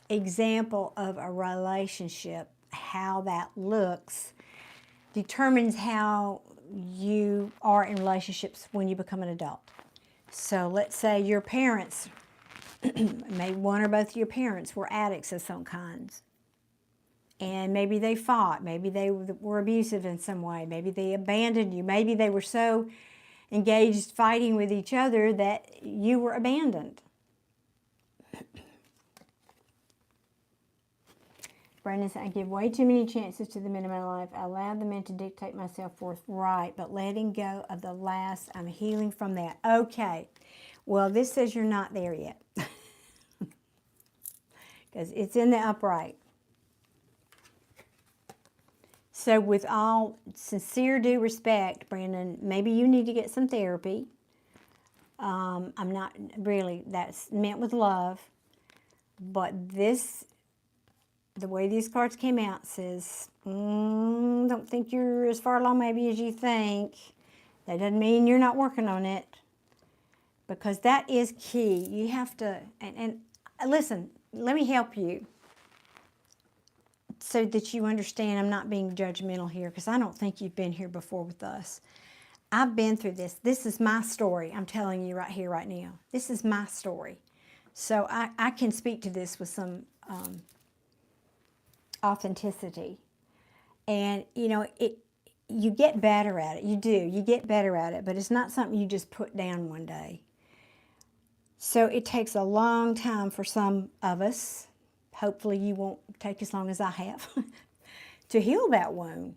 example of a relationship, how that looks, determines how you are in relationships when you become an adult. So let's say your parents, maybe one or both of your parents were addicts of some kinds. And maybe they fought, maybe they were abusive in some way, maybe they abandoned you, maybe they were so engaged fighting with each other that you were abandoned. Brandon said, I give way too many chances to the men in my life. I allow the men to dictate my self-worth, right, but letting go of the last, I'm healing from that. Okay, well, this says you're not there yet. Because it's in the upright. So with all sincere due respect, Brandon, maybe you need to get some therapy. I'm not really, that's meant with love. But this, the way these cards came out says, don't think you're as far along maybe as you think. That doesn't mean you're not working on it. Because that is key. You have to, and listen, let me help you. So that you understand I'm not being judgmental here, because I don't think you've been here before with us. I've been through this. This is my story. I'm telling you right here, right now. This is my story. So I can speak to this with some authenticity. And, you know, you get better at it. You do. You get better at it. But it's not something you just put down one day. So it takes a long time for some of us. Hopefully you won't take as long as I have to heal that wound.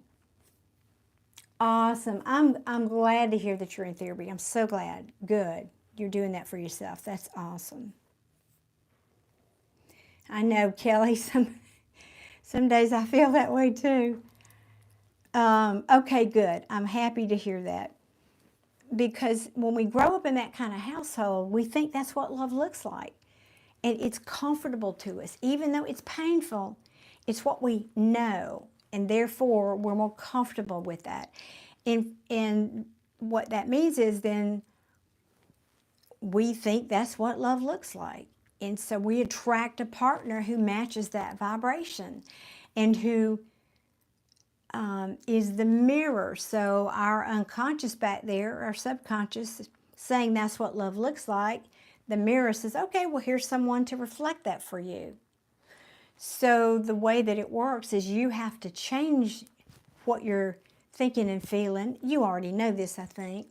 Awesome. I'm glad to hear that you're in therapy. I'm so glad. Good. You're doing that for yourself. That's awesome. I know, Kelly, some days I feel that way too. Okay, good. I'm happy to hear that. Because when we grow up in that kind of household, we think that's what love looks like. And it's comfortable to us. Even though it's painful, it's what we know. And therefore, we're more comfortable with that. And what that means is then we think that's what love looks like. And so we attract a partner who matches that vibration and who is the mirror. So our unconscious back there, our subconscious, saying that's what love looks like, the mirror says, okay, well, here's someone to reflect that for you. So the way that it works is you have to change what you're thinking and feeling. You already know this, I think.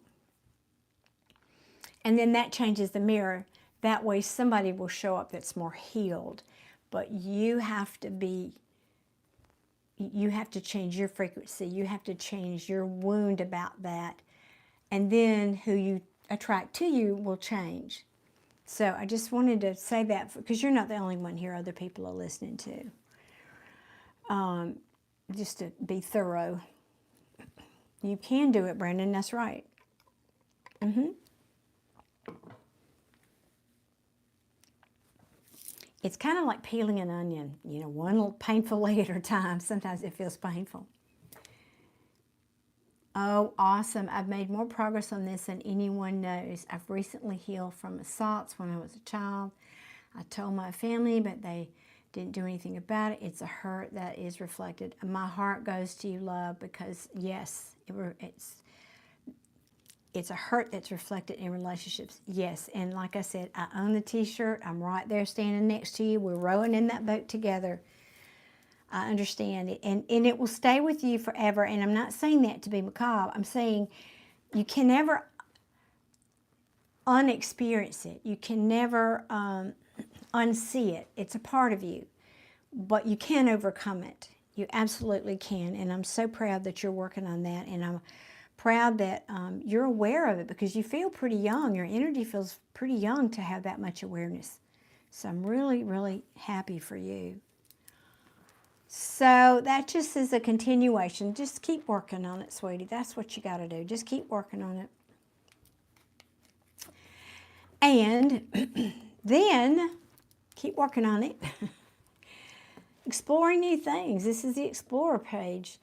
And then that changes the mirror. That way somebody will show up that's more healed. But you have to change your frequency. You have to change your wound about that. And then who you attract to you will change. So I just wanted to say that because you're not the only one here. Other people are listening too. Just to be thorough. You can do it, Brandon. That's right. It's kind of like peeling an onion. You know, one little painful layer at a time. Sometimes it feels painful. Oh, awesome. I've made more progress on this than anyone knows. I've recently healed from assaults when I was a child. I told my family, but they didn't do anything about it. It's a hurt that is reflected. My heart goes to you, love, because yes, it's a hurt that's reflected in relationships. Yes, and like I said, I own the t-shirt. I'm right there standing next to you. We're rowing in that boat together. I understand it. And it will stay with you forever. And I'm not saying that to be macabre. I'm saying you can never unexperience it. You can never unsee it. It's a part of you. But you can overcome it. You absolutely can. And I'm so proud that you're working on that. And I'm proud that you're aware of it because you feel pretty young. Your energy feels pretty young to have that much awareness. So I'm really, really happy for you. So that just is a continuation. Just keep working on it, sweetie. That's what you got to do. Just keep working on it. And then keep working on it. Exploring new things. This is the Explorer page.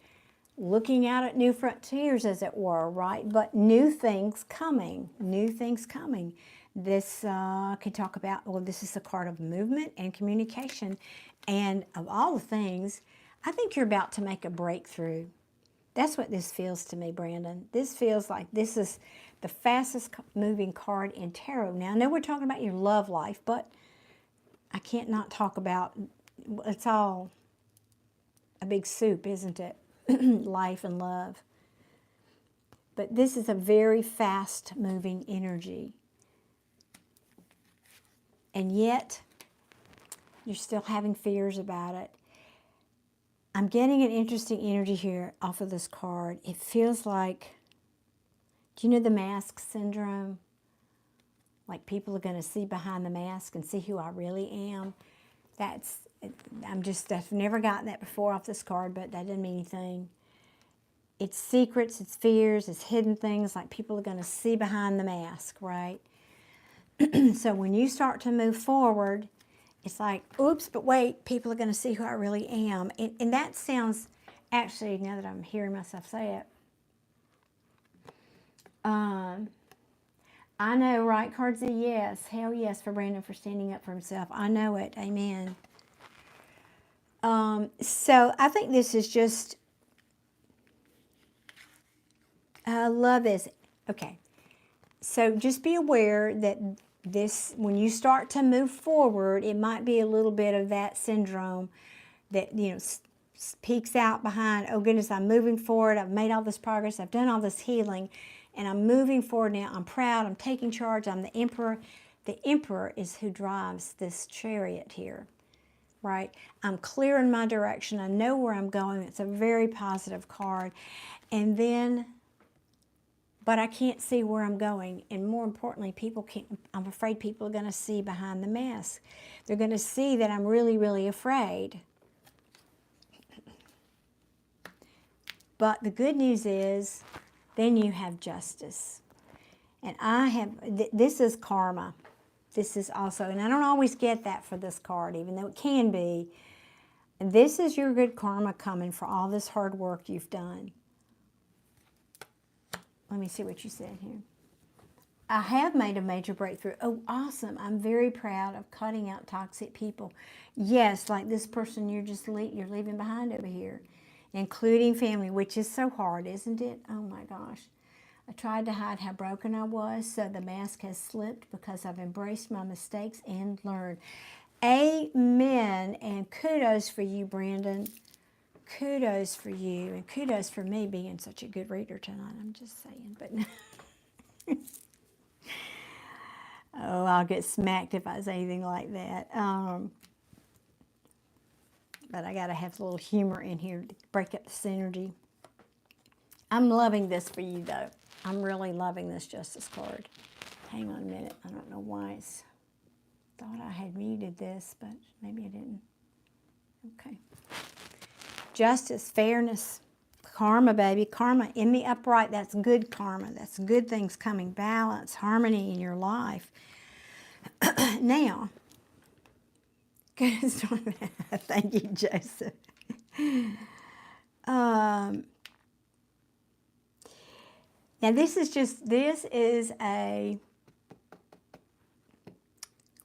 Looking out at new frontiers, as it were, right? But new things coming. New things coming. This can talk about, well, this is a card of movement and communication. And of all the things, I think you're about to make a breakthrough. That's what this feels to me, Brandon. This feels like this is the fastest moving card in tarot. Now, I know we're talking about your love life, but I can't not talk about, it's all a big soup, isn't it? Life and love. But this is a very fast moving energy. And yet, you're still having fears about it. I'm getting an interesting energy here off of this card. It feels like, do you know the mask syndrome? Like people are going to see behind the mask and see who I really am. I've never gotten that before off this card, but that doesn't mean anything. It's secrets, it's fears, it's hidden things, like people are going to see behind the mask, right? So when you start to move forward, it's like, oops, but wait, people are going to see who I really am. And that sounds, actually, now that I'm hearing myself say it, I know, right? Card's a yes. Hell yes for Brandon for standing up for himself. I know it. Amen. So I think this is just, I love this. Okay. So just be aware that this, when you start to move forward, it might be a little bit of that syndrome that, you know, peeks out behind, oh goodness, I'm moving forward. I've made all this progress. I've done all this healing. And I'm moving forward now. I'm proud. I'm taking charge. I'm the emperor. The emperor is who drives this chariot here, right? I'm clear in my direction. I know where I'm going. It's a very positive card. And then, but I can't see where I'm going. And more importantly, people can't, I'm afraid people are going to see behind the mask. They're going to see that I'm really, really afraid. But the good news is, then you have justice. And I have, this is karma. This is also, and I don't always get that for this card, even though it can be. And this is your good karma coming for all this hard work you've done. Let me see what you said here. I have made a major breakthrough. Oh, awesome. I'm very proud of cutting out toxic people. Yes, like this person you're leaving behind over here. Including family, which is so hard, isn't it? Oh my gosh. I tried to hide how broken I was, so the mask has slipped because I've embraced my mistakes and learned. Amen. And kudos for you, Brandon. Kudos for you. And kudos for me being such a good reader tonight. I'm just saying. But oh, I'll get smacked if I say anything like that. But I got to have a little humor in here to break up the synergy. I'm loving this for you, though. I'm really loving this Justice card. Hang on a minute. I don't know why it's... Thought I had muted this, but maybe I didn't. Okay. Justice, fairness, karma, baby. Karma in the upright. That's good karma. That's good things coming. Balance, harmony in your life. Now... Thank you, Joseph. Now this is a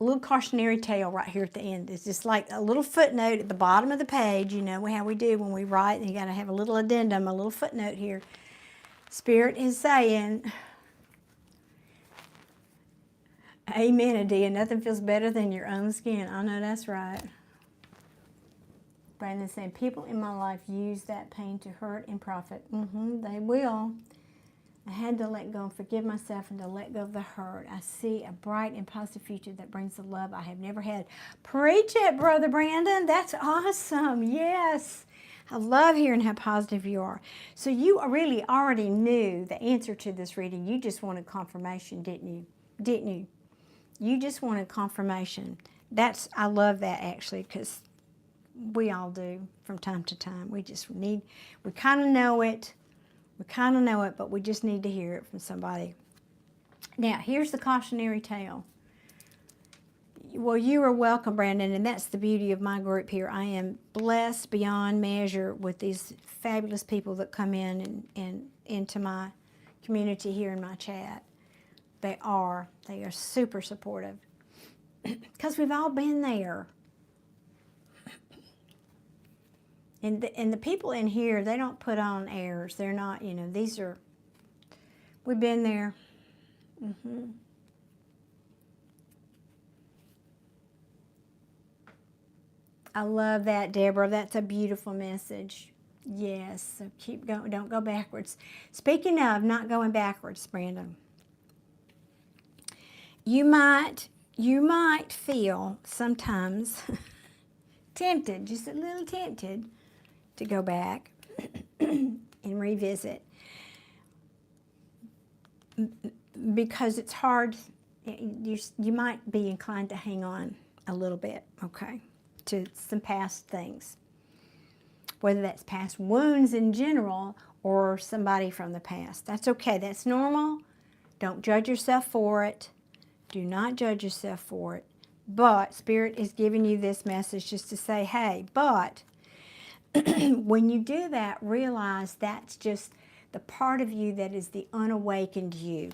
little cautionary tale right here at the end. It's just like a little footnote at the bottom of the page. You know how we do when we write, and you got to have a little addendum, a little footnote here. Spirit is saying, amen, Adia. Nothing feels better than your own skin. I know that's right. Brandon said, people in my life use that pain to hurt and profit. They will. I had to let go and forgive myself and to let go of the hurt. I see a bright and positive future that brings the love I have never had. Preach it, Brother Brandon. That's awesome. Yes. I love hearing how positive you are. So you really already knew the answer to this reading. You just wanted confirmation, didn't you? Didn't you? You just wanted confirmation. I love that actually, because we all do from time to time. We kind of know it. We kind of know it, but we just need to hear it from somebody. Now, here's the cautionary tale. Well, you are welcome, Brandon, and that's the beauty of my group here. I am blessed beyond measure with these fabulous people that come in and into my community here in my chat. They are super supportive because we've all been there. And the people in here, they don't put on airs. They're not, we've been there. I love that, Deborah. That's a beautiful message. Yes, so keep going. Don't go backwards. Speaking of not going backwards, Brandon, you might feel sometimes tempted, just a little tempted, to go back and revisit because it's hard. You might be inclined to hang on a little bit, okay, to some past things, whether that's past wounds in general or somebody from the past. That's okay. That's normal. Don't judge yourself for it. Do not judge yourself for it. But Spirit is giving you this message just to say, hey, but when you do that, realize that's just the part of you that is the unawakened you.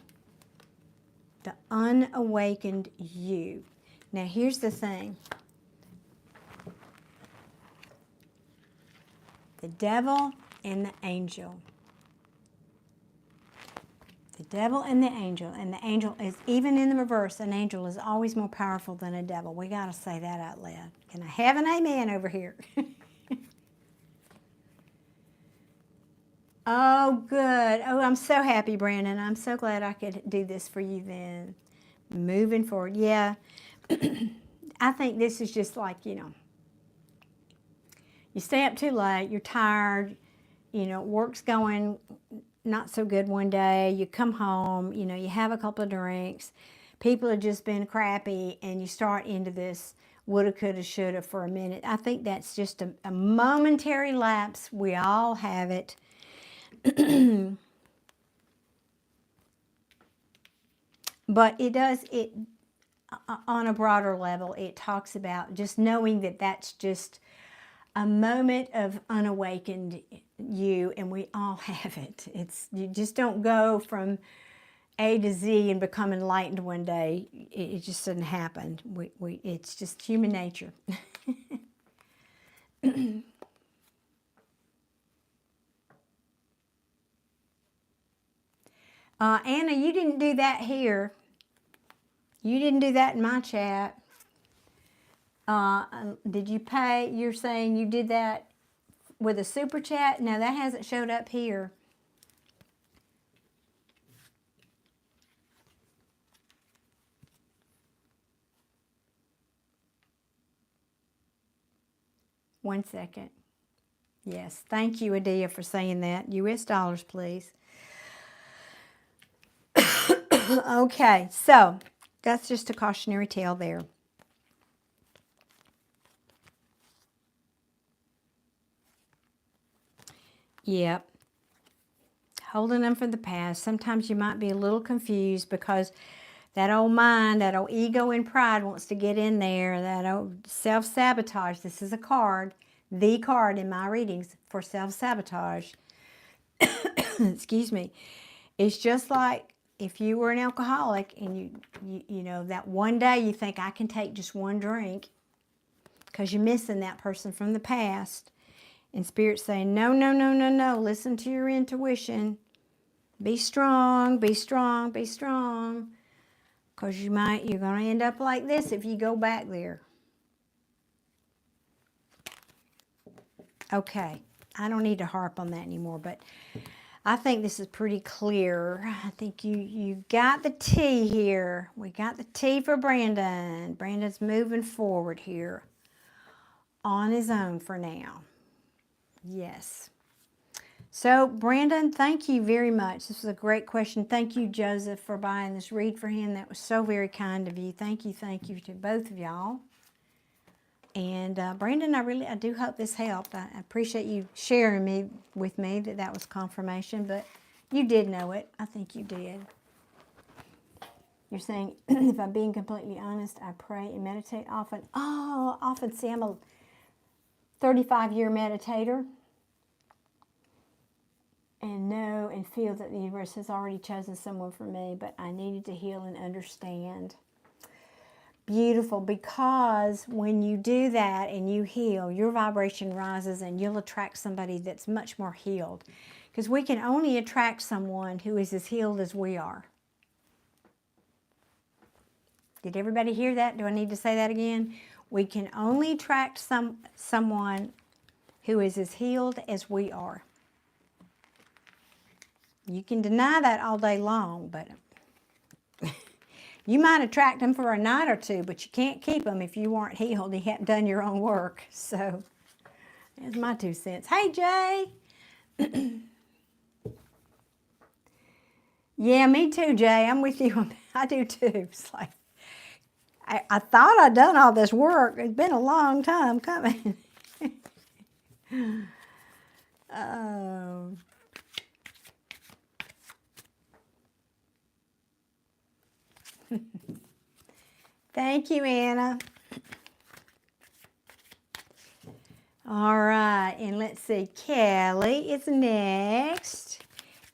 The unawakened you. Now, here's the thing. The devil and the angel. The devil and the angel is, even in the reverse, an angel is always more powerful than a devil. We got to say that out loud. Can I have an amen over here? Oh, good. Oh, I'm so happy, Brandon. I'm so glad I could do this for you then. Moving forward. Yeah. I think this is just like, you stay up too late, you're tired, work's going not so good one day, you come home, you have a couple of drinks, people have just been crappy, and you start into this woulda, coulda, shoulda for a minute. I think that's just a momentary lapse. We all have it. But on a broader level, it talks about just knowing that that's just a moment of unawakened you, and we all have it. You just don't go from A to Z and become enlightened one day. It just doesn't happen. It's just human nature. Anna, you didn't do that here. You didn't do that in my chat. Did you pay? You're saying you did that with a super chat? No, that hasn't showed up here. One second. Yes, thank you, Adia, for saying that. US dollars, please. Okay, so that's just a cautionary tale there. Yep. Holding them from the past. Sometimes you might be a little confused because that old mind, that old ego and pride wants to get in there. That old self-sabotage. This is a card, the card in my readings for self-sabotage. Excuse me. It's just like if you were an alcoholic and you know that one day you think I can take just one drink because you're missing that person from the past. And Spirit's saying, no, no, no, no, no. Listen to your intuition. Be strong, be strong, be strong. Because you're going to end up like this if you go back there. Okay, I don't need to harp on that anymore, but I think this is pretty clear. I think you got the T here. We got the T for Brandon. Brandon's moving forward here on his own for now. Yes. So, Brandon, thank you very much. This was a great question. Thank you, Joseph, for buying this read for him. That was so very kind of you. Thank you to both of y'all. And Brandon, I do hope this helped. I appreciate you sharing with me that was confirmation, but you did know it. I think you did. You're saying, if I'm being completely honest, I pray and meditate often. Oh, often. See, I'm a 35-year meditator. And know and feel that the universe has already chosen someone for me, but I needed to heal and understand. Beautiful, because when you do that and you heal, your vibration rises and you'll attract somebody that's much more healed. Because we can only attract someone who is as healed as we are. Did everybody hear that? Do I need to say that again? We can only attract someone who is as healed as we are. You can deny that all day long, but you might attract them for a night or two, but you can't keep them if you weren't healed and you haven't done your own work. So, that's my 2 cents. Hey, Jay. Yeah, me too, Jay. I'm with you on that. I do too. It's like, I thought I'd done all this work. It's been a long time coming. Oh. Thank you, Anna. All right, and let's see. Kelly is next.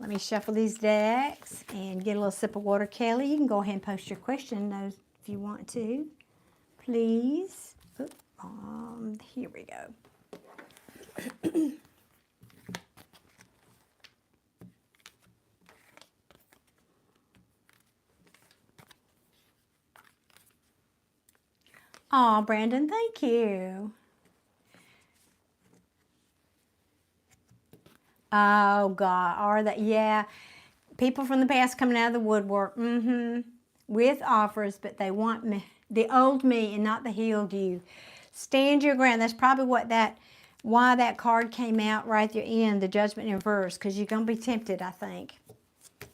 Let me shuffle these decks and get a little sip of water. Kelly, you can go ahead and post your question those if you want to, please. Here we go. Oh, Brandon, thank you. Oh, God. Are that? Yeah. People from the past coming out of the woodwork. With offers, but they want me, the old me and not the healed you. Stand your ground. That's probably why that card came out right at the end, the judgment in reverse, because you're going to be tempted, I think.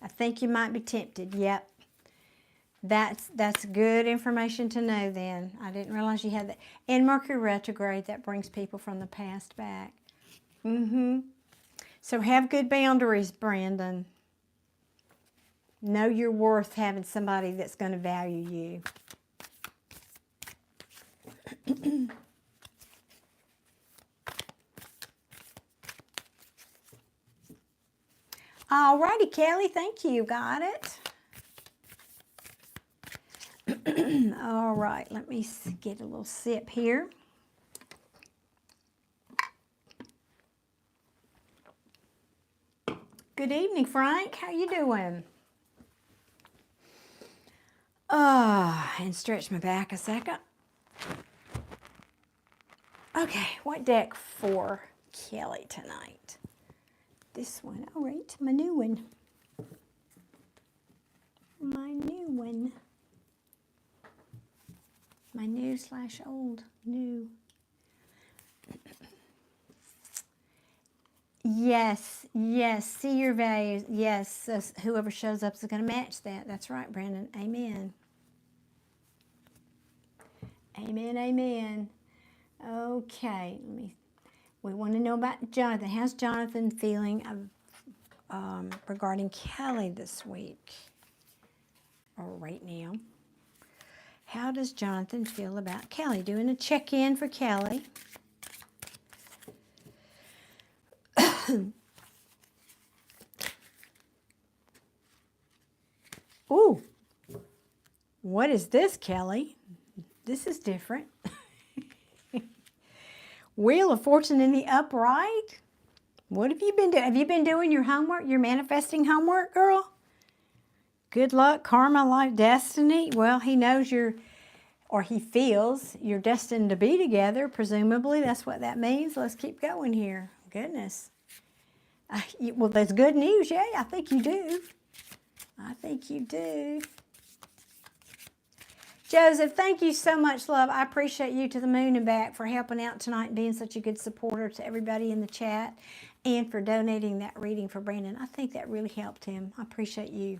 I think you might be tempted. Yep. That's good information to know then. I didn't realize you had that. And Mercury retrograde, that brings people from the past back. So have good boundaries, Brandon. Know you're worth having somebody that's going to value you. All righty, Kelly. Thank you. Got it. All right, let me get a little sip here. Good evening, Frank. How you doing? And stretch my back a second. Okay, what deck for Kelly tonight? This one. All right, my new one. My new one. My new/old new. Yes, see your values. Yes, so whoever shows up is going to match that. That's right, Brandon. Amen. Amen, amen. Okay, we want to know about Jonathan. How's Jonathan feeling regarding Kelly this week? Or right now? How does Jonathan feel about Kelly? Doing a check-in for Kelly. Ooh, what is this, Kelly? This is different. Wheel of Fortune in the upright. What have you been doing? Have you been doing your homework, your manifesting homework, girl? Good luck, karma, life, destiny. Well, he knows he feels you're destined to be together, presumably. That's what that means. Let's keep going here. Goodness. Well, that's good news. Yeah, I think you do. I think you do. Joseph, thank you so much, love. I appreciate you to the moon and back for helping out tonight and being such a good supporter to everybody in the chat and for donating that reading for Brandon. I think that really helped him. I appreciate you.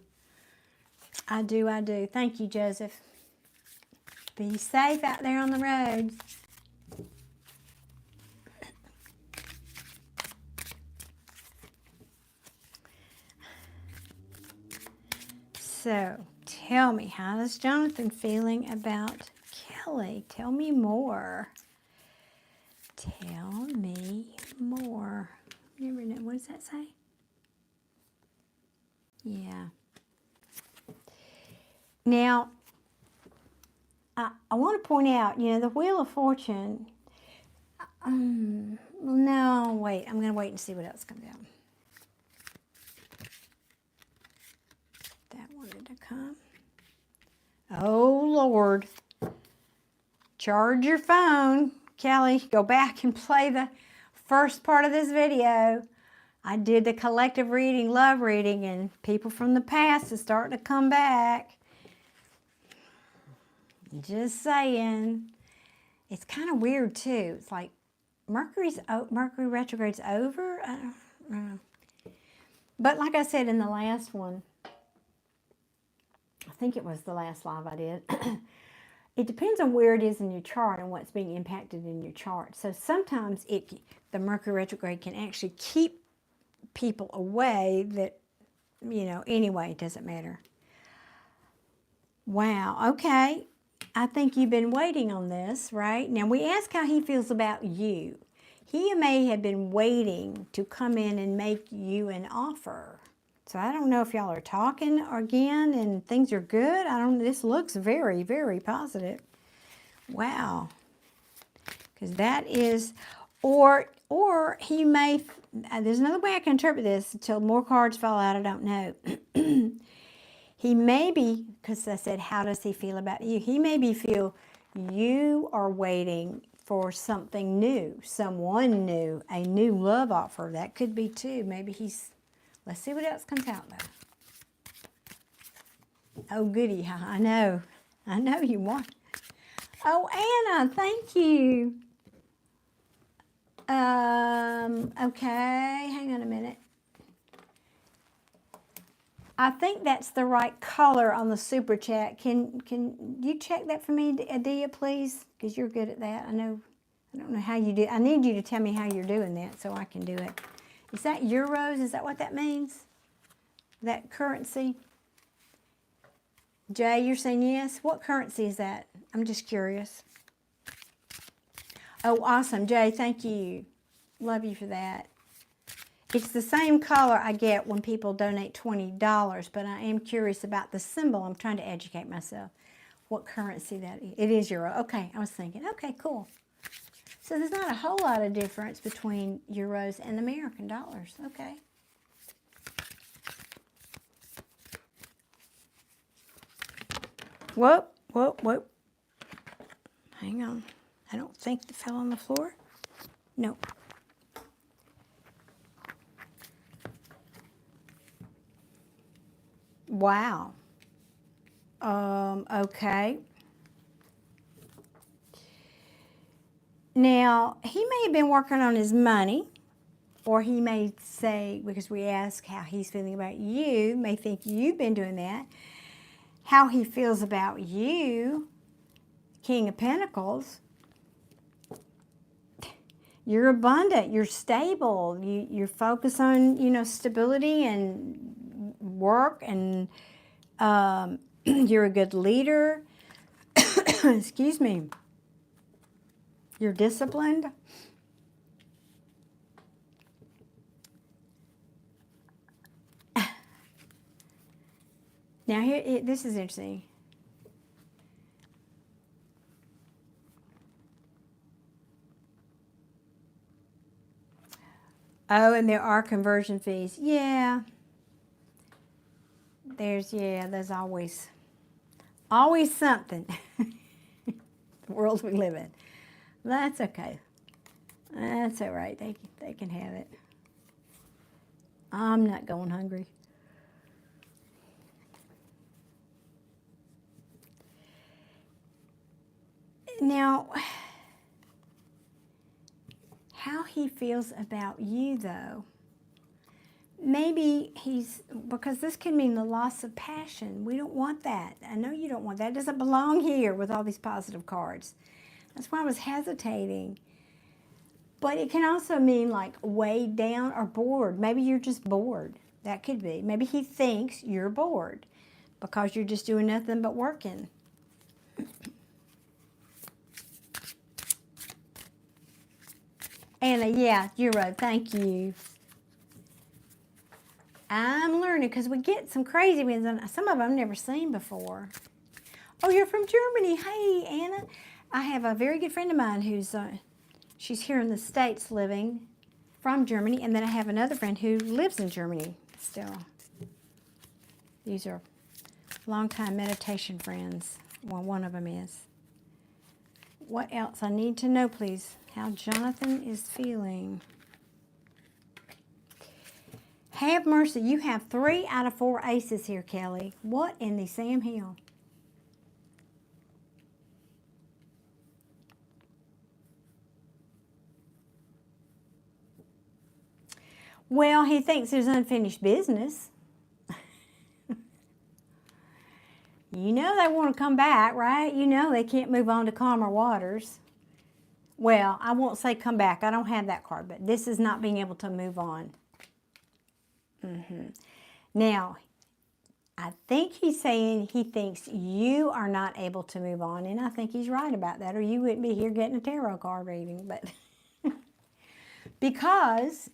I do. Thank you, Joseph. Be safe out there on the road. So, tell me, how is Jonathan feeling about Kelly? Tell me more. Tell me more. Never know. What does that say? Yeah. Now, I want to point out, the Wheel of Fortune. No, wait. I'm going to wait and see what else comes out. That wanted to come. Oh, Lord. Charge your phone. Kelly, go back and play the first part of this video. I did the collective reading, love reading, and people from the past is starting to come back. Just saying. It's kind of weird, too. It's like Mercury retrograde's over. I don't know. But like I said in the last one, I think it was the last live I did, it depends on where it is in your chart and what's being impacted in your chart. So sometimes the Mercury retrograde can actually keep people away that, anyway, it doesn't matter. Wow, okay. I think you've been waiting on this, right? Now, we ask how he feels about you. He may have been waiting to come in and make you an offer. So I don't know if y'all are talking again and things are good. This looks very, very positive. Wow. Because that is, or he may, there's another way I can interpret this until more cards fall out, I don't know. He may be, because I said, how does he feel about you? He maybe feel you are waiting for something new, someone new, a new love offer. That could be too. Maybe let's see what else comes out though. Oh, goody. I know you want. Oh, Anna, thank you. Okay, hang on a minute. I think that's the right color on the super chat. Can you check that for me, Adia, please? Because you're good at that. I don't know how you do. I need you to tell me how you're doing that so I can do it. Is that euros? Is that what that means? That currency? Jay, you're saying yes? What currency is that? I'm just curious. Oh, awesome. Jay, thank you. Love you for that. It's the same color I get when people donate $20, but I am curious about the symbol. I'm trying to educate myself what currency that is. It is euro. Okay, I was thinking, okay, cool. So there's not a whole lot of difference between euros and American dollars. Okay. Whoop, whoop, whoop. Hang on. I don't think it fell on the floor. Nope. Wow. Okay. Now, he may have been working on his money, or he may say, because we ask how he's feeling about you, may think you've been doing that. How he feels about you, King of Pentacles. You're abundant, you're stable, you're focused on, stability and work, and you're a good leader. Excuse me. You're disciplined. Now here, this is interesting. Oh, and there are conversion fees. Yeah. There's always something. The world we live in. That's okay. That's all right. They can have it. I'm not going hungry. Now, how he feels about you, though. Maybe because this can mean the loss of passion. We don't want that. I know you don't want that. It doesn't belong here with all these positive cards. That's why I was hesitating. But it can also mean like weighed down or bored. Maybe you're just bored. That could be. Maybe he thinks you're bored. because you're just doing nothing but working. Anna, yeah, you're right. Thank you. I'm learning because we get some crazy ones, and some of them I've never seen before. Oh, you're from Germany. Hey, Anna. I have a very good friend of mine who's, she's here in the States living from Germany, and then I have another friend who lives in Germany still. These are longtime meditation friends. Well, one of them is. What else I need to know, please? How Jonathan is feeling. Have mercy. You have 3 out of 4 aces here, Kelly. What in the Sam Hill? Well, he thinks there's unfinished business. You know they want to come back, right? You know they can't move on to calmer waters. Well, I won't say come back. I don't have that card, but this is not being able to move on. Now, I think he's saying he thinks you are not able to move on, and I think he's right about that, or you wouldn't be here getting a tarot card reading. But because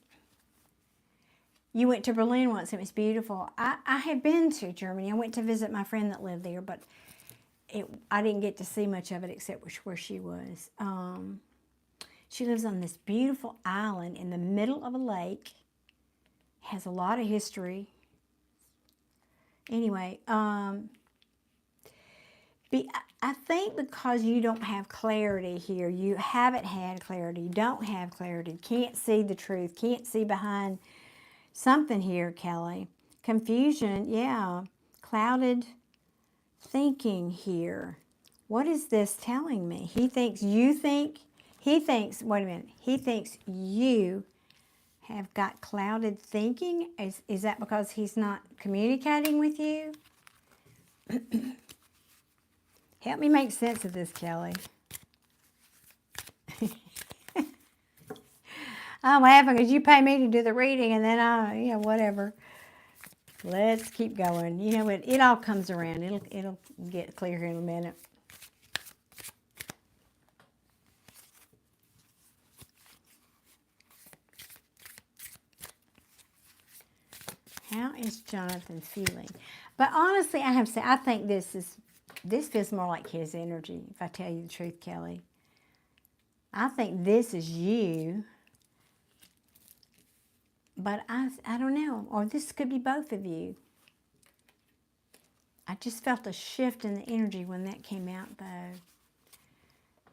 you went to Berlin once, it was beautiful. I have been to Germany. I went to visit my friend that lived there, but I didn't get to see much of it except where she was. She lives on this beautiful island in the middle of a lake. Has a lot of history. Anyway, I think because you don't have clarity here, you haven't had clarity, you don't have clarity, can't see the truth, can't see behind something here, Kelly. Confusion, yeah. Clouded thinking here. What is this telling me? He thinks you think, he thinks, wait a minute, he thinks you have got clouded thinking. Is that because he's not communicating with you? Help me make sense of this, Kelly. I'm laughing because you pay me to do the reading, and then whatever. Let's keep going. You know what? It all comes around. It'll get clear here in a minute. How is Jonathan feeling? But honestly, I have to say, I think this feels more like his energy, if I tell you the truth, Kelly. I think this is you. But I don't know. Or this could be both of you. I just felt a shift in the energy when that came out, though.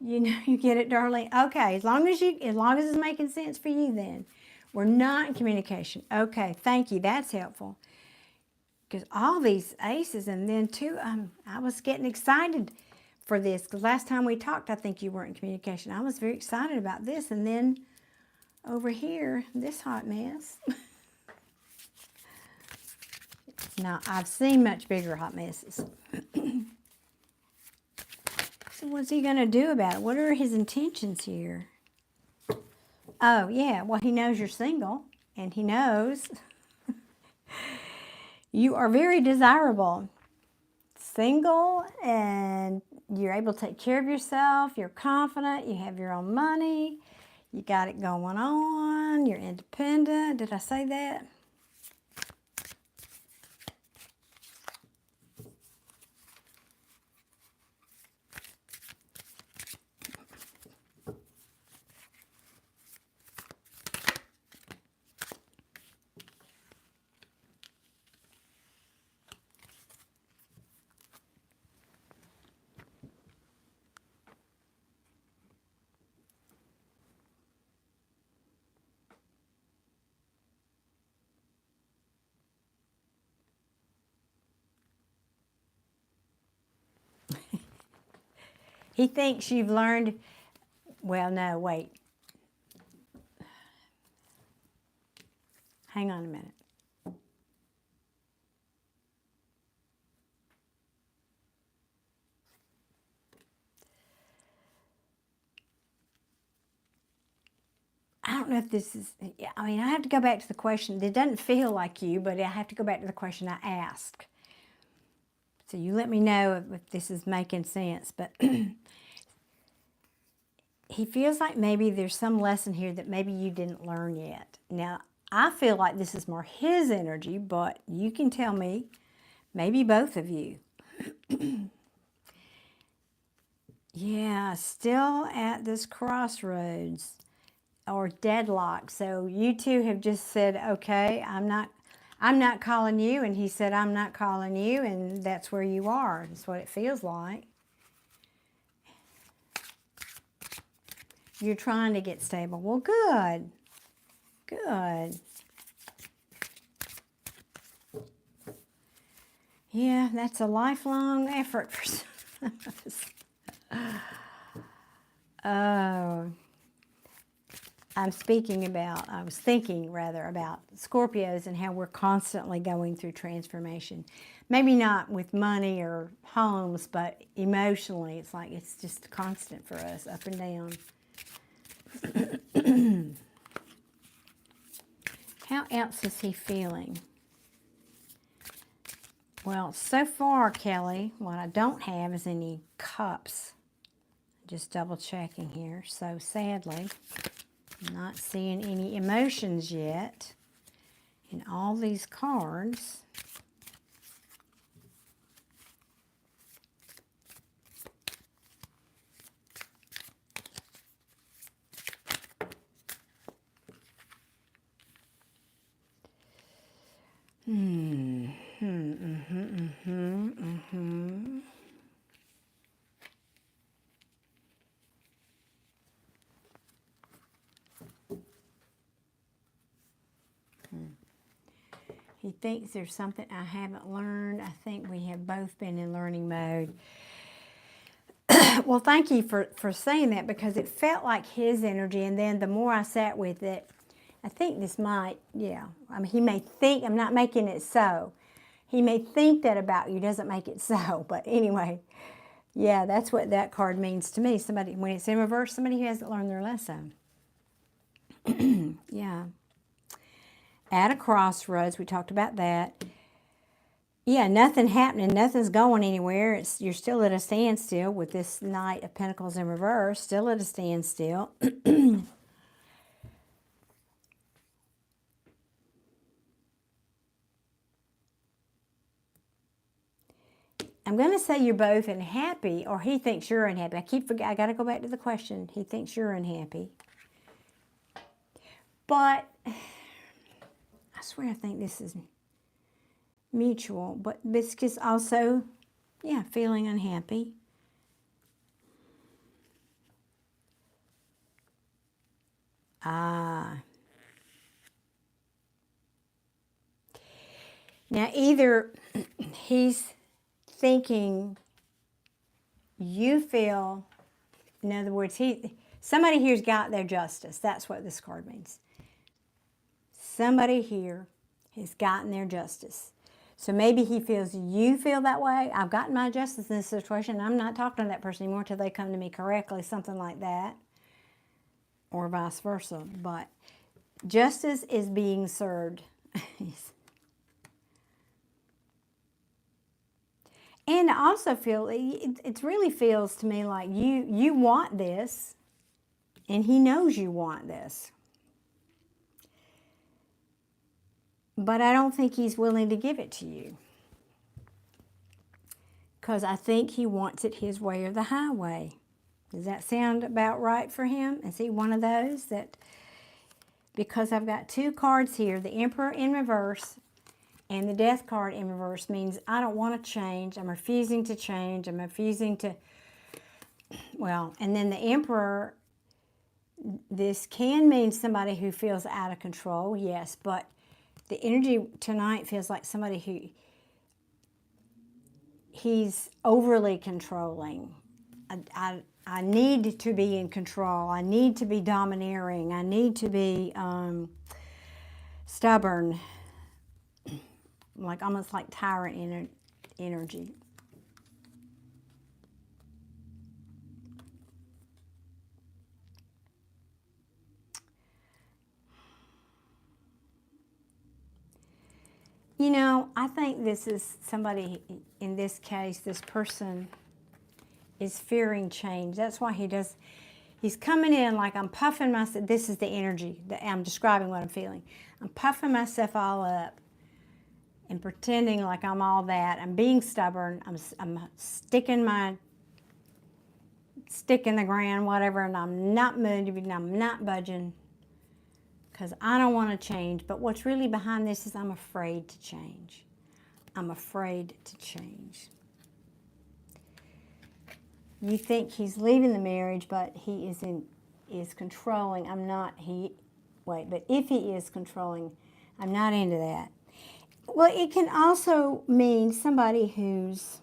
You know, you get it, darling? Okay, as long as it's making sense for you, then. We're not in communication. Okay, thank you. That's helpful. Because all these aces, and then too, I was getting excited for this. Because last time we talked, I think you weren't in communication. I was very excited about this. And then over here, this hot mess. Now, I've seen much bigger hot messes. So what's he going to do about it? What are his intentions here? Oh, yeah. Well, he knows you're single, and he knows you are very desirable. Single, and you're able to take care of yourself. You're confident. You have your own money. You got it going on. You're independent. Did I say that? He thinks you've learned, well, no, wait. Hang on a minute. I don't know if this is, I mean, I have to go back to the question. It doesn't feel like you, but I have to go back to the question I asked. So you let me know if this is making sense. But he feels like maybe there's some lesson here that maybe you didn't learn yet. Now, I feel like this is more his energy, but you can tell me, maybe both of you. Yeah, still at this crossroads or deadlock. So you two have just said, okay, I'm not calling you, and he said, I'm not calling you, and that's where you are. That's what it feels like. You're trying to get stable. Well, good. Good. Yeah, that's a lifelong effort for some of us. Oh, I was thinking about Scorpios and how we're constantly going through transformation. Maybe not with money or homes, but emotionally, it's like it's just constant for us, up and down. How else is he feeling? Well, so far, Kelly, what I don't have is any cups. Just double checking here. So sadly, I'm not seeing any emotions yet in all these cards. He thinks there's something I haven't learned. I think we have both been in learning mode. Well, thank you for saying that, because it felt like his energy, and then the more I sat with it, I think this might, yeah. I mean, he may think, I'm not making it so. He may think that about you, doesn't make it so. But anyway, yeah, that's what that card means to me. Somebody, when it's in reverse, somebody who hasn't learned their lesson. Yeah. At a crossroads, we talked about that. Yeah, nothing happening, nothing's going anywhere. You're still at a standstill with this Knight of Pentacles in reverse, still at a standstill. I'm going to say you're both unhappy, or he thinks you're unhappy. I got to go back to the question. He thinks you're unhappy. But I swear I think this is mutual, but this is also, yeah, feeling unhappy. Ah. Now, either he's thinking you feel, in other words, somebody here's got their justice. That's what this card means. Somebody here has gotten their justice. So maybe he feels you feel that way. I've gotten my justice in this situation. I'm not talking to that person anymore until they come to me correctly, something like that. Or vice versa. But justice is being served. And I also feel, it really feels to me like you want this, and he knows you want this. But I don't think he's willing to give it to you. Because I think he wants it his way or the highway. Does that sound about right for him? Is he one of those that, because I've got two cards here, the Emperor in reverse and the Death card in reverse, means I don't want to change. I'm refusing to change. I'm refusing to, well, and then the Emperor, this can mean somebody who feels out of control, yes, but the energy tonight feels like somebody who, he's overly controlling. I need to be in control. I need to be domineering. I need to be stubborn, like almost like tyrant energy. You know, I think this is somebody, in this case, this person is fearing change. That's why he's coming in like I'm puffing myself. This is the energy that I'm describing what I'm feeling. I'm puffing myself all up and pretending like I'm all that. I'm being stubborn. I'm sticking my stick in the ground, whatever, and I'm not moving, I'm not budging because I don't want to change. But what's really behind this is I'm afraid to change. I'm afraid to change. You think he's leaving the marriage, but he is controlling. But if he is controlling, I'm not into that. Well, it can also mean somebody who's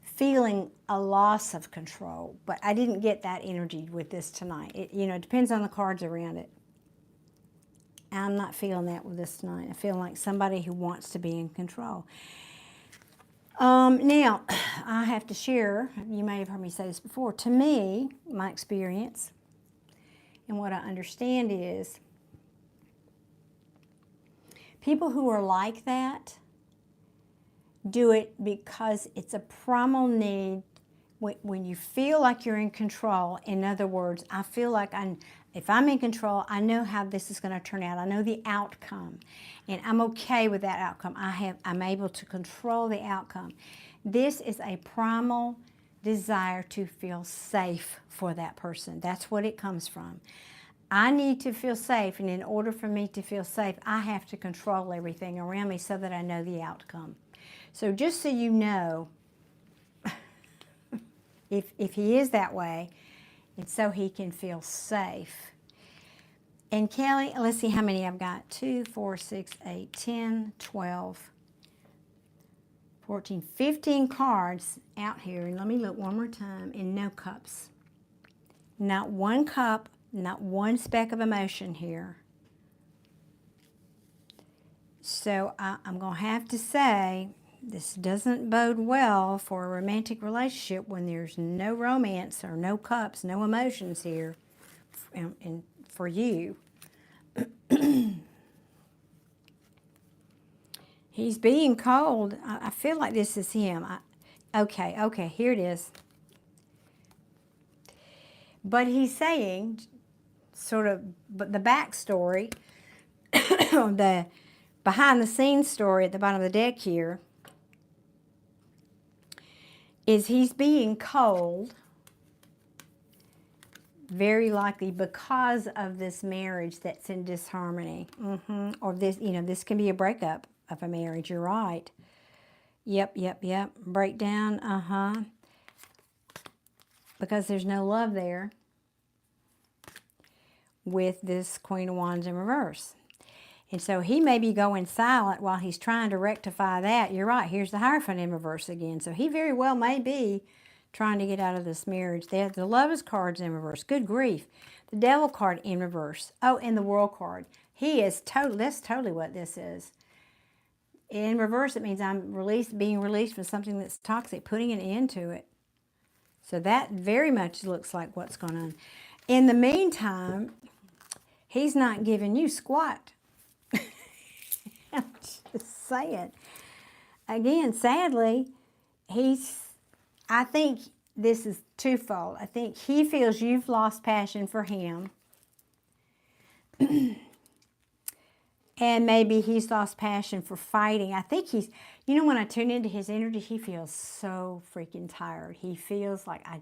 feeling a loss of control, but I didn't get that energy with this tonight. It depends on the cards around it. I'm not feeling that with this tonight. I feel like somebody who wants to be in control. Now, I have to share, you may have heard me say this before, to me, my experience, and what I understand is, people who are like that do it because it's a primal need. When you feel like you're in control, in other words, I feel like if I'm in control, I know how this is going to turn out. I know the outcome, and I'm okay with that outcome. I'm able to control the outcome. This is a primal desire to feel safe for that person. That's what it comes from. I need to feel safe, and in order for me to feel safe, I have to control everything around me so that I know the outcome. So just so you know, if he is that way, it's so he can feel safe. And Kelly, let's see how many I've got. 2, 4, 6, 8, 10, 12, 14, 15 cards out here. And let me look one more time. And no cups. Not one cup, not one speck of emotion here. So I'm going to have to say, this doesn't bode well for a romantic relationship when there's no romance or no cups, no emotions here and for you. He's being cold. I feel like this is him. Okay, here it is. But he's saying, sort of, but the backstory, the behind the scenes story at the bottom of the deck here, is he's being cold, very likely because of this marriage that's in disharmony. Or this, this can be a breakup of a marriage. You're right. Yep. Breakdown, because there's no love there with this Queen of Wands in reverse. And so he may be going silent while he's trying to rectify that. You're right, here's the Hierophant in reverse again. So he very well may be trying to get out of this marriage. The Lovers card's in reverse. Good grief. The Devil card in reverse. Oh, and the World card. That's totally what this is. In reverse, it means I'm being released from something that's toxic, putting an end to it. So that very much looks like what's going on. In the meantime, he's not giving you squat. I'm just saying. Again, sadly, I think this is twofold. I think he feels you've lost passion for him. And maybe he's lost passion for fighting. I think when I tune into his energy, he feels so freaking tired. He feels like I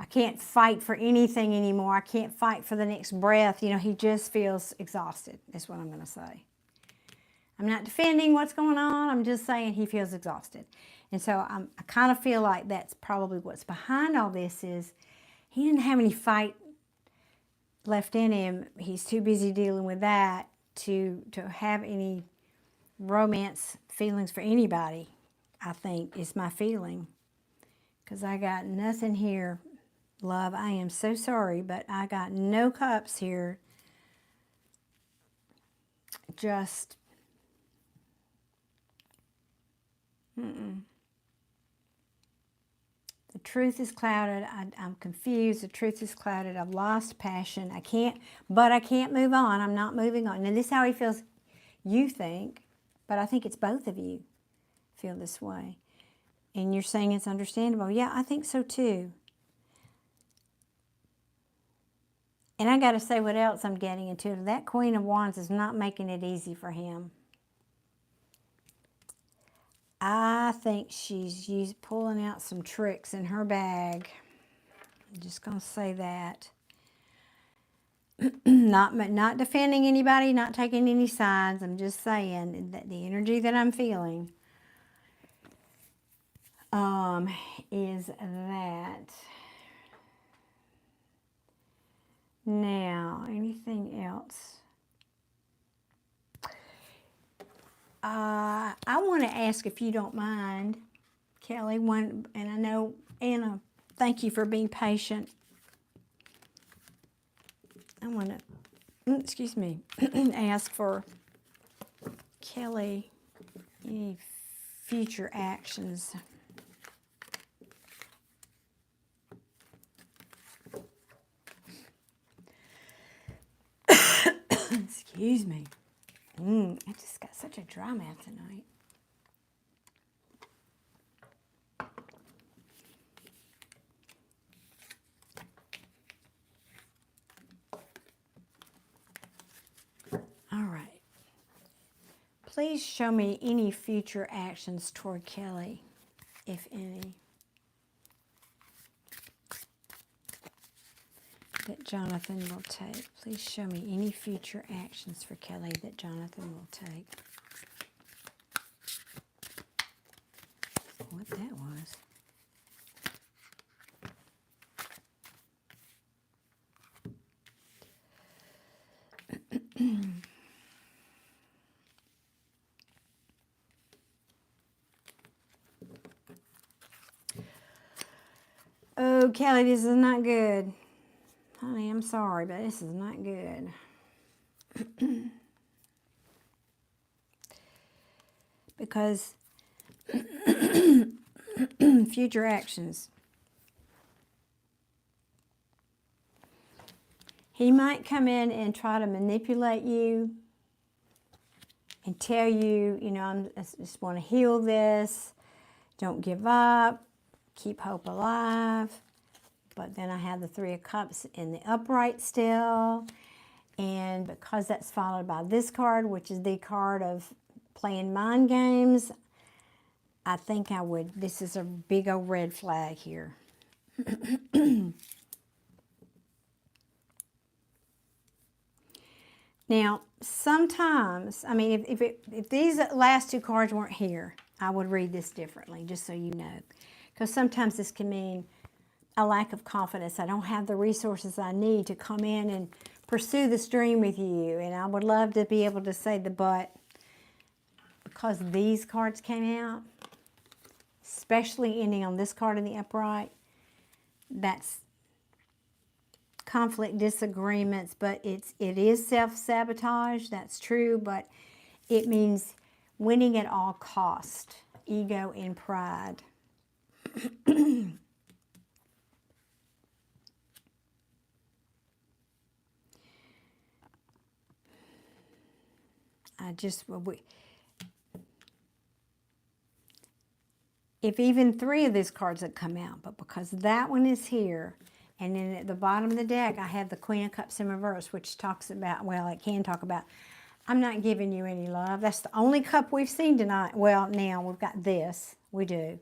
can't fight for anything anymore. I can't fight for the next breath. He just feels exhausted, is what I'm going to say. I'm not defending what's going on. I'm just saying he feels exhausted. And so I kind of feel like that's probably what's behind all this is he didn't have any fight left in him. He's too busy dealing with that to have any romance feelings for anybody, I think, is my feeling. Because I got nothing here. Love, I am so sorry, but I got no cups here. Just, The truth is clouded. I'm confused. The truth is clouded. I've lost passion. I can't move on. I'm not moving on. And this is how he feels. you think, but I think it's both of you feel this way. And you're saying it's understandable. Yeah, I think so too. And I got to say what else I'm getting into. That Queen of Wands is not making it easy for him. I think she's pulling out some tricks in her bag. I'm just going to say that. Not defending anybody, not taking any sides. I'm just saying that the energy that I'm feeling is that. Now, anything else? I want to ask, if you don't mind, Kelly, and I know, Anna, thank you for being patient. I want to, excuse me, ask for Kelly any future actions. Excuse me. I just got such a dry mouth tonight. All right. Please show me any future actions toward Kelly, if any, that Jonathan will take. Please show me any future actions for Kelly that Jonathan will take. What that was. Oh, Kelly, this is not good. Honey, I'm sorry, but this is not good. Because future actions. He might come in and try to manipulate you and tell you, you know, I just want to heal this. Don't give up. Keep hope alive. But then I have the Three of Cups in the upright still. And because that's followed by this card, which is the card of playing mind games, I think I would, this is a big old red flag here. Now, sometimes, I mean, if these last two cards weren't here, I would read this differently, just so you know. Because sometimes this can mean a lack of confidence. I don't have the resources I need to come in and pursue this dream with you. And I would love to be able to say the but. Because these cards came out, especially ending on this card in the upright, that's conflict, disagreements, but it is self-sabotage, that's true, but it means winning at all cost, ego and pride. If even three of these cards had come out, but because that one is here, and then at the bottom of the deck, I have the Queen of Cups in reverse, which talks about, well, it can talk about, I'm not giving you any love. That's the only cup we've seen tonight. Well, now we've got this. We do.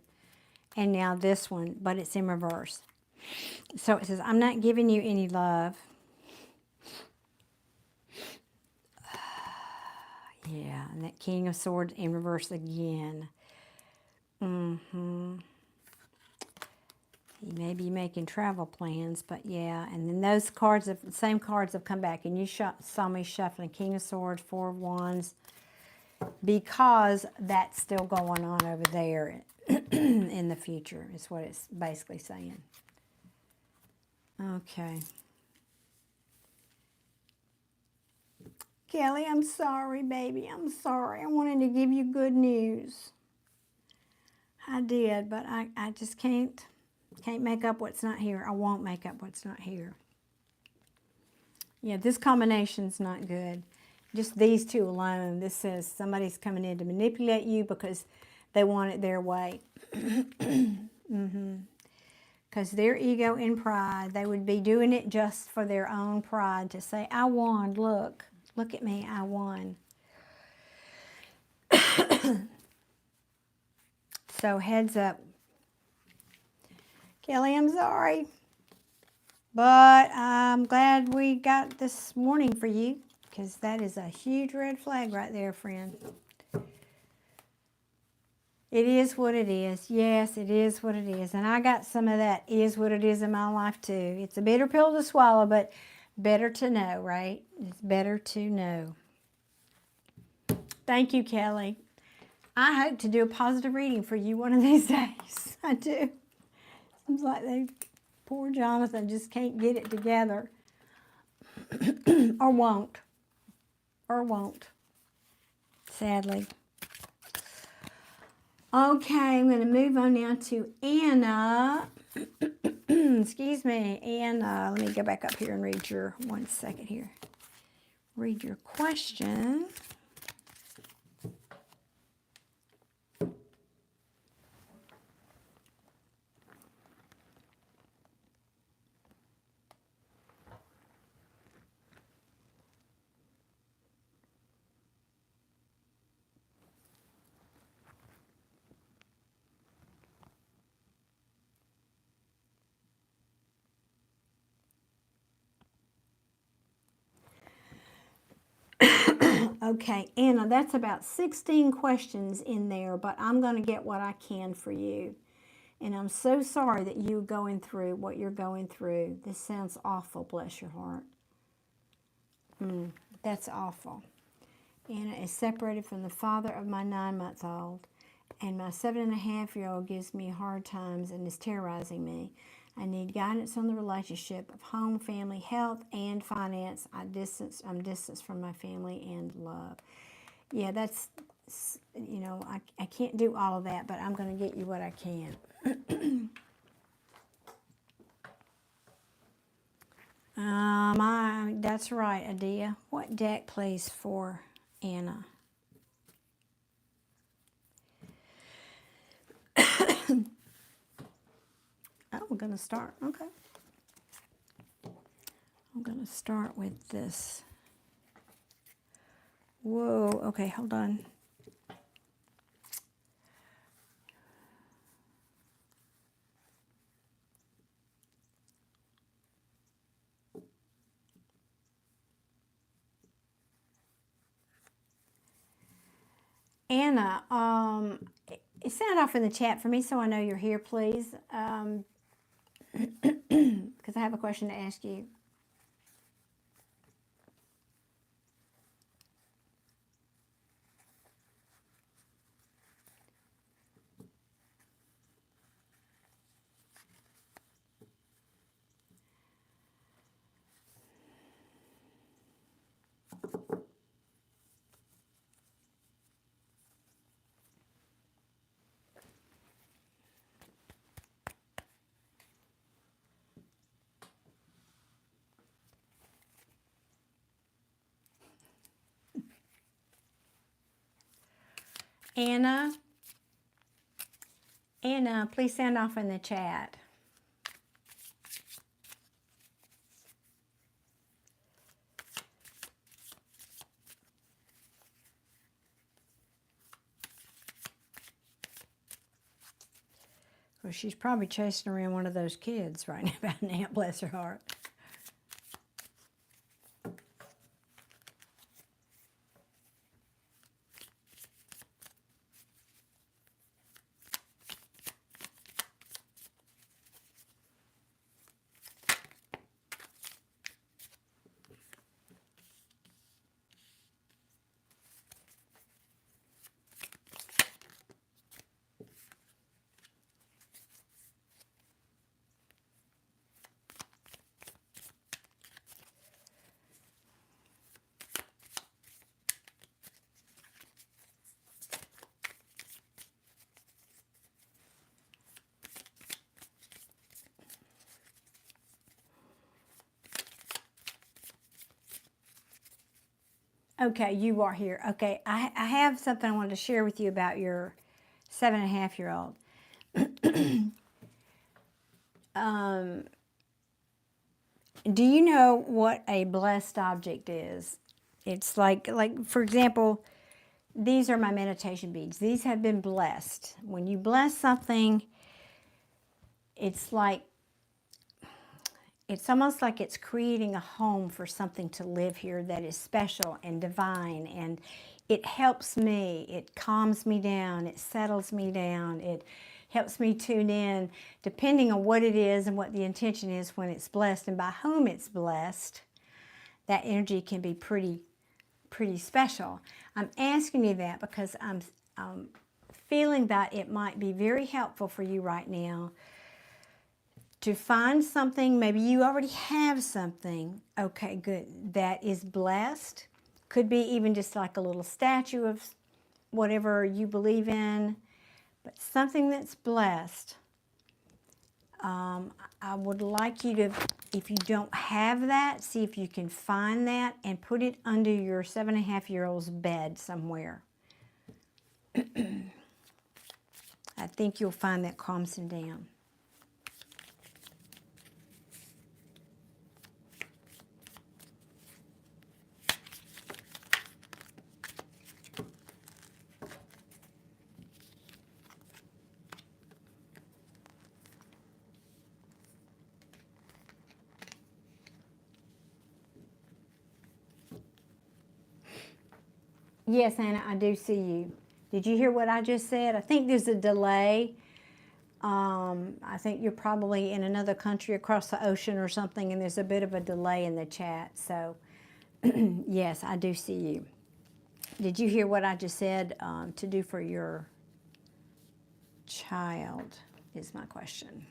And now this one, but it's in reverse. So it says, I'm not giving you any love. Yeah, and that King of Swords in reverse again. He may be making travel plans, but yeah. And then those cards, the same cards have come back. And you saw me shuffling King of Swords, Four of Wands, because that's still going on over there in the future, is what it's basically saying. Okay. Kelly, I'm sorry, baby. I'm sorry. I wanted to give you good news. I did, but I just can't make up what's not here. I won't make up what's not here. Yeah, this combination's not good. Just these two alone. This says somebody's coming in to manipulate you because they want it their way. Because their ego and pride, they would be doing it just for their own pride to say, I won, look at me, I won. So heads up. Kelly, I'm sorry. But I'm glad we got this warning for you, because that is a huge red flag right there, friend. It is what it is. Yes, it is what it is. And I got some of that is what it is in my life too. It's a bitter pill to swallow, but better to know, right? It's better to know. Thank you, Kelly. I hope to do a positive reading for you one of these days. I do. Seems like poor Jonathan just can't get it together. Or won't. Sadly. Okay, I'm going to move on now to Anna. Excuse me, Anna. Let me go back up here and read your, one second here. Read your question. Okay, Anna, that's about 16 questions in there, but I'm going to get what I can for you. And I'm so sorry that you're going through what you're going through. This sounds awful, bless your heart. That's awful. Anna is separated from the father of my 9-month-old, and my 7.5-year-old gives me hard times and is terrorizing me. I need guidance on the relationship of home, family, health, and finance. I'm distanced from my family and love. Yeah, that's, you know, I can't do all of that, but I'm going to get you what I can. That's right, Adia. What deck, please, for Anna? Oh, we're going to start. Okay. I'm going to start with this. Whoa. Okay, hold on. Anna, sound off in the chat for me so I know you're here, please. Because I have a question to ask you. Anna, please sound off in the chat. Well, she's probably chasing around one of those kids right now, bless her heart. Okay, you are here. Okay, I have something I wanted to share with you about your 7.5-year-old. Do you know what a blessed object is? It's like for example, these are my meditation beads. These have been blessed. When you bless something, it's like, it's almost like it's creating a home for something to live here that is special and divine, and it helps me, it calms me down, it settles me down, it helps me tune in, depending on what it is and what the intention is when it's blessed and by whom it's blessed. That energy can be pretty special. I'm asking you that because I'm feeling that it might be very helpful for you right now to find something. Maybe you already have something, okay, good, that is blessed. Could be even just like a little statue of whatever you believe in, but something that's blessed. I would like you to, if you don't have that, see if you can find that and put it under your 7.5-year-old's bed somewhere. I think you'll find that calms him down. Yes, Anna, I do see you. Did you hear what I just said? I think there's a delay. I think you're probably in another country across the ocean or something, and there's a bit of a delay in the chat. So, yes, I do see you. Did you hear what I just said to do for your child is my question.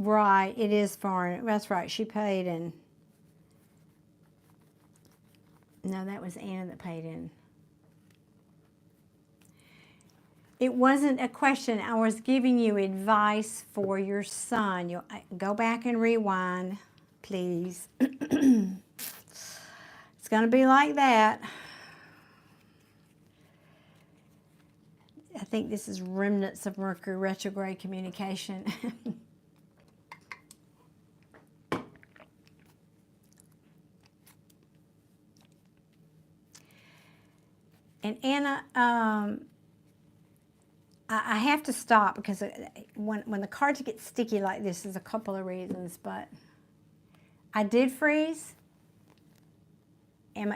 Right, it is foreign. That's right. She paid in. No, that was Anna that paid in. It wasn't a question. I was giving you advice for your son. You'll go back and rewind, please. It's going to be like that. I think this is remnants of Mercury retrograde communication. And Anna, I have to stop because when the cards get sticky like this, there's a couple of reasons, but I did freeze.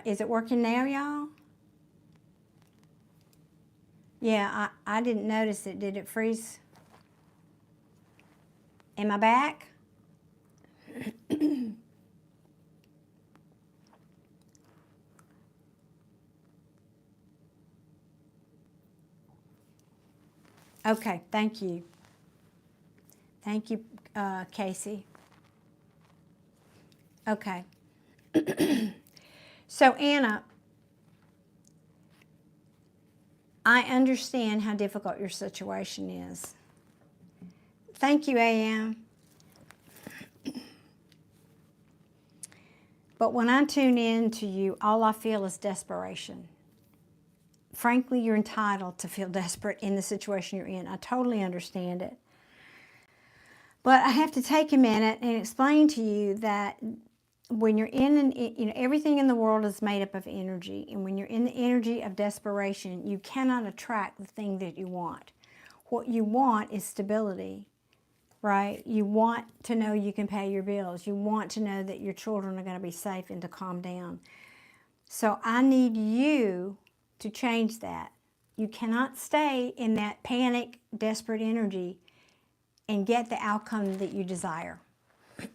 Is it working now, y'all? Yeah, I didn't notice it. Did it freeze? Am I back? Okay, thank you. Thank you, Casey. Okay. So, Anna, I understand how difficult your situation is. Thank you, AM. But when I tune in to you, all I feel is desperation. Frankly, you're entitled to feel desperate in the situation you're in. I totally understand it. But I have to take a minute and explain to you that when you're everything in the world is made up of energy. And when you're in the energy of desperation, you cannot attract the thing that you want. What you want is stability, right? You want to know you can pay your bills. You want to know that your children are going to be safe and to calm down. So I need you to change that. You cannot stay in that panic, desperate energy and get the outcome that you desire.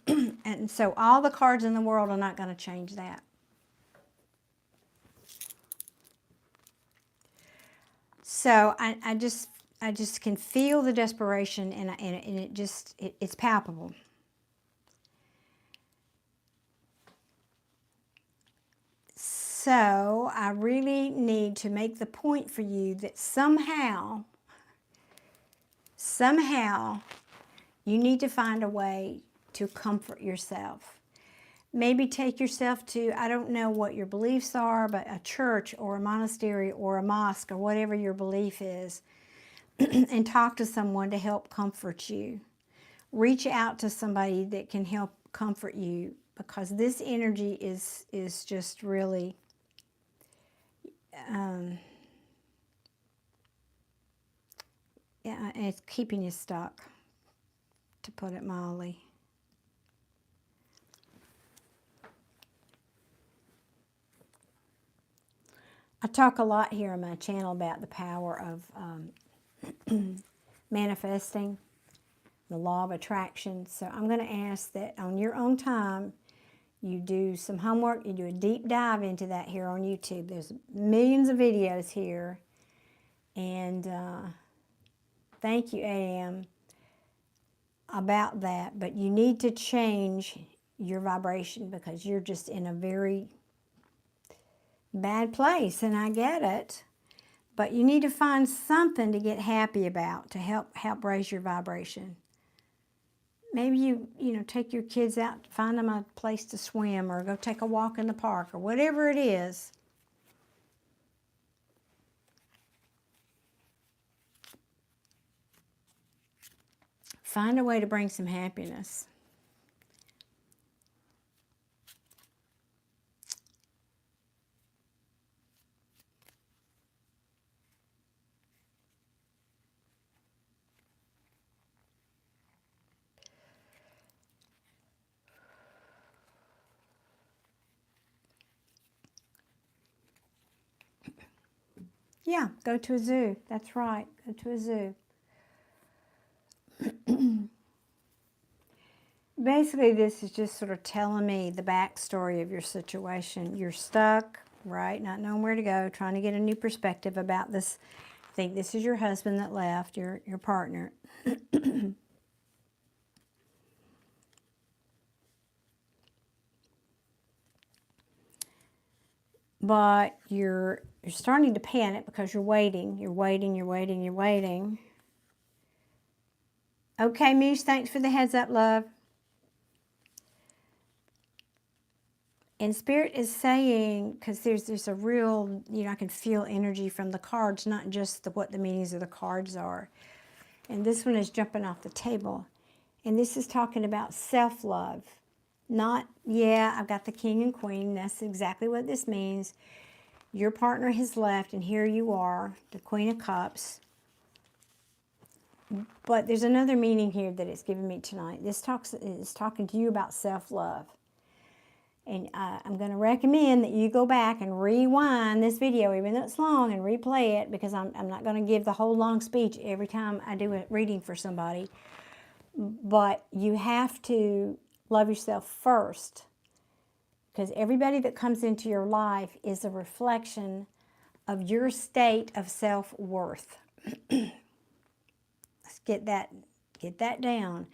And so all the cards in the world are not going to change that. So I just can feel the desperation, and it's palpable. So I really need to make the point for you that somehow you need to find a way to comfort yourself. Maybe take yourself to, I don't know what your beliefs are, but a church or a monastery or a mosque or whatever your belief is, and talk to someone to help comfort you. Reach out to somebody that can help comfort you, because this energy is just really yeah, it's keeping you stuck, to put it mildly. I talk a lot here on my channel about the power of manifesting, the law of attraction. So I'm going to ask that on your own time, you do some homework, you do a deep dive into that here on YouTube. There's millions of videos here. And thank you, AM, about that. But you need to change your vibration, because you're just in a very bad place, and I get it. But you need to find something to get happy about to help raise your vibration. Maybe you take your kids out, find them a place to swim, or go take a walk in the park, or whatever it is. Find a way to bring some happiness. Yeah, go to a zoo. That's right. Go to a zoo. Basically, this is just sort of telling me the backstory of your situation. You're stuck, right? Not knowing where to go, trying to get a new perspective about this. I think this is your husband that left, your partner. But you're starting to panic because you're waiting. Okay, Mish, thanks for the heads up, love. And Spirit is saying, because there's a real, I can feel energy from the cards, not just what the meanings of the cards are. And this one is jumping off the table. And this is talking about self-love. Not, yeah, I've got the King and Queen. That's exactly what this means. Your partner has left, and here you are, the Queen of Cups. But there's another meaning here that it's giving me tonight. This is talking to you about self-love. And I'm going to recommend that you go back and rewind this video, even though it's long, and replay it, because I'm not going to give the whole long speech every time I do a reading for somebody. But you have to love yourself first, because everybody that comes into your life is a reflection of your state of self-worth. Let's get that down.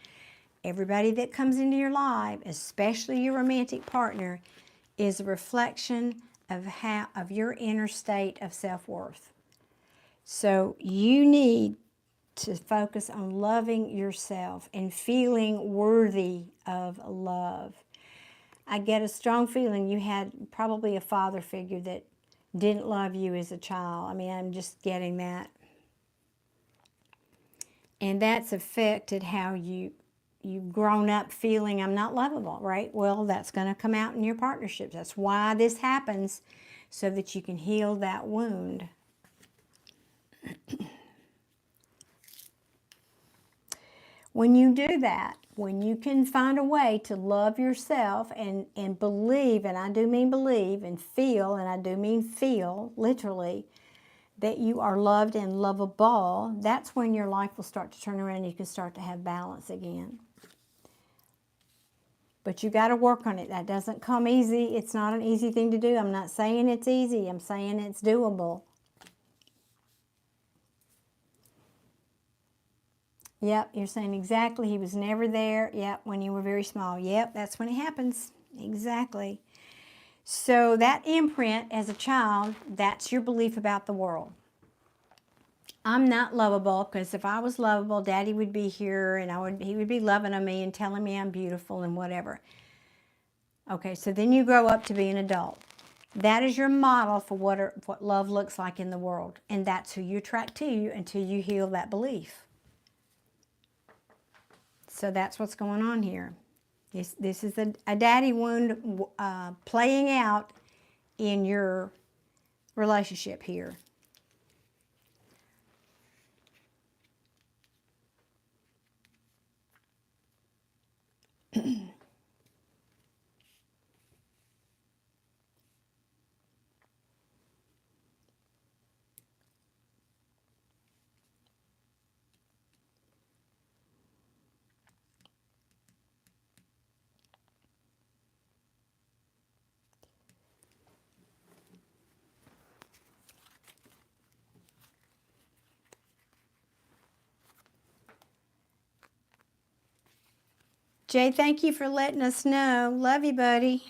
Everybody that comes into your life, especially your romantic partner, is a reflection of your inner state of self-worth. So you need to focus on loving yourself and feeling worthy of love. I get a strong feeling you had probably a father figure that didn't love you as a child. I mean, I'm just getting that. And that's affected how you've grown up feeling I'm not lovable, right? Well, that's going to come out in your partnerships. That's why this happens, so that you can heal that wound. When you do that, when you can find a way to love yourself and believe, and I do mean believe, and feel, and I do mean feel, literally, that you are loved and lovable, that's when your life will start to turn around and you can start to have balance again. But you got to work on it. That doesn't come easy. It's not an easy thing to do. I'm not saying it's easy. I'm saying it's doable. Yep, you're saying exactly. He was never there. Yep, when you were very small. Yep, that's when it happens. Exactly. So that imprint as a child, that's your belief about the world. I'm not lovable, because if I was lovable, Daddy would be here and he would be loving on me and telling me I'm beautiful and whatever. Okay, so then you grow up to be an adult. That is your model for what love looks like in the world. And that's who you attract to you until you heal that belief. So that's what's going on here. This is a daddy wound playing out in your relationship here. Jay, thank you for letting us know. Love you, buddy.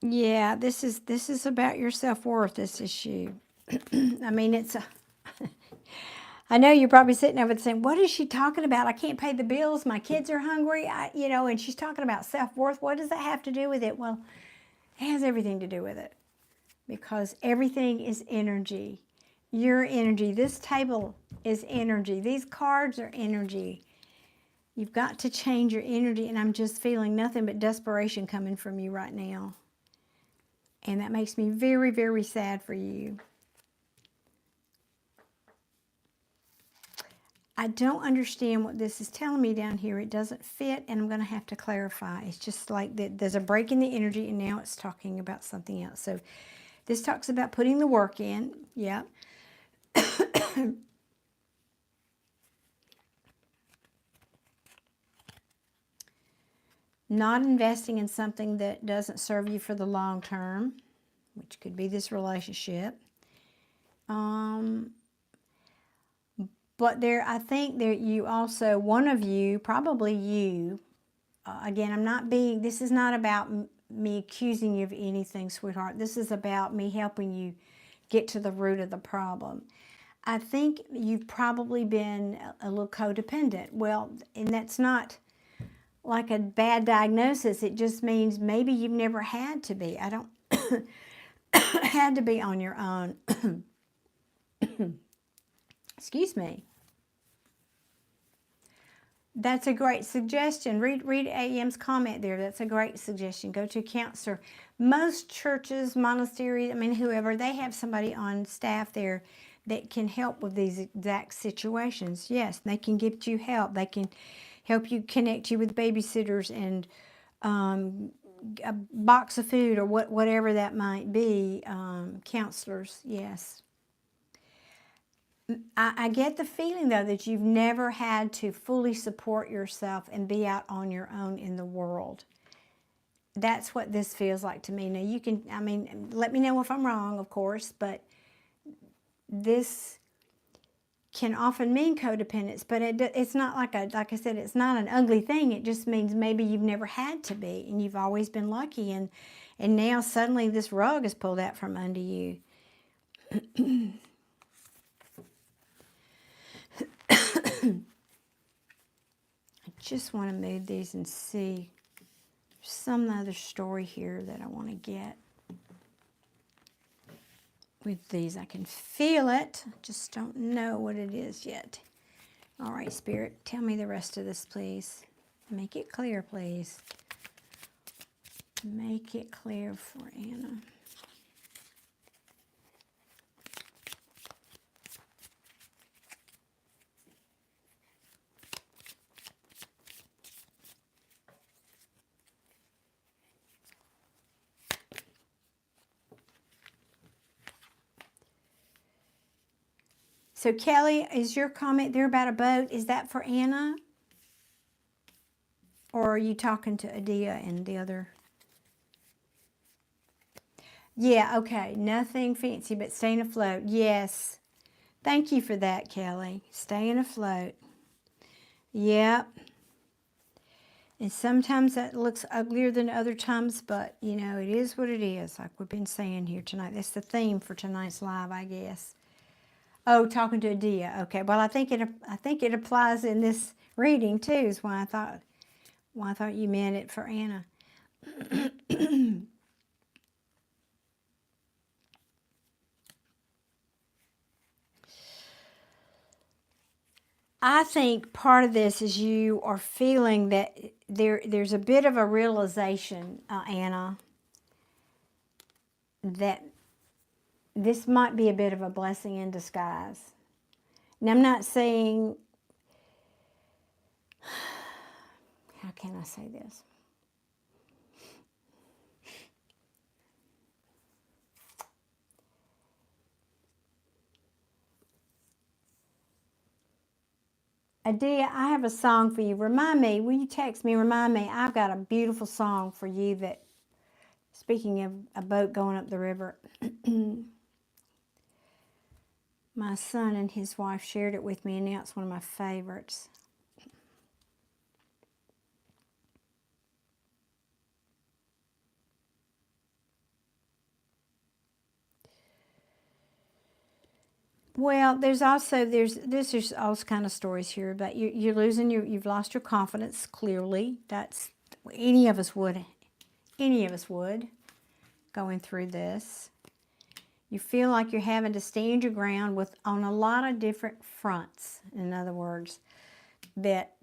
Yeah, this is about your self-worth, this issue. I mean, I know you're probably sitting over there saying, what is she talking about? I can't pay the bills. My kids are hungry. And she's talking about self-worth. What does that have to do with it? Well, it has everything to do with it, because everything is energy. Your energy. This table is energy. These cards are energy. You've got to change your energy, and I'm just feeling nothing but desperation coming from you right now. And that makes me very, very sad for you. I don't understand what this is telling me down here. It doesn't fit, and I'm going to have to clarify. It's just like that there's a break in the energy, and now it's talking about something else. So this talks about putting the work in. Yeah. Not investing in something that doesn't serve you for the long term, which could be this relationship. But I think that you also, one of you, probably you, again, this is not about me accusing you of anything, sweetheart. This is about me helping you get to the root of the problem. I think you've probably been a little codependent. Well, and that's not like a bad diagnosis. It just means maybe you've never had to be. I don't had to be on your own. Excuse me. That's a great suggestion. Read AM's comment there. That's a great suggestion. Go to a counselor. Most churches, monasteries, whoever, they have somebody on staff there that can help with these exact situations. Yes, they can get you help. They can help you, connect you with babysitters and a box of food or whatever that might be. Counselors, yes. I get the feeling, though, that you've never had to fully support yourself and be out on your own in the world. That's what this feels like to me. Now, you can, let me know if I'm wrong, of course, but this can often mean codependence, but it's not like I said, it's not an ugly thing. It just means maybe you've never had to be, and you've always been lucky, and now suddenly this rug is pulled out from under you. I just want to move these and see. There's some other story here that I want to get. With these, I can feel it. Just don't know what it is yet. All right, Spirit, tell me the rest of this, please. Make it clear, please. Make it clear for Anna. So Kelly, is your comment there about a boat, is that for Anna? Or are you talking to Adia and the other? Yeah, okay. Nothing fancy, but staying afloat. Yes. Thank you for that, Kelly. Staying afloat. Yep. And sometimes that looks uglier than other times, but, you know, it is what it is, like we've been saying here tonight. That's the theme for tonight's live, I guess. Oh, talking to Adia. Okay. Well, I think it applies in this reading too. Is why I thought you meant it for Anna. I think part of this is you are feeling that there's a bit of a realization, Anna, that this might be a bit of a blessing in disguise. And I'm not saying, how can I say this? Adia, I have a song for you. Remind me, will you text me? Remind me, I've got a beautiful song for you that, speaking of a boat going up the river, my son and his wife shared it with me, and now it's one of my favorites. Well, there's all kind of stories here about you're losing you've lost your confidence. Clearly, that's any of us would going through this. You feel like you're having to stand your ground on a lot of different fronts. In other words, that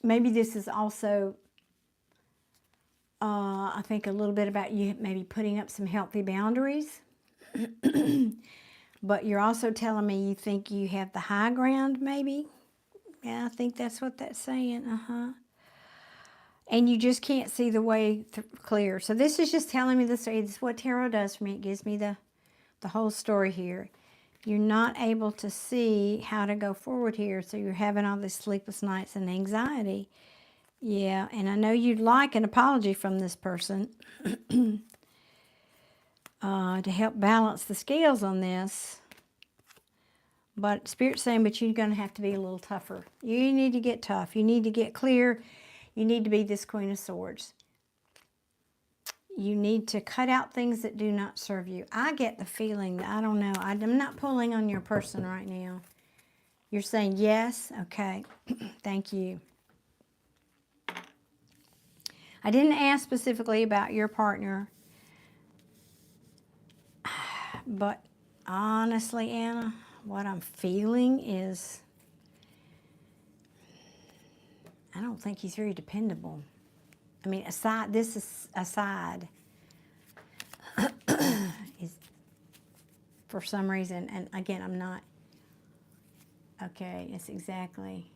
maybe this is also, I think, a little bit about you maybe putting up some healthy boundaries. But you're also telling me you think you have the high ground, maybe. Yeah, I think that's what that's saying. And you just can't see the way clear. So this is just telling me the story. This is what tarot does for me. It gives me the whole story here. You're not able to see how to go forward here, so you're having all these sleepless nights and anxiety. Yeah, and I know you'd like an apology from this person to help balance the scales on this. But Spirit's saying, but you're going to have to be a little tougher. You need to get tough. You need to get clear. You need to be this Queen of Swords. You need to cut out things that do not serve you. I get the feeling that, I don't know, I'm not pulling on your person right now. You're saying yes? Okay. Thank you. I didn't ask specifically about your partner. But honestly, Anna, what I'm feeling is, I don't think he's very dependable. I mean, this is aside, is for some reason, and again, I'm not, okay, it's exactly.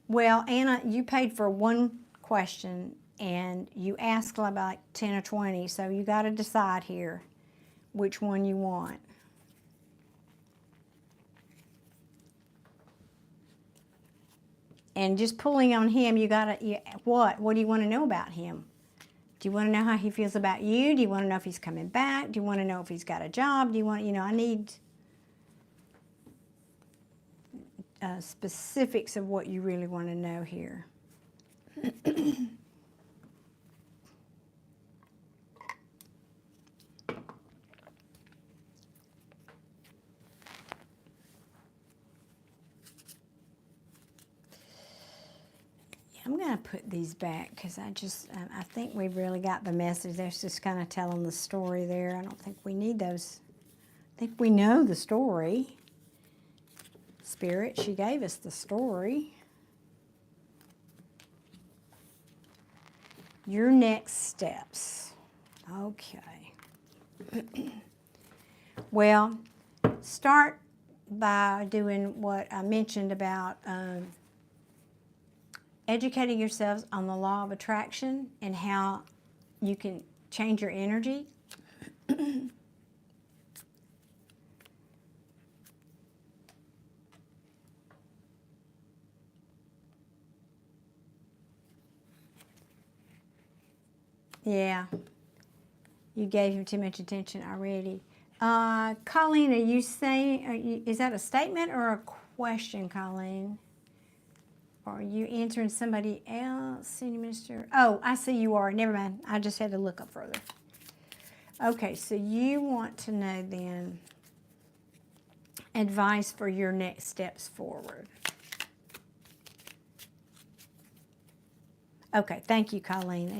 Well, Anna, you paid for one question, and you asked about 10 or 20, so you got to decide here which one you want. And just pulling on him, what do you want to know about him? Do you want to know how he feels about you? Do you want to know if he's coming back? Do you want to know if he's got a job? Do you want, I need specifics of what you really want to know here. I'm going to put these back because I think we've really got the message. That's just kind of telling the story there. I don't think we need those. I think we know the story. Spirit, she gave us the story. Your next steps. Okay. Well, start by doing what I mentioned about educating yourselves on the law of attraction and how you can change your energy. Yeah, you gave him too much attention already. Colleen, are you saying, is that a statement or a question, Colleen? Or are you answering somebody else, Senior Minister? Oh, I see you are. Never mind. I just had to look up further. Okay, so you want to know then advice for your next steps forward. Okay, thank you, Colleen.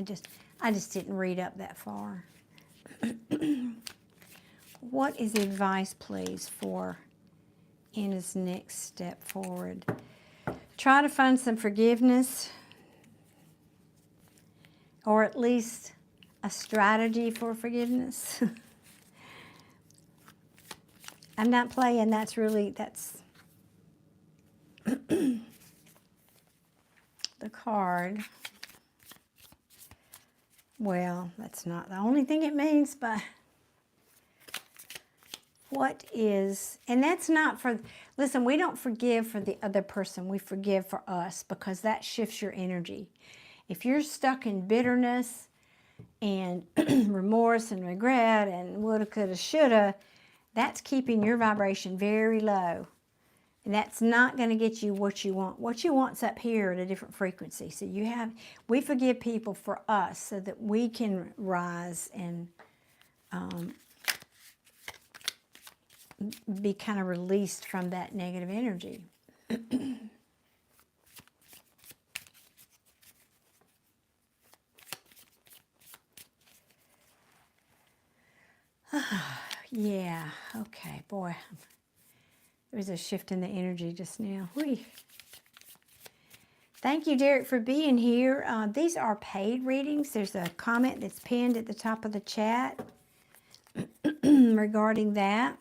I just didn't read up that far. What is advice, please, for Anna's next step forward? Try to find some forgiveness, or at least a strategy for forgiveness. I'm not playing. That's the card. Well, that's not the only thing it means, but what is, and that's not for, listen, we don't forgive for the other person. We forgive for us, because that shifts your energy. If you're stuck in bitterness and remorse and regret and woulda, coulda, shoulda, that's keeping your vibration very low. And that's not going to get you what you want. What you want's up here at a different frequency. So we forgive people for us so that we can rise and be kind of released from that negative energy. Yeah, okay, boy. There was a shift in the energy just now. Whee. Thank you, Derek, for being here. These are paid readings. There's a comment that's pinned at the top of the chat regarding that.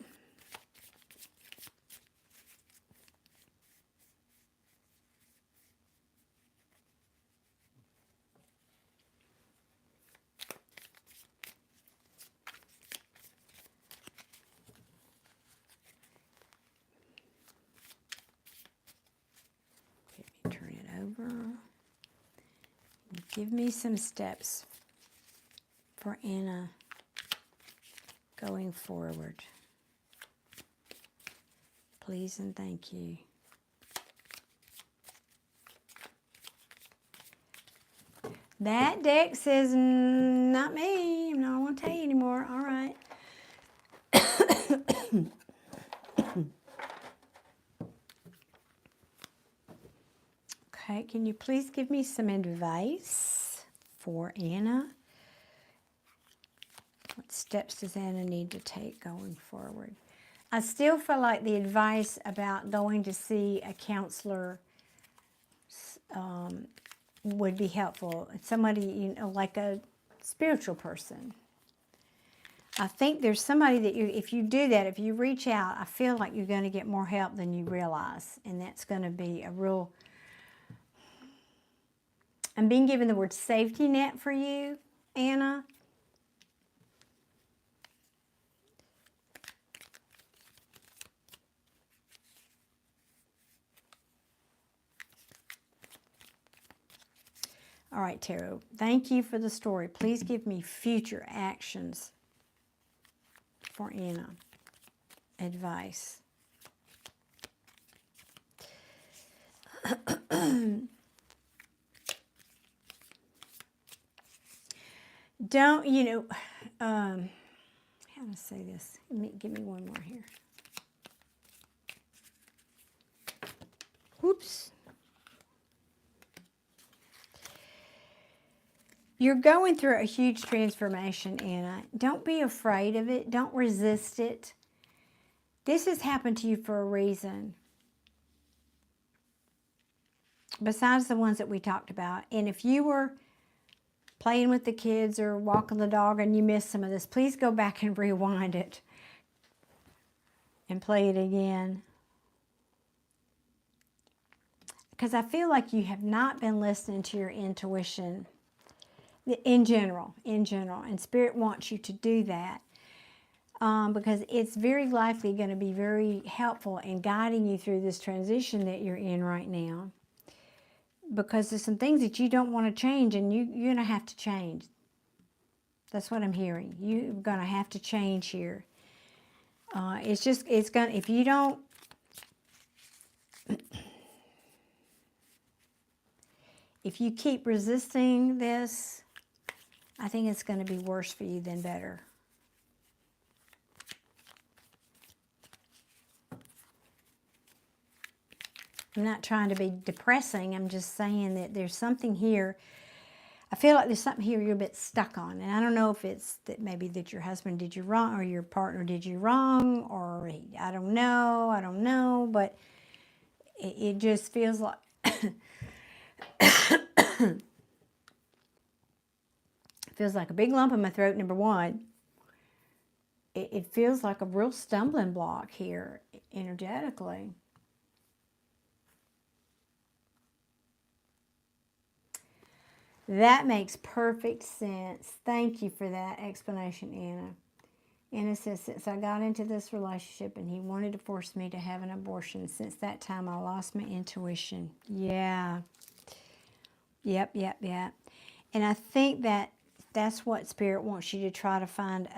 Give me some steps for Anna going forward. Please and thank you. That deck says, not me. I don't want to tell you anymore. All right. Okay, can you please give me some advice for Anna? What steps does Anna need to take going forward? I still feel like the advice about going to see a counselor would be helpful. Somebody, like a spiritual person. I think there's somebody that if you do that, if you reach out, I feel like you're going to get more help than you realize. And that's going to be a real... I'm being given the word safety net for you, Anna. All right, Tarot. Thank you for the story. Please give me future actions for Anna. Advice. Don't, how to say this? Give me one more here. Whoops. You're going through a huge transformation, Anna. Don't be afraid of it. Don't resist it. This has happened to you for a reason. Besides the ones that we talked about. And if you were playing with the kids or walking the dog and you missed some of this, please go back and rewind it and play it again. Because I feel like you have not been listening to your intuition In general. And Spirit wants you to do that because it's very likely going to be very helpful in guiding you through this transition that you're in right now. Because there's some things that you don't want to change, and you're going to have to change. That's what I'm hearing. You're going to have to change here. It's going to, if you don't, if you keep resisting this, I think it's going to be worse for you than better. I'm not trying to be depressing. I'm just saying that there's something here. I feel like there's something here you're a bit stuck on. And I don't know if it's that maybe that your husband did you wrong or your partner did you wrong or I don't know. But it just feels like feels like a big lump in my throat, number one. It feels like a real stumbling block here energetically. That makes perfect sense. Thank you for that explanation, Anna. Anna says, since I got into this relationship and he wanted to force me to have an abortion, since that time I lost my intuition. Yeah. Yep. And I think that that's what Spirit wants you to try to find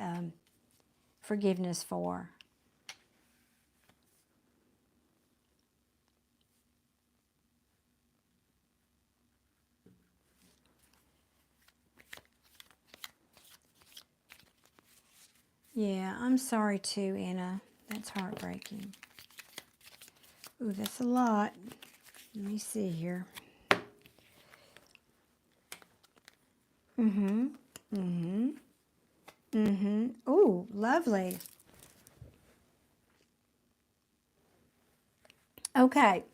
forgiveness for. Yeah, I'm sorry too, Anna. That's heartbreaking. Ooh, that's a lot. Let me see here. Ooh, lovely. Okay.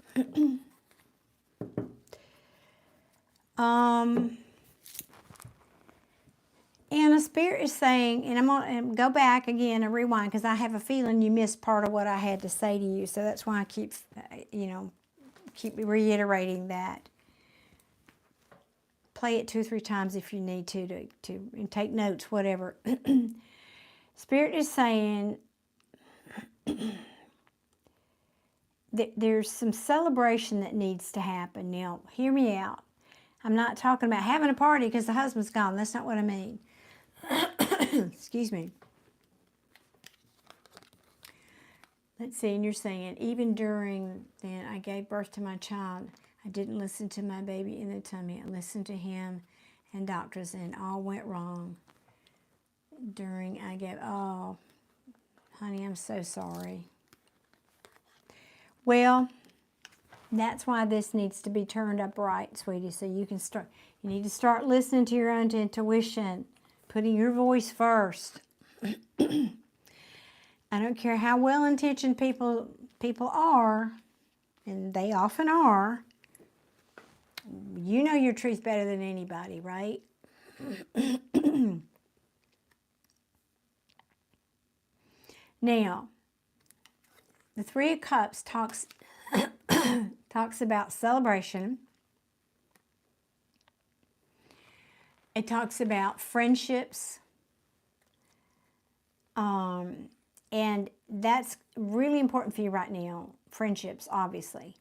And the Spirit is saying, and I'm going to go back again and rewind because I have a feeling you missed part of what I had to say to you. So that's why I keep, keep reiterating that. Play it 2 or 3 times if you need to and take notes, whatever. Spirit is saying that there's some celebration that needs to happen. Now, hear me out. I'm not talking about having a party because the husband's gone. That's not what I mean. Excuse me. Let's see, and you're saying, even during then I gave birth to my child, I didn't listen to my baby in the tummy. I listened to him and doctors, and all went wrong. During I gave, oh, honey, I'm so sorry. Well, that's why this needs to be turned up right, sweetie, so you can start, you need to start listening to your own intuition, putting your voice first. I don't care how well-intentioned people are, and they often are. You know your truth better than anybody, right? Now, the Three of Cups talks about celebration. It talks about friendships. And that's really important for you right now. Friendships, obviously.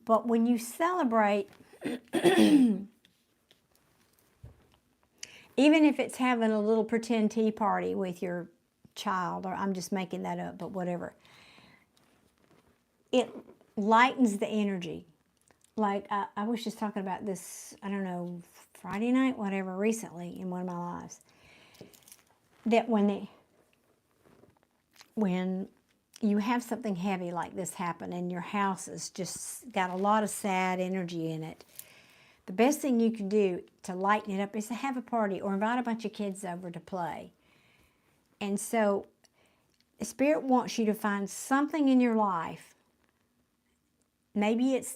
But when you celebrate, even if it's having a little pretend tea party with your child, or I'm just making that up, but whatever, it lightens the energy. Like, I was just talking about this, I don't know, Friday night, whatever, recently in one of my lives. That when you have something heavy like this happen and your house has just got a lot of sad energy in it, the best thing you can do to lighten it up is to have a party or invite a bunch of kids over to play. And so Spirit wants you to find something in your life. Maybe it's,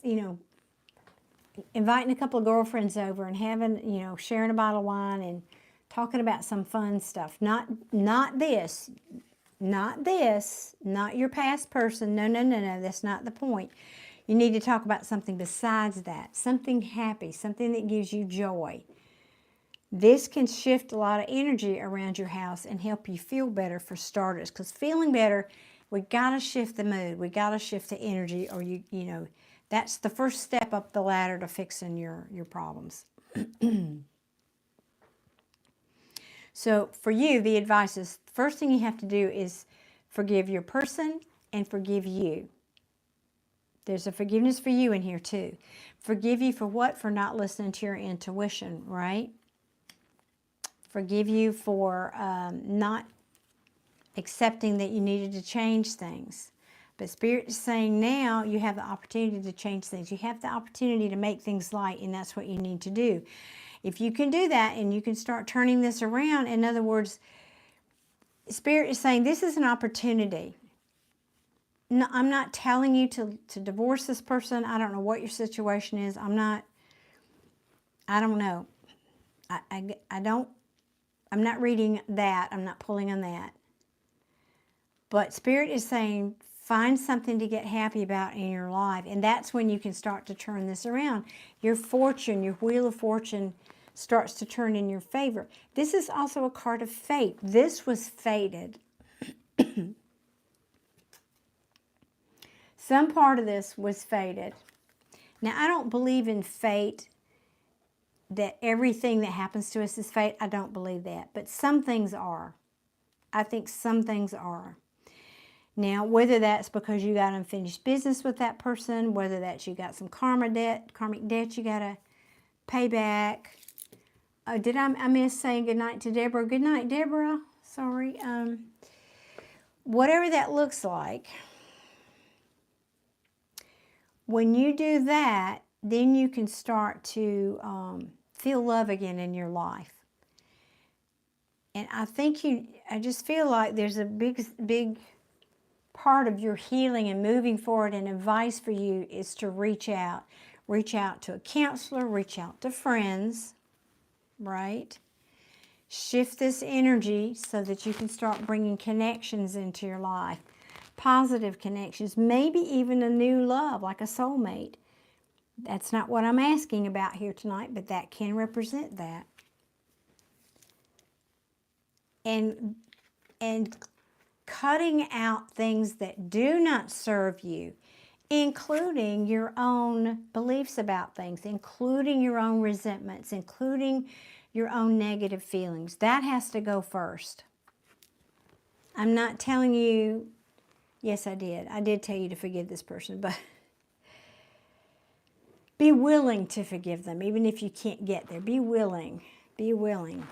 inviting a couple of girlfriends over and having, sharing a bottle of wine and talking about some fun stuff. Not this, not your past person. No, that's not the point. You need to talk about something besides that, something happy, something that gives you joy. This can shift a lot of energy around your house and help you feel better for starters. Because feeling better, we got to shift the mood. We got to shift the energy, or you know, that's the first step up the ladder to fixing your problems. So for you, the advice is, first thing you have to do is forgive your person and forgive you. There's a forgiveness for you in here too. Forgive you for what? For not listening to your intuition, right? Forgive you for not accepting that you needed to change things. But Spirit is saying now you have the opportunity to change things. You have the opportunity to make things light, and that's what you need to do. If you can do that and you can start turning this around, in other words, Spirit is saying this is an opportunity. No, I'm not telling you to divorce this person. I don't know what your situation is. I don't know. I'm not reading that. I'm not pulling on that. But Spirit is saying find something to get happy about in your life. And that's when you can start to turn this around. Your fortune, your wheel of fortune starts to turn in your favor. This is also a card of fate. This was fated. Some part of this was fated. Now, I don't believe in fate, that everything that happens to us is fate. I don't believe that. But some things are. I think some things are. Now, whether that's because you got unfinished business with that person, whether that's you got some karmic debt you got to pay back. Did I miss saying goodnight to Deborah? Good night, Deborah. Sorry. Whatever that looks like. When you do that, then you can start to feel love again in your life. And I just feel like there's a big part of your healing and moving forward, and advice for you is to reach out. Reach out to a counselor, reach out to friends, right? Shift this energy so that you can start bringing connections into your life. Positive connections, maybe even a new love, like a soulmate. That's not what I'm asking about here tonight, but that can represent that. And cutting out things that do not serve you, including your own beliefs about things, including your own resentments, including your own negative feelings. That has to go first. I'm not telling you, yes, I did. I did tell you to forgive this person, but be willing to forgive them, even if you can't get there. Be willing. Be willing.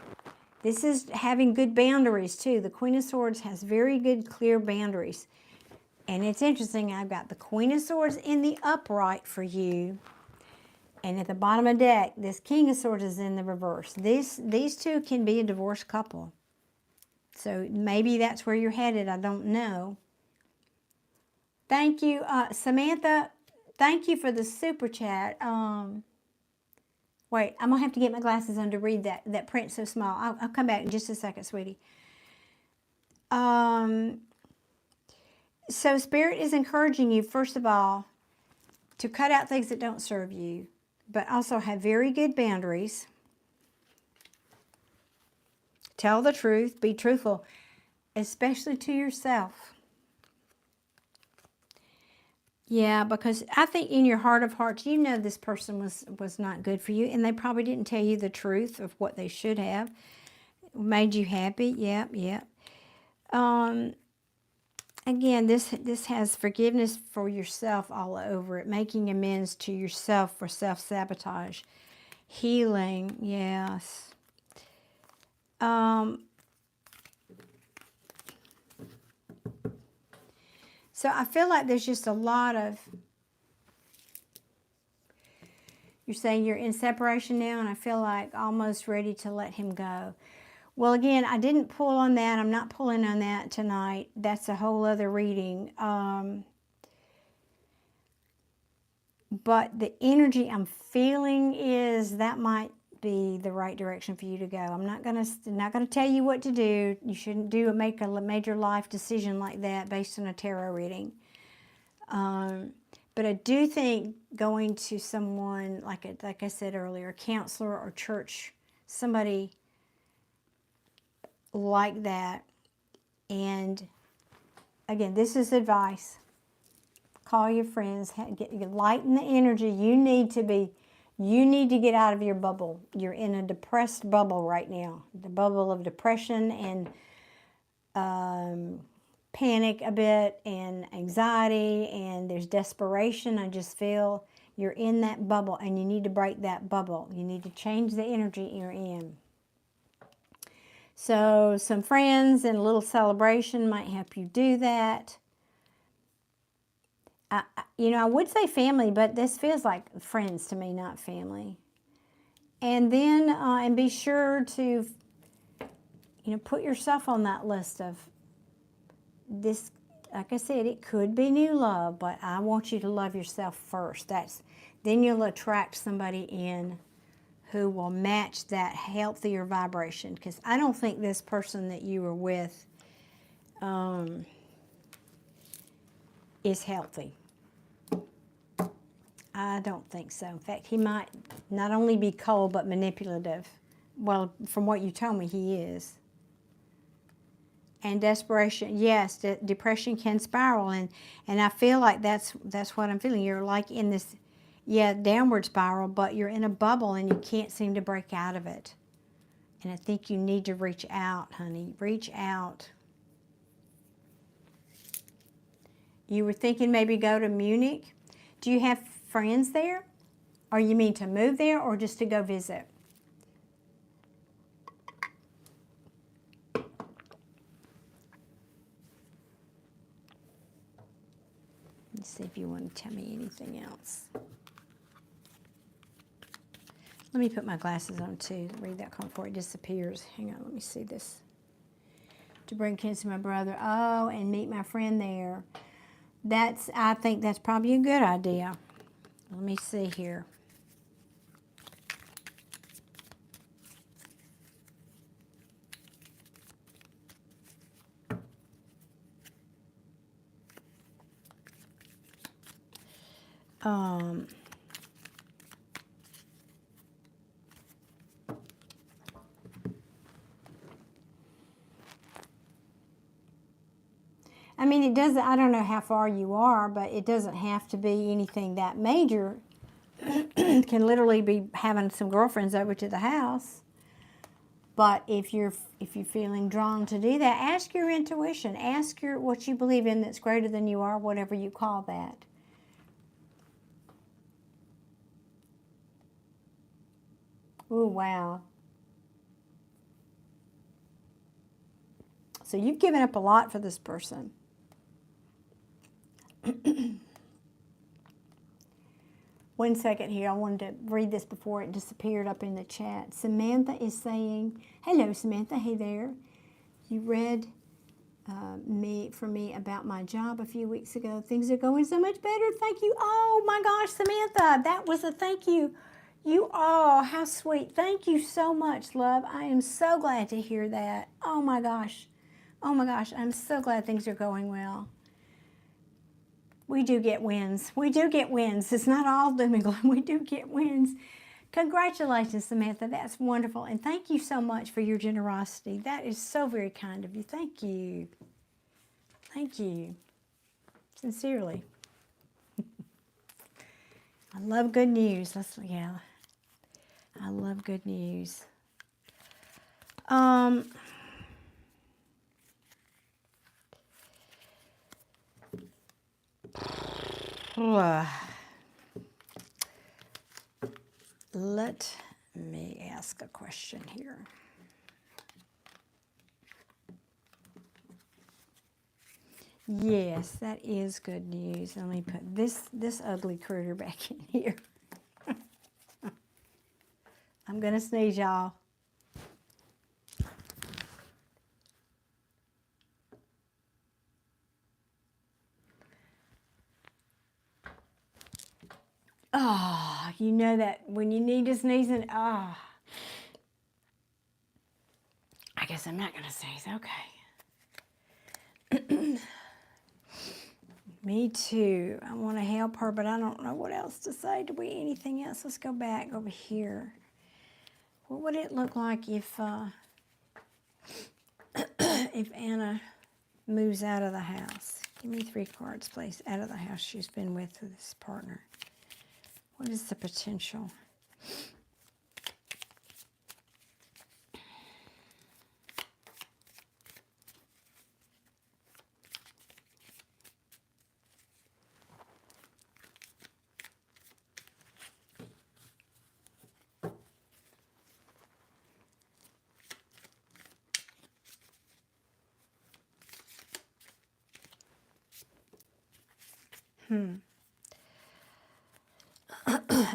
This is having good boundaries, too. The Queen of Swords has very good, clear boundaries. And it's interesting, I've got the Queen of Swords in the upright for you. And at the bottom of the deck, this King of Swords is in the reverse. These two can be a divorced couple. So maybe that's where you're headed. I don't know. Thank you, Samantha. Thank you for the super chat. Wait, I'm going to have to get my glasses on to read that print so small. I'll come back in just a second, sweetie. So Spirit is encouraging you, first of all, to cut out things that don't serve you, but also have very good boundaries. Tell the truth. Be truthful, especially to yourself. Yeah, because I think in your heart of hearts, you know this person was not good for you, and they probably didn't tell you the truth of what they should have. Made you happy. Yep. Again, this has forgiveness for yourself all over it, making amends to yourself for self-sabotage. Healing, yes. So I feel like there's just a lot of, you're saying you're in separation now, and I feel like almost ready to let him go. Well, again, I didn't pull on that. I'm not pulling on that tonight. That's a whole other reading. But the energy I'm feeling is that might be the right direction for you to go. I'm not gonna tell you what to do. You shouldn't make a major life decision like that based on a tarot reading. But I do think going to someone, like I said earlier, a counselor or church, somebody like that. And again, this is advice. Call your friends, lighten the energy. You need to get out of your bubble. You're in a depressed bubble right now. The bubble of depression and panic a bit and anxiety, and there's desperation. I just feel you're in that bubble, and you need to break that bubble. You need to change the energy you're in. So some friends and a little celebration might help you do that. I would say family, but this feels like friends to me, not family. And then, and be sure to, put yourself on that list of this. Like I said, it could be new love, but I want you to love yourself first. Then you'll attract somebody in who will match that healthier vibration. Because I don't think this person that you were with is healthy. I don't think so. In fact, he might not only be cold, but manipulative. Well, from what you told me, he is. And desperation, yes, depression can spiral. And I feel like that's what I'm feeling. You're like in this, downward spiral, but you're in a bubble and you can't seem to break out of it. And I think you need to reach out, honey. Reach out. You were thinking maybe go to Munich. Do you have friends there? Or you mean to move there or just to go visit? Let's see if you want to tell me anything else. Let me put my glasses on too. Read that card before it disappears. Hang on, let me see this. To bring kids to my brother. Oh, and meet my friend there. I think that's probably a good idea. Let me see here. I mean, it doesn't, I don't know how far you are, but it doesn't have to be anything that major. Can literally be having some girlfriends over to the house. But if you're feeling drawn to do that, ask your intuition. Ask what you believe in that's greater than you are, whatever you call that. Ooh, wow. So you've given up a lot for this person. One second here. I wanted to read this before it disappeared up in the chat. Samantha is saying, hello, Samantha. Hey there. You read for me about my job a few weeks ago. Things are going so much better. Thank you. Oh, my gosh, Samantha. That was a thank you. How sweet. Thank you so much, love. I am so glad to hear that. Oh, my gosh. Oh, my gosh. I'm so glad things are going well. We do get wins. We do get wins. It's not all doom and gloom. We do get wins. Congratulations, Samantha. That's wonderful. And thank you so much for your generosity. That is so very kind of you. Thank you. Thank you. Sincerely. I love good news. I love good news. Let me ask a question here. Yes, that is good news. Let me put this ugly critter back in here. I'm going to sneeze, y'all. Oh, you know that when you need to sneeze and I guess I'm not going to sneeze. Okay. Me too. I want to help her, but I don't know what else to say. Do we anything else? Let's go back over here. What would it look like if if Anna moves out of the house? Give me 3 cards, please. Out of the house she's been with this partner. What is the potential?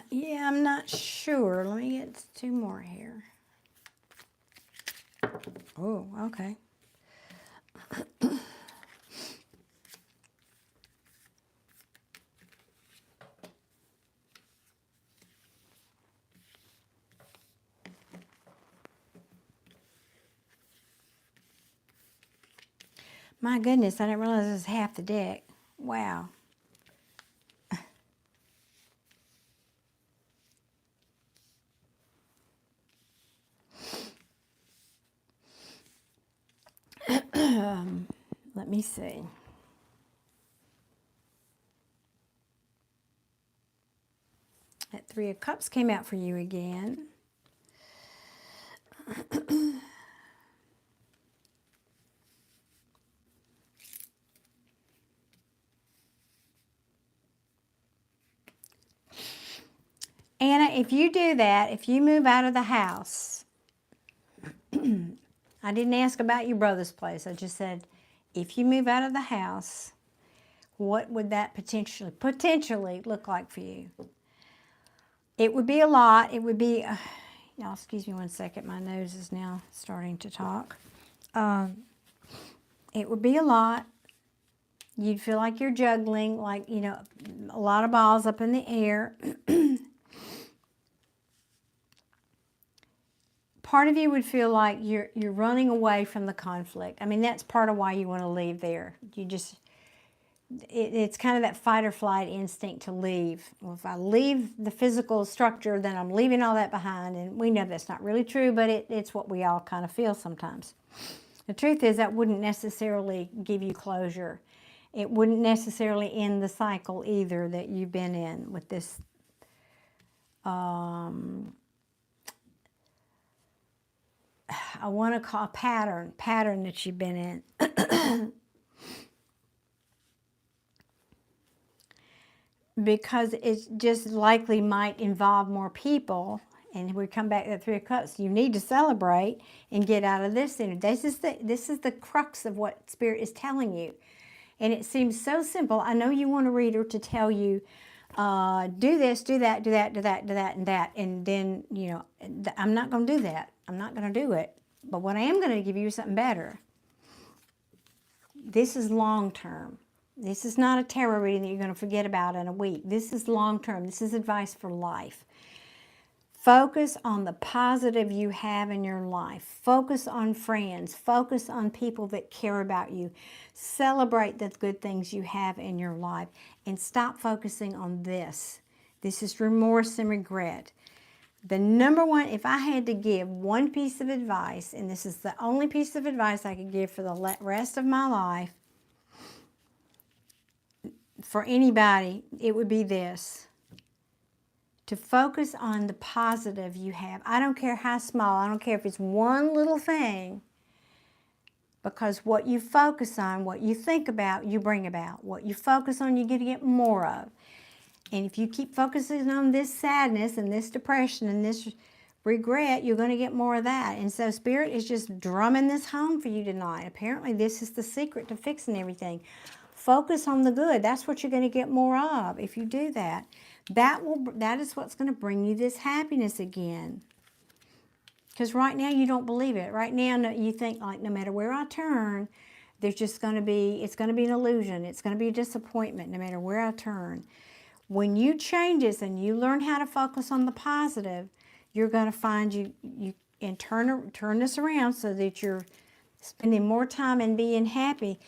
Yeah, I'm not sure. Let me get 2 more here. Oh, okay. My goodness, I didn't realize it was half the deck. Wow. Let me see. That 3 of Cups came out for you again. Anna, if you do that, if you move out of the house, I didn't ask about your brother's place. I just said, if you move out of the house, what would that potentially look like for you? It would be a lot. It would be, y'all excuse me one second. My nose is now starting to talk. It would be a lot. You'd feel like you're juggling, like, you know, a lot of balls up in the air. Part of you would feel like you're running away from the conflict. I mean, that's part of why you want to leave there. You just, it's kind of that fight or flight instinct to leave. Well, if I leave the physical structure, then I'm leaving all that behind. And we know that's not really true, but it's what we all kind of feel sometimes. The truth is that wouldn't necessarily give you closure. It wouldn't necessarily end the cycle either that you've been in with this I want to call a pattern that you've been in. Because it just likely might involve more people. And we come back to the 3 of Cups. You need to celebrate and get out of this. And this is the crux of what Spirit is telling you. And it seems so simple. I know you want a reader to tell you, do this, do that, do that, do that, do that, and that. And then, you know, I'm not going to do that. I'm not going to do it. But what I am going to give you is something better. This is long term. This is not a tarot reading that you're going to forget about in a week. This is long term. This is advice for life. Focus on the positive you have in your life. Focus on friends. Focus on people that care about you. Celebrate the good things you have in your life. And stop focusing on this. This is remorse and regret. The number one, if I had to give one piece of advice, and this is the only piece of advice I could give for the rest of my life, for anybody, it would be this. To focus on the positive you have. I don't care how small. I don't care if it's one little thing. Because what you focus on, what you think about, you bring about. What you focus on, you're going to get more of. And if you keep focusing on this sadness and this depression and this regret, you're going to get more of that. And so Spirit is just drumming this home for you tonight. Apparently this is the secret to fixing everything. Focus on the good. That's what you're going to get more of if you do that. That is what's going to bring you this happiness again. Because right now you don't believe it. Right now you think like no matter where I turn, there's just going to be, it's going to be an illusion. It's going to be a disappointment no matter where I turn. When you change this and you learn how to focus on the positive, you're going to find you and turn this around so that you're spending more time and being happy.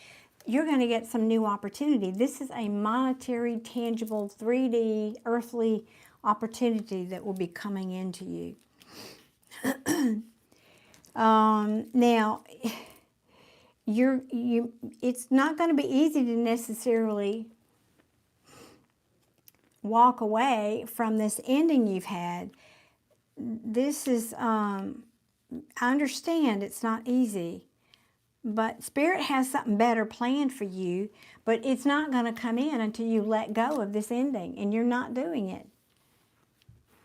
You're going to get some new opportunity. This is a monetary, tangible, 3D, earthly opportunity that will be coming into you. Now, it's not going to be easy to necessarily walk away from this ending you've had. This is, I understand it's not easy, but Spirit has something better planned for you, but it's not going to come in until you let go of this ending, and you're not doing it.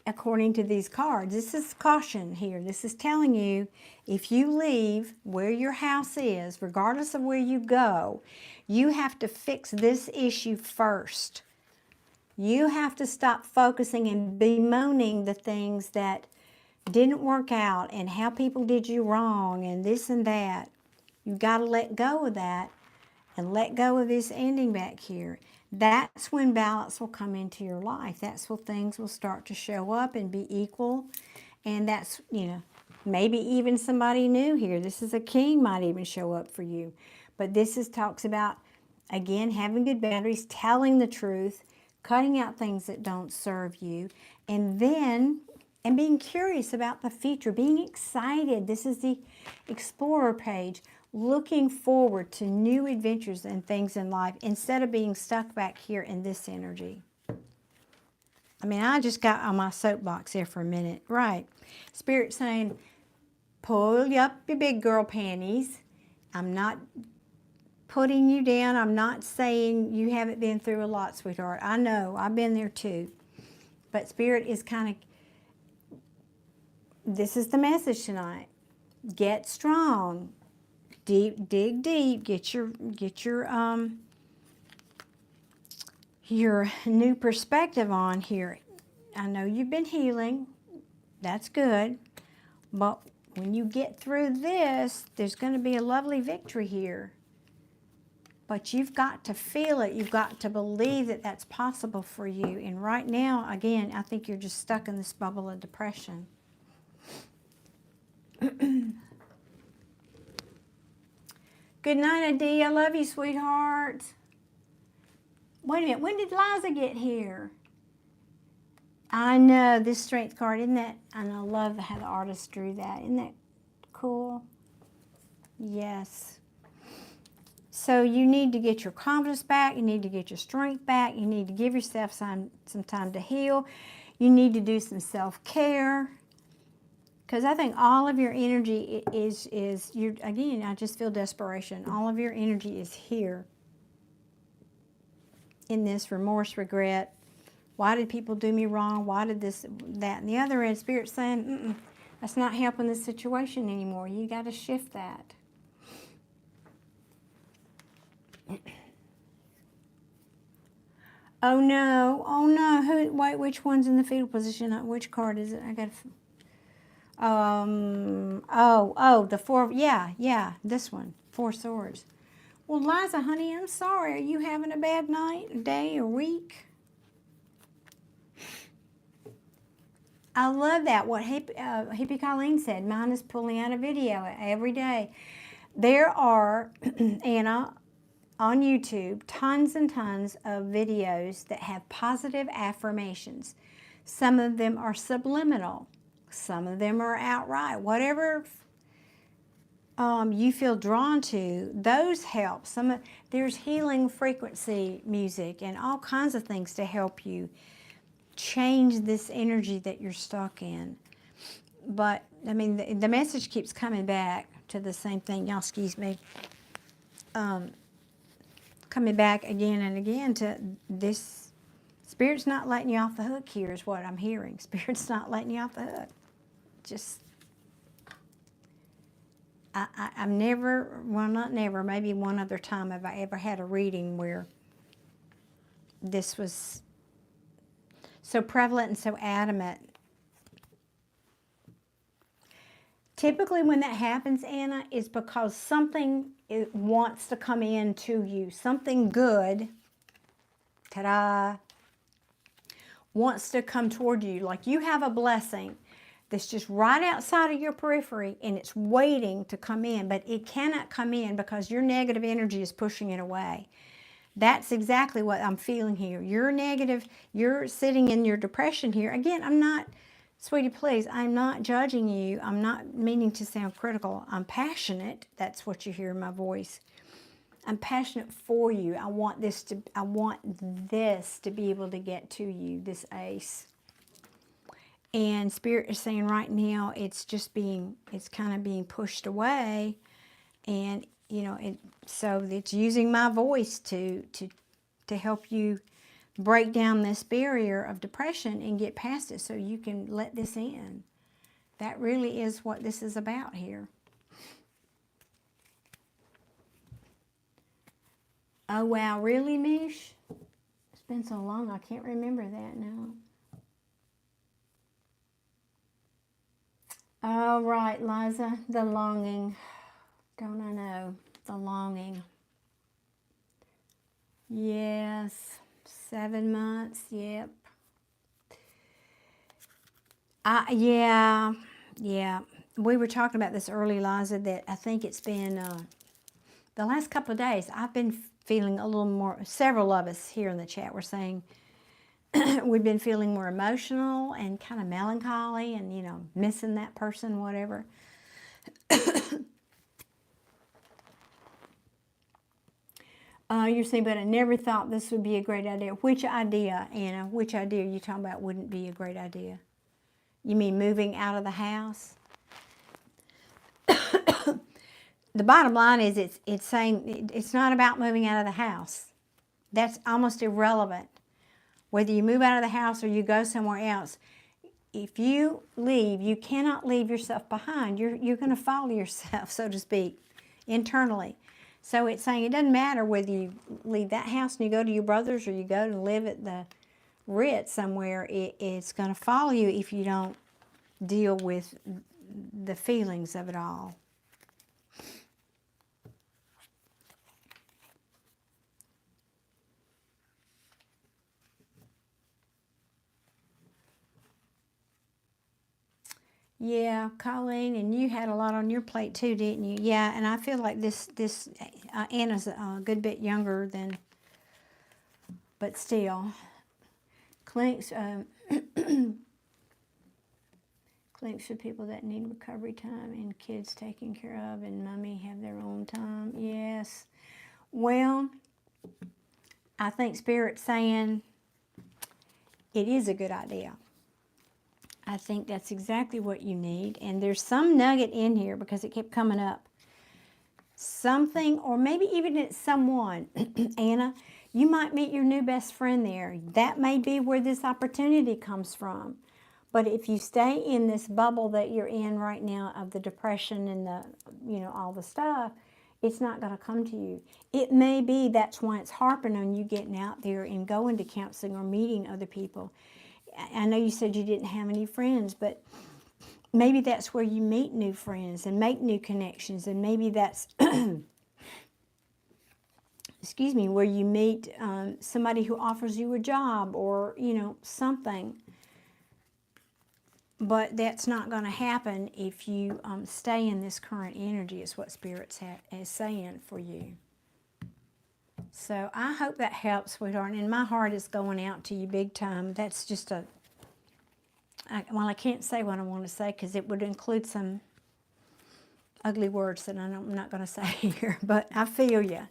According to these cards, this is caution here. This is telling you, if you leave where your house is, regardless of where you go, you have to fix this issue first. You have to stop focusing and bemoaning the things that didn't work out and how people did you wrong and this and that. You've got to let go of that and let go of this ending back here. That's when balance will come into your life. That's when things will start to show up and be equal. And that's, maybe even somebody new here. This is a king might even show up for you. But this talks about, again, having good boundaries, telling the truth, cutting out things that don't serve you, and being curious about the future, being excited. This is the Explorer page. Looking forward to new adventures and things in life instead of being stuck back here in this energy. I mean, I just got on my soapbox here for a minute. Right. Spirit saying, pull up your big girl panties. I'm not putting you down. I'm not saying you haven't been through a lot, sweetheart. I know. I've been there too. But Spirit is kind of, this is the message tonight. Get strong. Dig deep, get your new perspective on here. I know you've been healing, that's good, but when you get through this, there's going to be a lovely victory here. But you've got to feel it, you've got to believe that that's possible for you. And right now, again, I think you're just stuck in this bubble of depression. Good night, Adi. I love you, sweetheart. Wait a minute. When did Liza get here? I know. This strength card, isn't that? And I love how the artist drew that. Isn't that cool? Yes. So you need to get your confidence back. You need to get your strength back. You need to give yourself some time to heal. You need to do some self-care. Because I think all of your energy is again, I just feel desperation. All of your energy is here in this remorse, regret. Why did people do me wrong? Why did this, that, and the other end? Spirit's saying, that's not helping this situation anymore. You got to shift that. Oh no, oh no. Wait, which one's in the fetal position? Which card is it? I got to... the four, yeah, this one, 4 swords. Well, Liza, honey, I'm sorry. Are you having a bad night, day, or week? I love that, what Hippie Colleen said. Mine is pulling out a video every day. There are, Anna, on YouTube, tons and tons of videos that have positive affirmations. Some of them are subliminal. Some of them are outright. Whatever you feel drawn to, those help. There's healing frequency music and all kinds of things to help you change this energy that you're stuck in. But, I mean, the message keeps coming back to the same thing. Y'all, excuse me. Coming back again and again to this. Spirit's not letting you off the hook here is what I'm hearing. Spirit's not letting you off the hook. Just, I've never, well, not never, maybe one other time have I ever had a reading where this was so prevalent and so adamant. Typically when that happens, Anna, is because something wants to come in to you. Something good, ta-da, wants to come toward you. Like you have a blessing that's just right outside of your periphery and it's waiting to come in, but it cannot come in because your negative energy is pushing it away. That's exactly what I'm feeling here. You're negative, you're sitting in your depression here. Again, I'm not Sweetie, please, I'm not judging you. I'm not meaning to sound critical. I'm passionate. That's what you hear in my voice. I'm passionate for you. I want this to be able to get to you, this ace. And Spirit is saying right now it's kind of being pushed away. And, you know, so it's using my voice to help you break down this barrier of depression and get past it so you can let this in. That really is what this is about here. Oh, wow. Really, Mish? It's been so long, I can't remember that now. All right, Liza, the longing. Don't I know? The longing. Yes. 7 months, yep. Yeah. We were talking about this early, Liza, that I think it's been the last couple of days, I've been feeling a little more, several of us here in the chat were saying we've been feeling more emotional and kind of melancholy and, you know, missing that person, whatever. You're saying, but I never thought this would be a great idea. Which idea, Anna? Which idea are you talking about wouldn't be a great idea? You mean moving out of the house? The bottom line is it's saying it's not about moving out of the house. That's almost irrelevant. Whether you move out of the house or you go somewhere else, if you leave, you cannot leave yourself behind. You're going to follow yourself, so to speak, internally. So it's saying it doesn't matter whether you leave that house and you go to your brother's or you go and live at the Ritz somewhere. It's going to follow you if you don't deal with the feelings of it all. Yeah, Colleen, and you had a lot on your plate too, didn't you? Yeah, and I feel like this Anna's a good bit younger than, but still. Clinics, clinics for people that need recovery time and kids taken care of and mommy have their own time. Yes. Well, I think Spirit's saying it is a good idea. I think that's exactly what you need. And there's some nugget in here because it kept coming up. Something, or maybe even it's someone, Anna, you might meet your new best friend there. That may be where this opportunity comes from. But if you stay in this bubble that you're in right now of the depression and the, you know, all the stuff, it's not going to come to you. It may be that's why it's harping on you getting out there and going to counseling or meeting other people. I know you said you didn't have any friends, but maybe that's where you meet new friends and make new connections. And maybe that's, excuse me, where you meet somebody who offers you a job or, you know, something. But that's not going to happen if you stay in this current energy, is what Spirit's is saying for you. So I hope that helps, sweetheart. And my heart is going out to you big time. That's just well, I can't say what I want to say because it would include some ugly words that I'm not going to say here. But I feel you.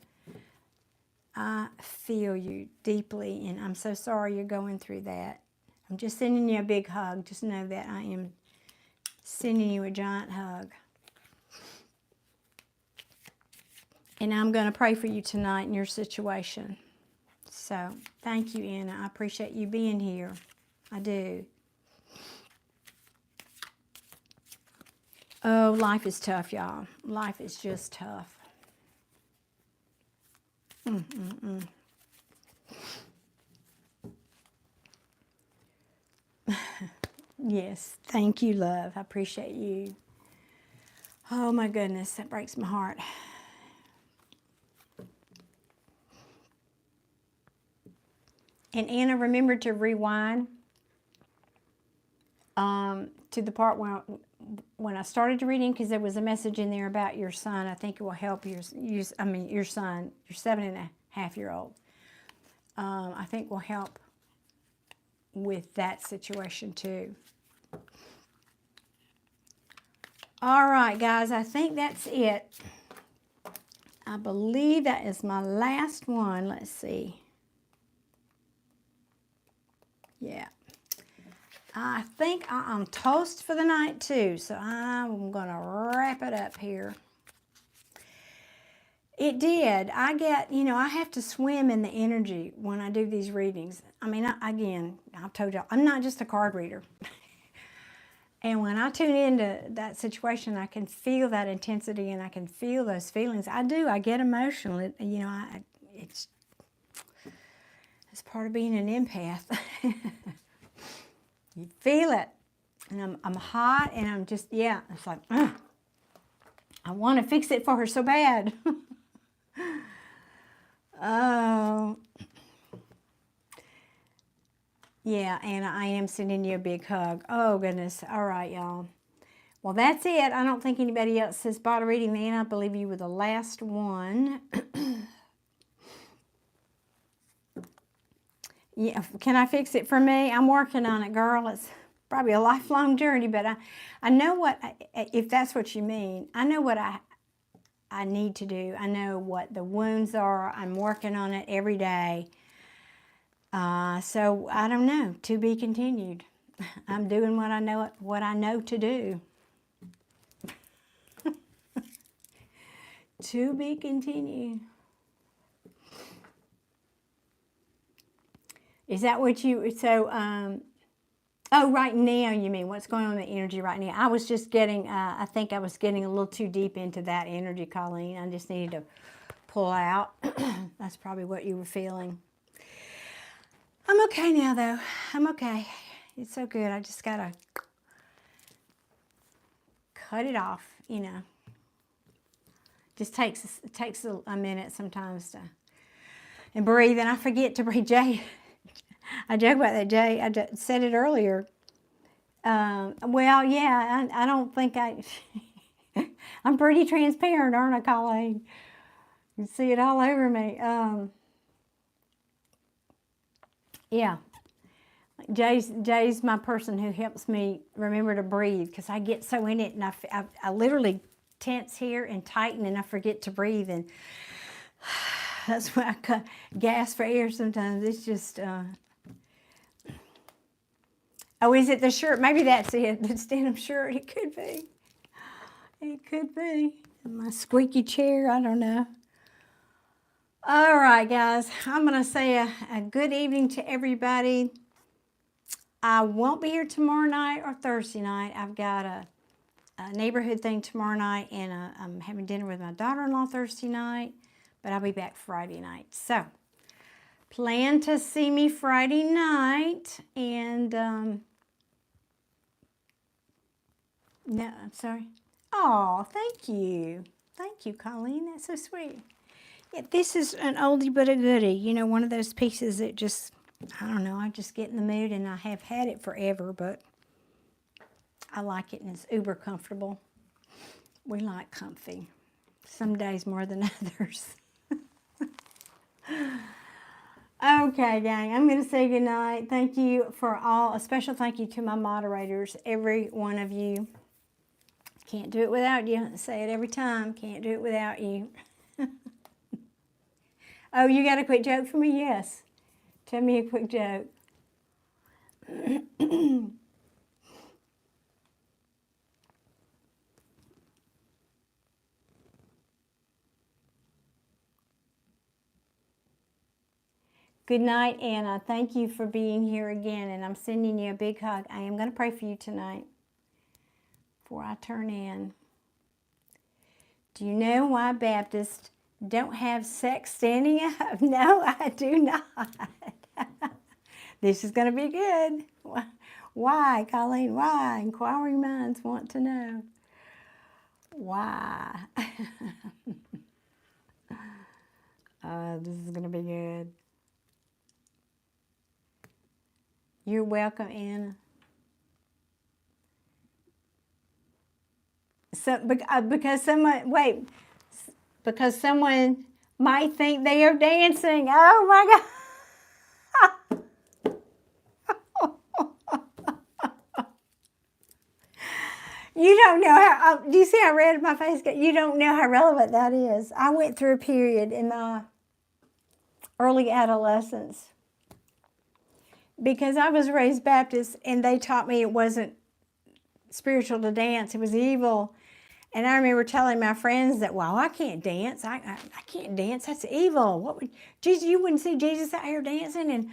I feel you deeply, and I'm so sorry you're going through that. I'm just sending you a big hug. Just know that I am sending you a giant hug. And I'm going to pray for you tonight in your situation. So, thank you, Anna. I appreciate you being here. I do. Oh, life is tough, y'all. Life is just tough. Yes, thank you, love. I appreciate you. Oh, my goodness, that breaks my heart. And Anna, remember to rewind to the part when I started to reading, because there was a message in there about your son. I think it will help your son, your 7.5-year-old. I think will help with that situation too. All right, guys, I think that's it. I believe that is my last one. Let's see. Yeah. I think I'm toast for the night too, so I'm going to wrap it up here. It did. I get, I have to swim in the energy when I do these readings. I mean, again, I've told y'all, I'm not just a card reader. And when I tune into that situation, I can feel that intensity and I can feel those feelings. I do. I get emotional. It's part of being an empath. You feel it. And I'm hot and I'm just, it's like, I want to fix it for her so bad. Oh. Yeah, Anna, I am sending you a big hug. Oh, goodness. All right, y'all. Well, that's it. I don't think anybody else has bought a reading. Anna, I believe you were the last one. Yeah, can I fix it for me? I'm working on it, girl. It's probably a lifelong journey, but I know what, if that's what you mean, I know what I need to do. I know what the wounds are. I'm working on it every day. So I don't know. To be continued. I'm doing what I know to do. To be continued. Is that what you? So oh, right now you mean what's going on in the energy right now? I was just getting. I think I was getting a little too deep into that energy, Colleen. I just needed to pull out. That's probably what you were feeling. I'm okay now, though. I'm okay. It's so good. I just got to cut it off, Just takes a minute sometimes to and breathe, and I forget to breathe. Jay, I joke about that, Jay. I said it earlier. Well, yeah, I don't think I'm pretty transparent, aren't I, Colleen? You see it all over me. Yeah. Jay's my person who helps me remember to breathe because I get so in it and I literally tense here and tighten and I forget to breathe, and that's why I gasp for air sometimes. It's just, oh, is it the shirt? Maybe that's it, the denim shirt. It could be. It could be. My squeaky chair, I don't know. All right, guys, I'm going to say a good evening to everybody. I won't be here tomorrow night or Thursday night. I've got a neighborhood thing tomorrow night, and I'm having dinner with my daughter-in-law Thursday night, but I'll be back Friday night. So, plan to see me Friday night, and, no, I'm sorry. Oh, thank you. Thank you, Colleen. That's so sweet. Yeah, this is an oldie but a goodie. One of those pieces that just, I don't know, I just get in the mood, and I have had it forever, but I like it, and it's uber comfortable. We like comfy. Some days more than others. Okay, gang, I'm going to say goodnight. Thank you for all. A special thank you to my moderators, every one of you. Can't do it without you. I say it every time. Can't do it without you. Oh, you got a quick joke for me? Yes. Tell me a quick joke. Good night, Anna. Thank you for being here again, and I'm sending you a big hug. I am going to pray for you tonight before I turn in. Do you know why Baptists don't have sex standing up? No, I do not. This is going to be good. Why, Colleen? Why? Inquiring minds want to know. Why? This is going to be good. You're welcome, Anna. So, because someone might think they are dancing. Oh my God. You don't know how, do you see how red my face got? You don't know how relevant that is. I went through a period in my early adolescence because I was raised Baptist and they taught me it wasn't spiritual to dance, it was evil. And I remember telling my friends that, well, I can't dance. I can't dance. That's evil. What would Jesus? You wouldn't see Jesus out here dancing. And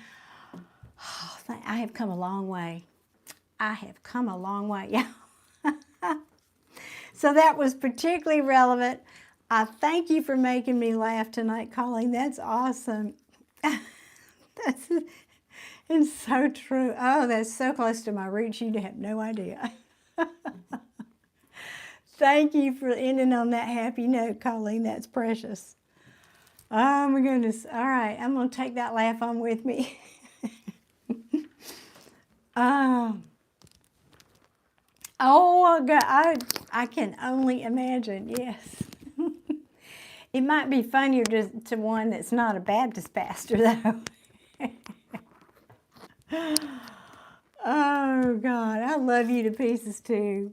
oh, I have come a long way. I have come a long way. Yeah. So that was particularly relevant. I thank you for making me laugh tonight, Colleen. That's awesome. It's so true. Oh, that's so close to my roots. You have no idea. Thank you for ending on that happy note, Colleen. That's precious. Oh, my goodness. All right. I'm going to take that laugh on with me. Oh, God. I can only imagine. Yes. It might be funnier to one that's not a Baptist pastor, though. Oh, God. I love you to pieces, too.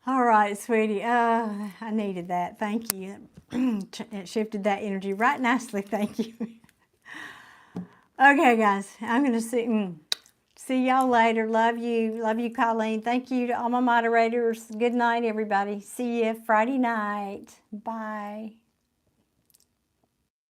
All right, sweetie. I needed that. Thank you. It shifted that energy right nicely. Thank you. Okay, guys. I'm going to see y'all later. Love you. Love you, Colleen. Thank you to all my moderators. Good night, everybody. See you Friday night. Bye.